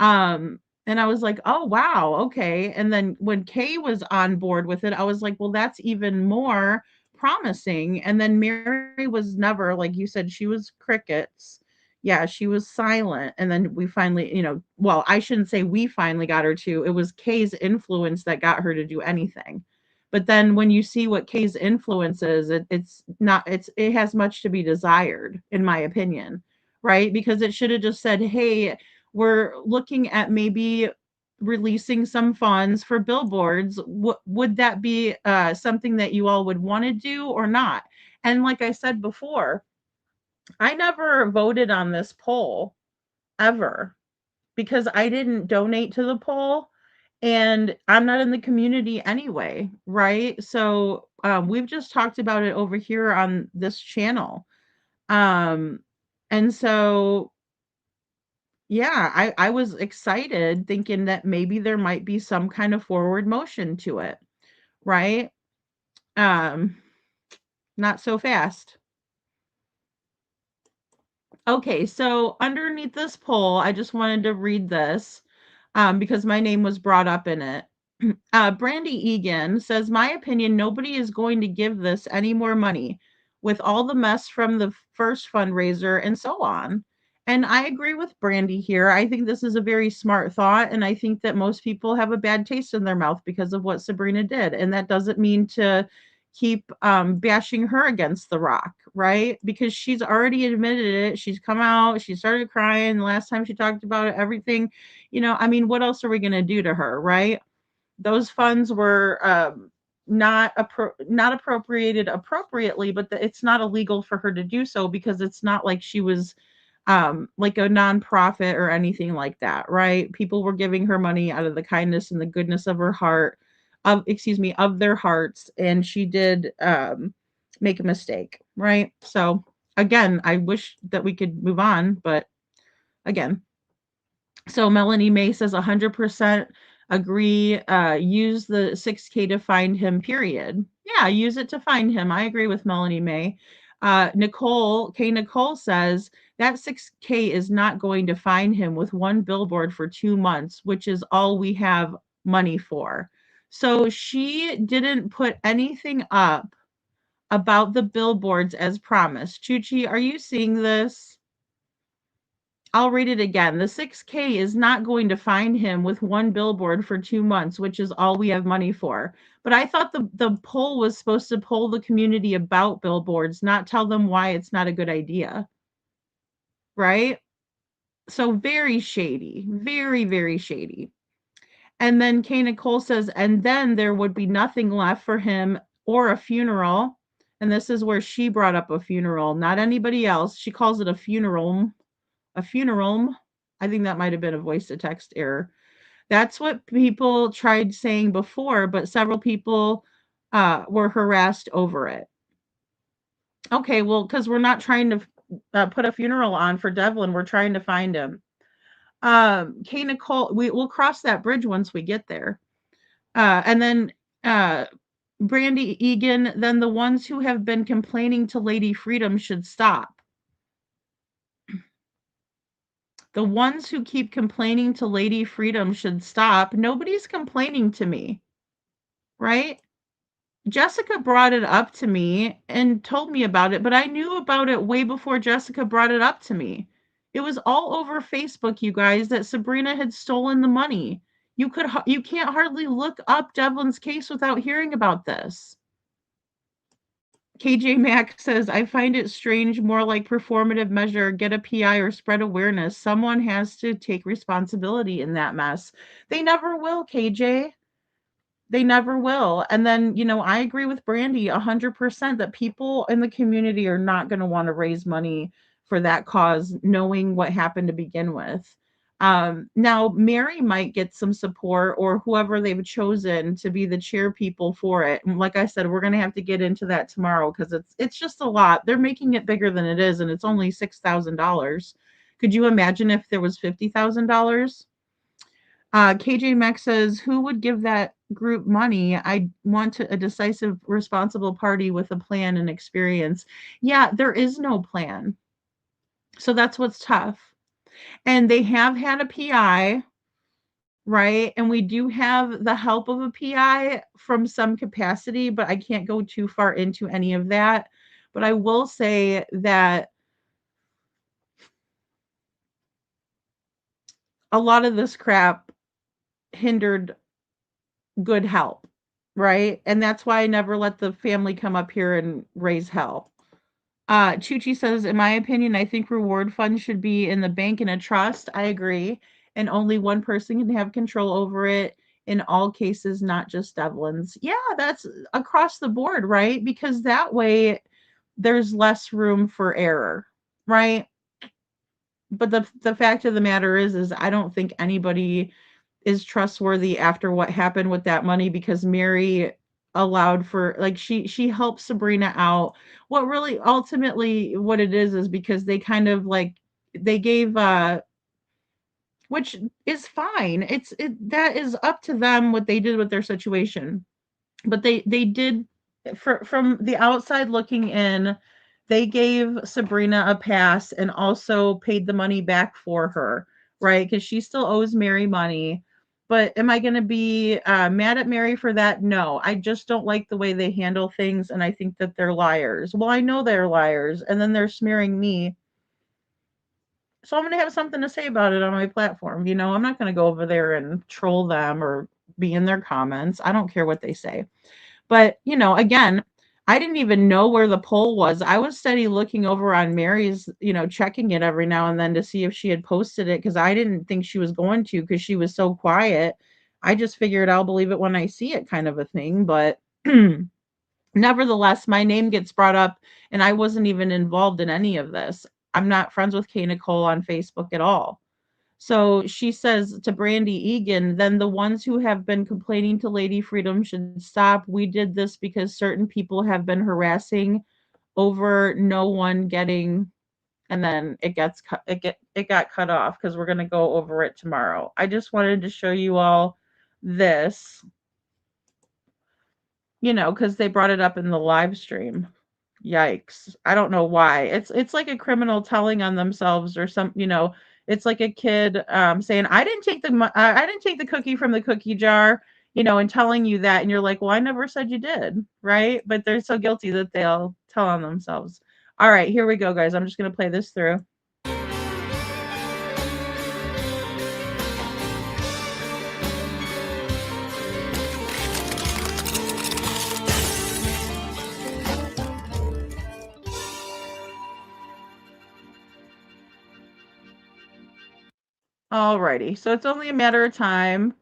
Um, and I was like, "Oh, wow, okay." And then when Kay was on board with it, I was like, "Well, that's even more promising." And then Mary was never, like you said, she was crickets. Yeah, she was silent. And then we finally, well, I shouldn't say we finally got her to. It was Kay's influence that got her to do anything. But then when you see what Kay's influence is, it's not, it has much to be desired, in my opinion, right? Because it should have just said, "Hey, we're looking at maybe releasing some funds for billboards. Would that be something that you all would want to do or not?" And like I said before, I never voted on this poll ever because I didn't donate to the poll and I'm not in the community anyway, right? So we've just talked about it over here on this channel. Um, and so yeah, I was excited thinking that maybe there might be some kind of forward motion to it, right? Um, Not so fast. Okay, so underneath this poll, I just wanted to read this because my name was brought up in it. Brandy Egan says, "My opinion, nobody is going to give this any more money with all the mess from the first fundraiser and so on." And I agree with Brandy here. I think this is a very smart thought. And I think that most people have a bad taste in their mouth because of what Sabrina did. And that doesn't mean to keep bashing her against the rock, right? Because she's already admitted it. She's come out, she started crying the last time she talked about it, everything. I mean, what else are we going to do to her, right? Those funds were not appropriated appropriately, but it's not illegal for her to do so because it's not like she was like a nonprofit or anything like that, right? People were giving her money out of the kindness and the goodness of her heart, of their hearts, and she did make a mistake, right? So again, I wish that we could move on, but again, so Melanie May says 100% agree. Use the 6K to find him, period. Yeah, use it to find him. I agree with Melanie May. Nicole says that 6K is not going to find him with one billboard for 2 months, which is all we have money for. So she didn't put anything up about the billboards as promised. Chuchi, are you seeing this? I'll read it again. The 6K is not going to find him with one billboard for 2 months, which is all we have money for. But I thought the poll was supposed to poll the community about billboards, not tell them why it's not a good idea. Right? So very shady. Very, very shady. And then Kay Nicole says, and then there would be nothing left for him or a funeral. And this is where she brought up a funeral, not anybody else. She calls it a funeral. A funeral. I think that might have been a voice to text error. That's what people tried saying before, but several people were harassed over it. Okay, well, because we're not trying to put a funeral on for Devlin, we're trying to find him. Kay Nicole, we'll cross that bridge once we get there. And then Brandy Egan, then the ones who have been complaining to Lady Freedom should stop. The ones who keep complaining to Lady Freedom should stop. Nobody's complaining to me, right? Jessica brought it up to me and told me about it, but I knew about it way before Jessica brought it up to me. It was all over Facebook, you guys, that Sabrina had stolen the money. You can't hardly look up Devlin's case without hearing about this. KJ Mack says, I find it strange, more like performative measure, get a PI or spread awareness. Someone has to take responsibility in that mess. They never will, KJ. They never will. And then, I agree with Brandy 100% that people in the community are not going to want to raise money for that cause, knowing what happened to begin with. Now Mary might get some support or whoever they've chosen to be the chair people for it. And like I said, we're gonna have to get into that tomorrow because it's just a lot. They're making it bigger than it is, and it's only $6,000. Could you imagine if there was $50,000? KJ Max says, "Who would give that group money? I want a decisive, responsible party with a plan and experience." Yeah, there is no plan. So that's what's tough. And they have had a PI, right? And we do have the help of a PI from some capacity, but I can't go too far into any of that. But I will say that a lot of this crap hindered good help, right? And that's why I never let the family come up here and raise hell. Chuchi says, in my opinion, I think reward funds should be in the bank in a trust. I agree. And only one person can have control over it in all cases, not just Devlin's. Yeah, that's across the board, right? Because that way there's less room for error, right? But the fact of the matter is I don't think anybody is trustworthy after what happened with that money because Mary allowed for like she helped Sabrina out. What really ultimately what it is because they kind of like they gave which is fine. That is up to them what they did with their situation. But they did from the outside looking in, they gave Sabrina a pass and also paid the money back for her, right? Because she still owes Mary money. But am I going to be mad at Mary for that? No, I just don't like the way they handle things, and I think that they're liars. Well, I know they're liars, and then they're smearing me. So I'm going to have something to say about it on my platform. I'm not going to go over there and troll them or be in their comments. I don't care what they say. But, again, I didn't even know where the poll was. I was steady looking over on Mary's, checking it every now and then to see if she had posted it because I didn't think she was going to because she was so quiet. I just figured I'll believe it when I see it kind of a thing. But nevertheless, my name gets brought up and I wasn't even involved in any of this. I'm not friends with Kay Nicole on Facebook at all. So she says to Brandy Egan, then the ones who have been complaining to Lady Freedom should stop. We did this because certain people have been harassing over no one getting, and then it got cut off because we're gonna go over it tomorrow. I just wanted to show you all this, because they brought it up in the live stream. Yikes. I don't know why. It's like a criminal telling on themselves or it's like a kid saying I didn't take the cookie from the cookie jar, and telling you that and you're like, "Well, I never said you did." Right? But they're so guilty that they'll tell on themselves. All right, here we go, guys. I'm just going to play this through. Alrighty, so it's only a matter of time.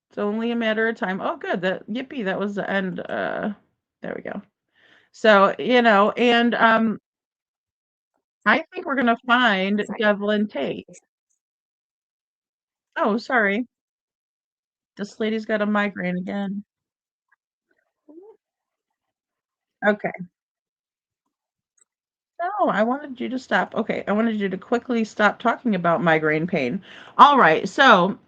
It's only a matter of time. Oh, good. That yippee, that was the end. There we go. So, and I think we're gonna find Devlin Tate. Oh, sorry. This lady's got a migraine again. Okay. No, I wanted you to stop. Okay, I wanted you to quickly stop talking about migraine pain. All right, so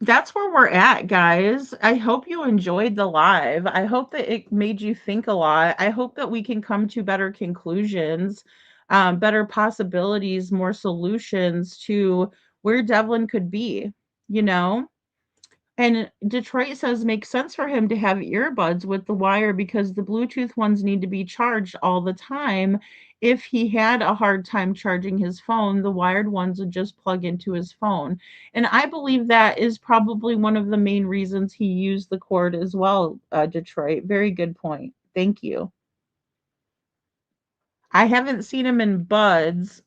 that's where we're at, guys. I hope you enjoyed the live. I hope that it made you think a lot. I hope that we can come to better conclusions, better possibilities, more solutions to where Devlin could be, you know? And Detroit says makes sense for him to have earbuds with the wire because the Bluetooth ones need to be charged all the time. If he had a hard time charging his phone, the wired ones would just plug into his phone. And I believe that is probably one of the main reasons he used the cord as well, Detroit. Very good point. Thank you. I haven't seen him in buds.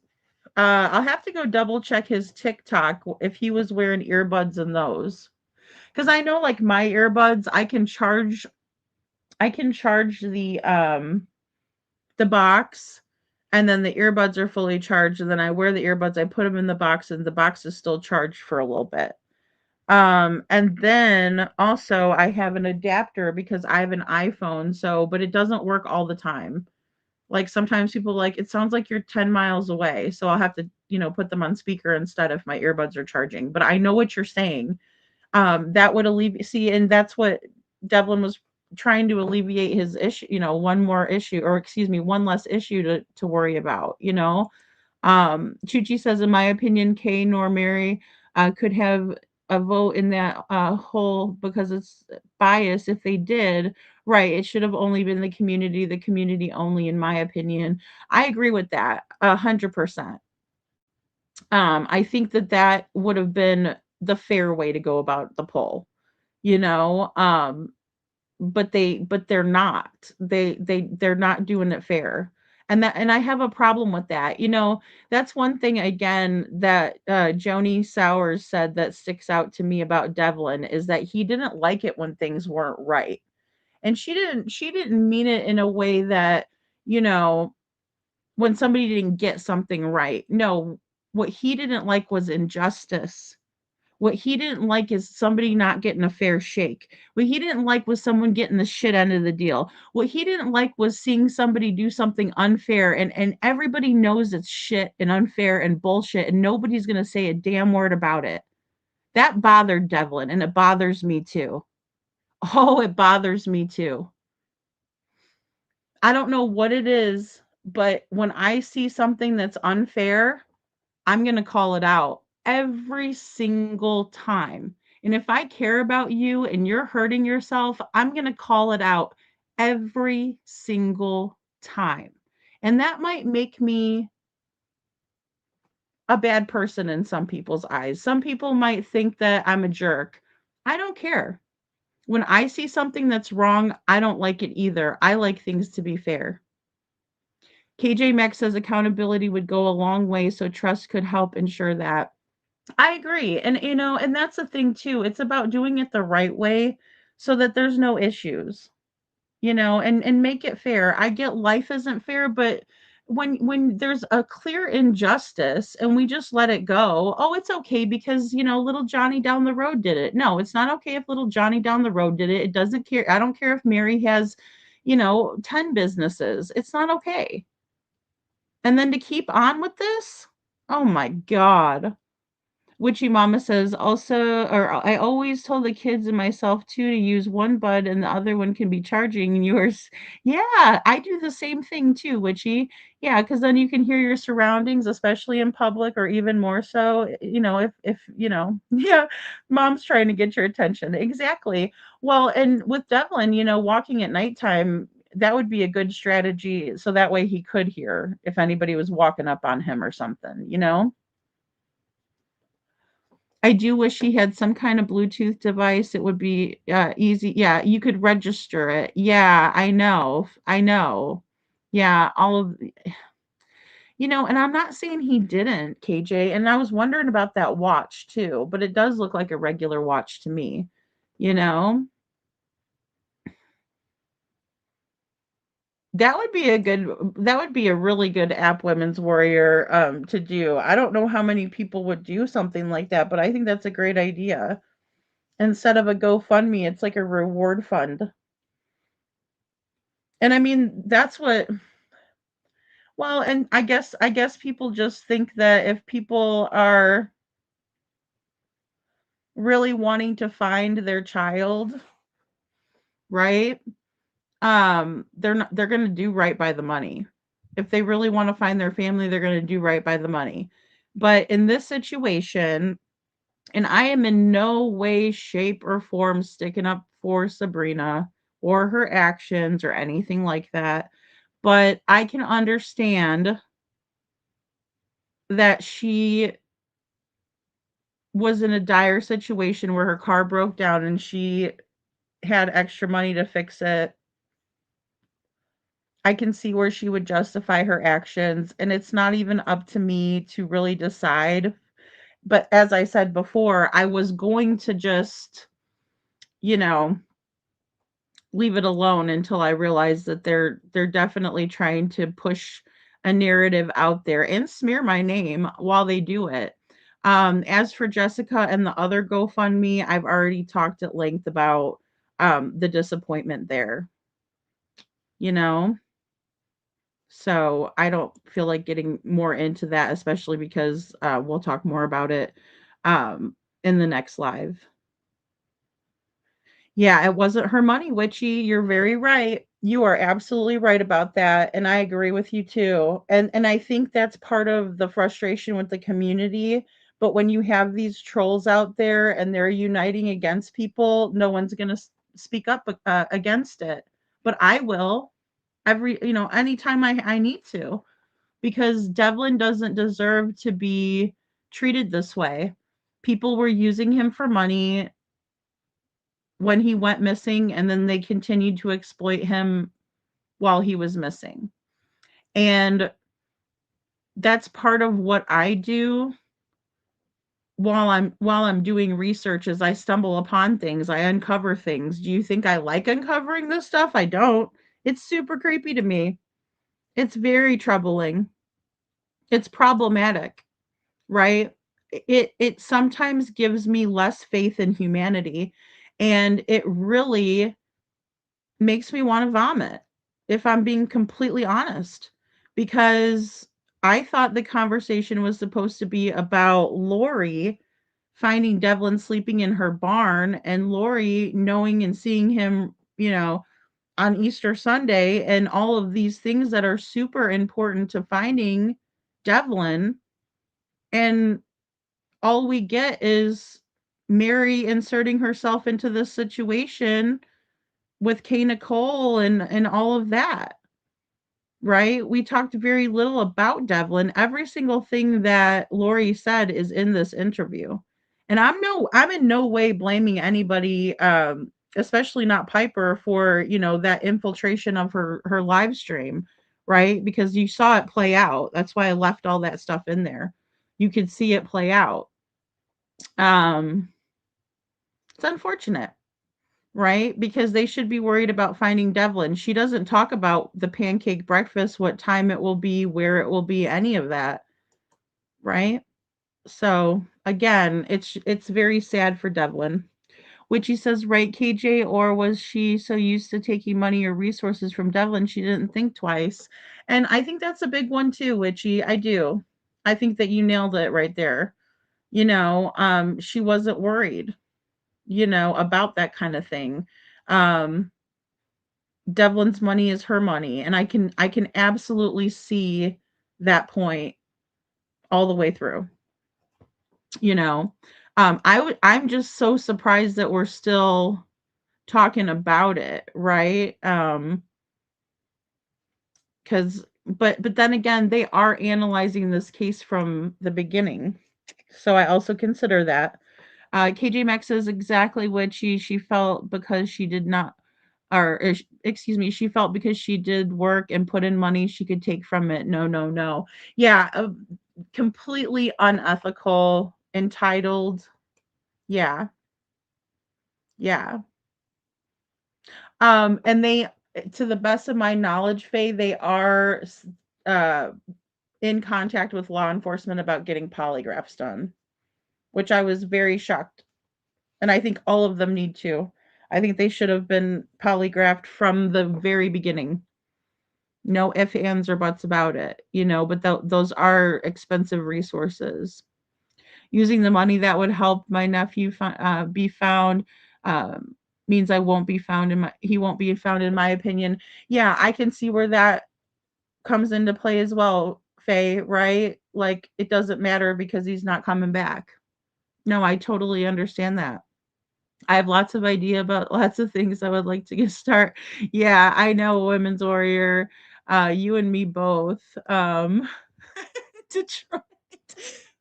I'll have to go double check his TikTok if he was wearing earbuds in those. Because I know like my earbuds, I can charge the box and then the earbuds are fully charged, and then I wear the earbuds, I put them in the box, and the box is still charged for a little bit. And then also I have an adapter because I have an iPhone, so but it doesn't work all the time. Like sometimes people like it sounds like you're 10 miles away, so I'll have to, put them on speaker instead if my earbuds are charging. But I know what you're saying. That would alleviate, see, and that's what Devlin was trying to alleviate his issue, one more issue, or excuse me, one less issue to worry about. Chuchi says, in my opinion, Kay nor Mary could have a vote in that whole because it's biased. If they did, right, it should have only been the community only, in my opinion. I agree with that 100%. I think that that would have been the fair way to go about the poll, you know. But they're not. They're not doing it fair. And I have a problem with that. That's one thing again that Joni Sowers said that sticks out to me about Devlin is that he didn't like it when things weren't right. And she didn't mean it in a way that, you know, when somebody didn't get something right. No, what he didn't like was injustice. What he didn't like is somebody not getting a fair shake. What he didn't like was someone getting the shit end of the deal. What he didn't like was seeing somebody do something unfair, and everybody knows it's shit and unfair and bullshit and nobody's going to say a damn word about it. That bothered Devlin and it bothers me too. Oh, it bothers me too. I don't know what it is, but when I see something that's unfair, I'm going to call it out every single time. And if I care about you and you're hurting yourself, I'm going to call it out every single time. And that might make me a bad person in some people's eyes. Some people might think that I'm a jerk. I don't care. When I see something that's wrong, I don't like it either. I like things to be fair. KJ Max says accountability would go a long way, so trust could help ensure that. I agree. And and that's the thing too. It's about doing it the right way so that there's no issues, and make it fair. I get life isn't fair, but when there's a clear injustice and we just let it go, oh, it's okay because, little Johnny down the road did it. No, it's not okay if little Johnny down the road did it. It doesn't care. I don't care if Mary has, 10 businesses. It's not okay. And then to keep on with this? Oh my God. Witchy Mama says also, or I always told the kids and myself too to use one bud and the other one can be charging and yours. Yeah, I do the same thing too, Witchy. Yeah, because then you can hear your surroundings, especially in public, or even more so, if yeah, mom's trying to get your attention. Exactly. Well, and with Devlin, walking at nighttime, that would be a good strategy. So that way he could hear if anybody was walking up on him or something. I do wish he had some kind of Bluetooth device. It would be easy. Yeah, you could register it. Yeah, I know. I know. Yeah, all of and I'm not saying he didn't, KJ. And I was wondering about that watch too, but it does look like a regular watch to me. You know, that would be a really good app women's warrior to do. I don't know how many people would do something like that, but I think that's a great idea. Instead of a GoFundMe, it's like a reward fund. And I mean, that's what well, and I guess people just think that if people are really wanting to find their child, right? They're going to do right by the money. If they really want to find their family, they're going to do right by the money. But in this situation, and I am in no way, shape, or form sticking up for Sabrina or her actions or anything like that. But I can understand that she was in a dire situation where her car broke down and she had extra money to fix it. I can see where she would justify her actions, and it's not even up to me to really decide. But as I said before, I was going to just, you know, leave it alone until I realized that they're definitely trying to push a narrative out there and smear my name while they do it. As for Jessica and the other GoFundMe, I've already talked at length about the disappointment there, you know? So I don't feel like getting more into that, especially because we'll talk more about it in the next live. Yeah, it wasn't her money, Witchy. You're very right. You are absolutely right about that, and I agree with you too. And I think that's part of the frustration with the community. But when you have these trolls out there and they're uniting against people, no one's going to speak up against it. But I will anytime I need to, because Devlin doesn't deserve to be treated this way. People were using him for money when he went missing, and then they continued to exploit him while he was missing. And that's part of what I do while I'm doing research. As I stumble upon things, I uncover things. Do you think I like uncovering this stuff? I don't. It's super creepy to me. It's very troubling. It's problematic, right? It sometimes gives me less faith in humanity, and it really makes me want to vomit, if I'm being completely honest, because I thought the conversation was supposed to be about Lori finding Devlin sleeping in her barn and Lori knowing and seeing him, on Easter Sunday, and all of these things that are super important to finding Devlin. And all we get is Mary inserting herself into this situation with Kay Nicole and all of that, right? We talked very little about Devlin. Every single thing that Lori said is in this interview. And I'm in no way blaming anybody, especially not Piper, for, that infiltration of her live stream, right? Because you saw it play out. That's why I left all that stuff in there. You could see it play out. Um, it's unfortunate, right? Because they should be worried about finding Devlin. She doesn't talk about the pancake breakfast, what time it will be, where it will be, any of that, right? So again, it's very sad for Devlin. Witchy says, right, KJ, or was she so used to taking money or resources from Devlin she didn't think twice? And I think that's a big one too, Witchy. I do. I think that you nailed it right there. She wasn't worried, about that kind of thing. Um, Devlin's money is her money, and I can absolutely see that point all the way through. You know, I'm just so surprised that we're still talking about it, right? Because but then again, they are analyzing this case from the beginning, so I also consider that. KJ Maxx says exactly what she felt because she did not, excuse me, she felt because she did work and put in money she could take from it. No, no, no. Yeah, completely unethical, entitled. Yeah, yeah. And they, to the best of my knowledge, Faye, they are uh in contact with law enforcement about getting polygraphs done, which I was very shocked. And I think all of them need to. I think they should have been polygraphed from the very beginning. No ifs, ands, or buts about it, but those are expensive resources. Using the money that would help my nephew be found means he won't be found, in my opinion. Yeah, I can see where that comes into play as well, Faye, right? Like, it doesn't matter because he's not coming back. No, I totally understand that. I have lots of idea about lots of things I would like to get start. Yeah, I know, Women's Warrior. You and me both. Detroit.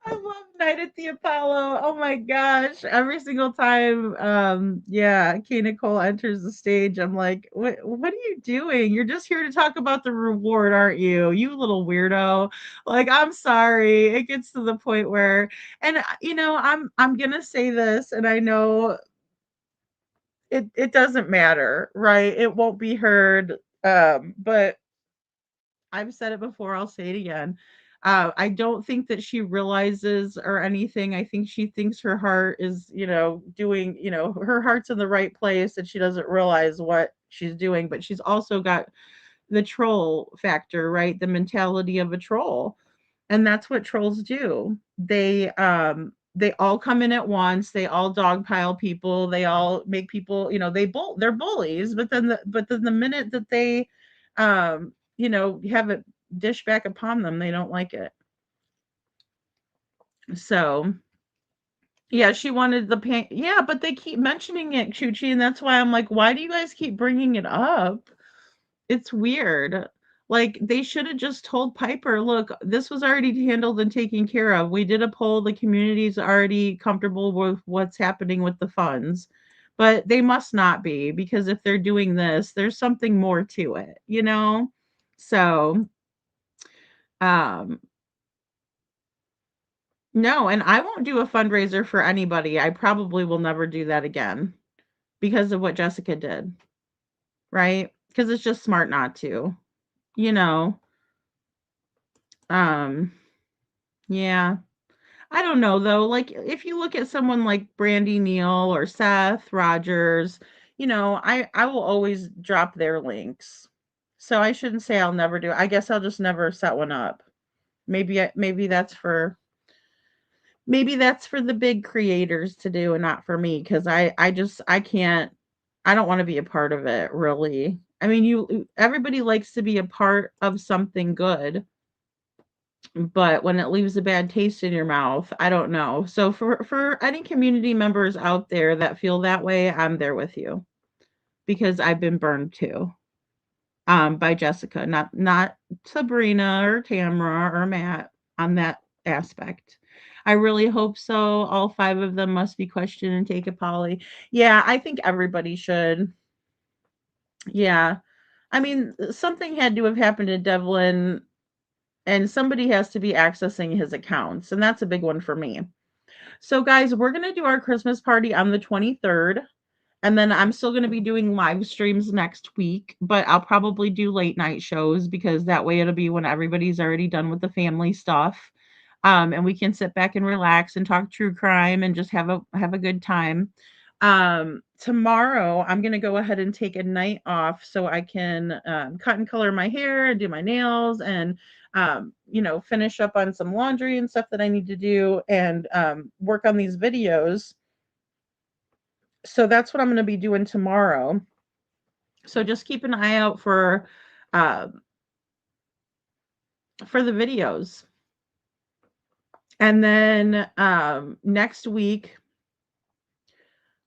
I love Night at the Apollo. Oh my gosh. Every single time yeah, Kay Nicole enters the stage, I'm like, what are you doing? You're just here to talk about the reward, aren't you? You little weirdo. Like, I'm sorry. It gets to the point where, and I'm gonna say this, and I know it doesn't matter, right? It won't be heard. But I've said it before, I'll say it again. I don't think that she realizes or anything. I think she thinks her heart is, doing, her heart's in the right place and she doesn't realize what she's doing, but she's also got the troll factor, right? The mentality of a troll. And that's what trolls do. They all come in at once, they all dogpile people, they all make people, they're bullies, but then the minute that they have it dish back upon them, they don't like it. So yeah, she wanted the pain. Yeah, but they keep mentioning it, Chuchi, and that's why I'm like, why do you guys keep bringing it up? It's weird. Like, they should have just told Piper, "Look, this was already handled and taken care of. We did a poll, the community's already comfortable with what's happening with the funds." But they must not be, because if they're doing this, there's something more to it, you know? So, um, no, and I won't do a fundraiser for anybody. I probably will never do that again because of what Jessica did, right? Because it's just smart not to, you know? Um, yeah. I don't know though. Like, if you look at someone like Brandy Neal or Seth Rogers, I will always drop their links. So I shouldn't say I'll never do it. I guess I'll just never set one up. Maybe that's for the big creators to do and not for me, cuz I can't. I don't want to be a part of it, really. I mean, everybody likes to be a part of something good, but when it leaves a bad taste in your mouth, I don't know. So for any community members out there that feel that way, I'm there with you, because I've been burned too. By Jessica, not Sabrina or Tamara or Matt on that aspect. I really hope so. All five of them must be questioned and take a poly. Yeah, I think everybody should. Yeah. I mean, something had to have happened to Devlin, and somebody has to be accessing his accounts, and that's a big one for me. So, guys, we're going to do our Christmas party on the 23rd. And then I'm still going to be doing live streams next week, but I'll probably do late night shows, because that way it'll be when everybody's already done with the family stuff. And we can sit back and relax and talk true crime and just have a good time. Tomorrow I'm going to go ahead and take a night off so I can cut and color my hair and do my nails and finish up on some laundry and stuff that I need to do, and work on these videos. So that's what I'm going to be doing tomorrow. So just keep an eye out uh, for the videos. And then next week,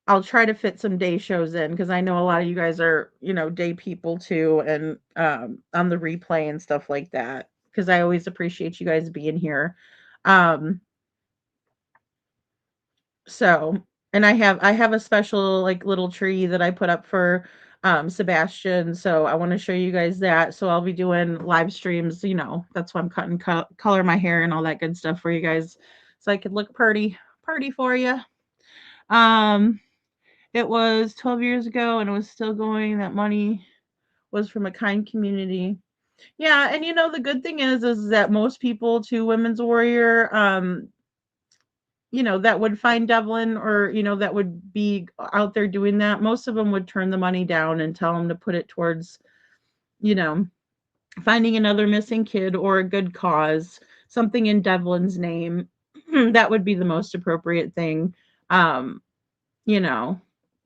I'll try to fit some day shows in, because I know a lot of you guys are, day people too, and on the replay and stuff like that, because I always appreciate you guys being here. Um, So, and I have a special, like, little tree that I put up for Sebastian, so I want to show you guys that. So I'll be doing live streams, that's why I'm cutting color my hair and all that good stuff for you guys, so I could look pretty for you. Um it was 12 years ago and it was still going. That money was from a kind community. Yeah, and the good thing is that most people to Women's Warrior, that would find Devlin, or, that would be out there doing that, most of them would turn the money down and tell them to put it towards, you know, finding another missing kid or a good cause, something in Devlin's name. That would be the most appropriate thing. Um, you know,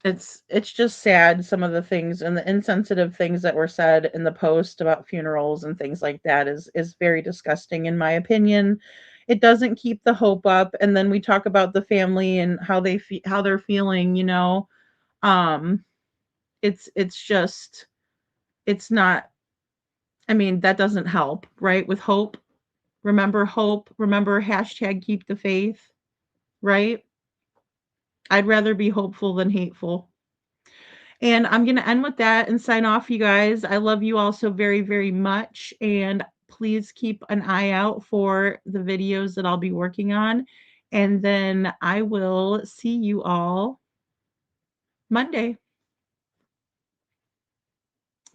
it's just sad, some of the things and the insensitive things that were said in the post about funerals and things like that is very disgusting, in my opinion. It doesn't keep the hope up, and then we talk about the family and how they're feeling, um it's just, it's not. I mean, that doesn't help, right? With hope. Remember hashtag keep the faith, right? I'd rather be hopeful than hateful. And I'm going to end with that and sign off, you guys. I love you all so very, very much. And please keep an eye out for the videos that I'll be working on. And then I will see you all Monday.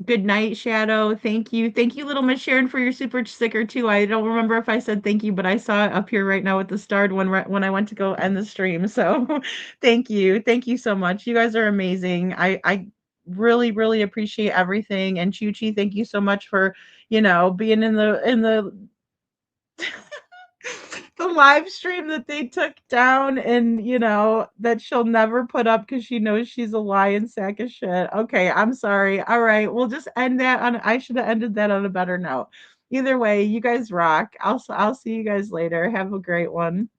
Good night, Shadow. Thank you. Thank you, Little Miss Sharon, for your super sticker too. I don't remember if I said thank you, but I saw it up here right now with the starred one when I went to go end the stream. So thank you. Thank you so much. You guys are amazing. I really, really appreciate everything. And Chuchi, thank you so much for, being in the the live stream that they took down and that she'll never put up because she knows she's a lying sack of shit. Okay, I'm sorry. All right, we'll just end that on I should have ended that on a better note. Either way, you guys rock. I'll see you guys later. Have a great one.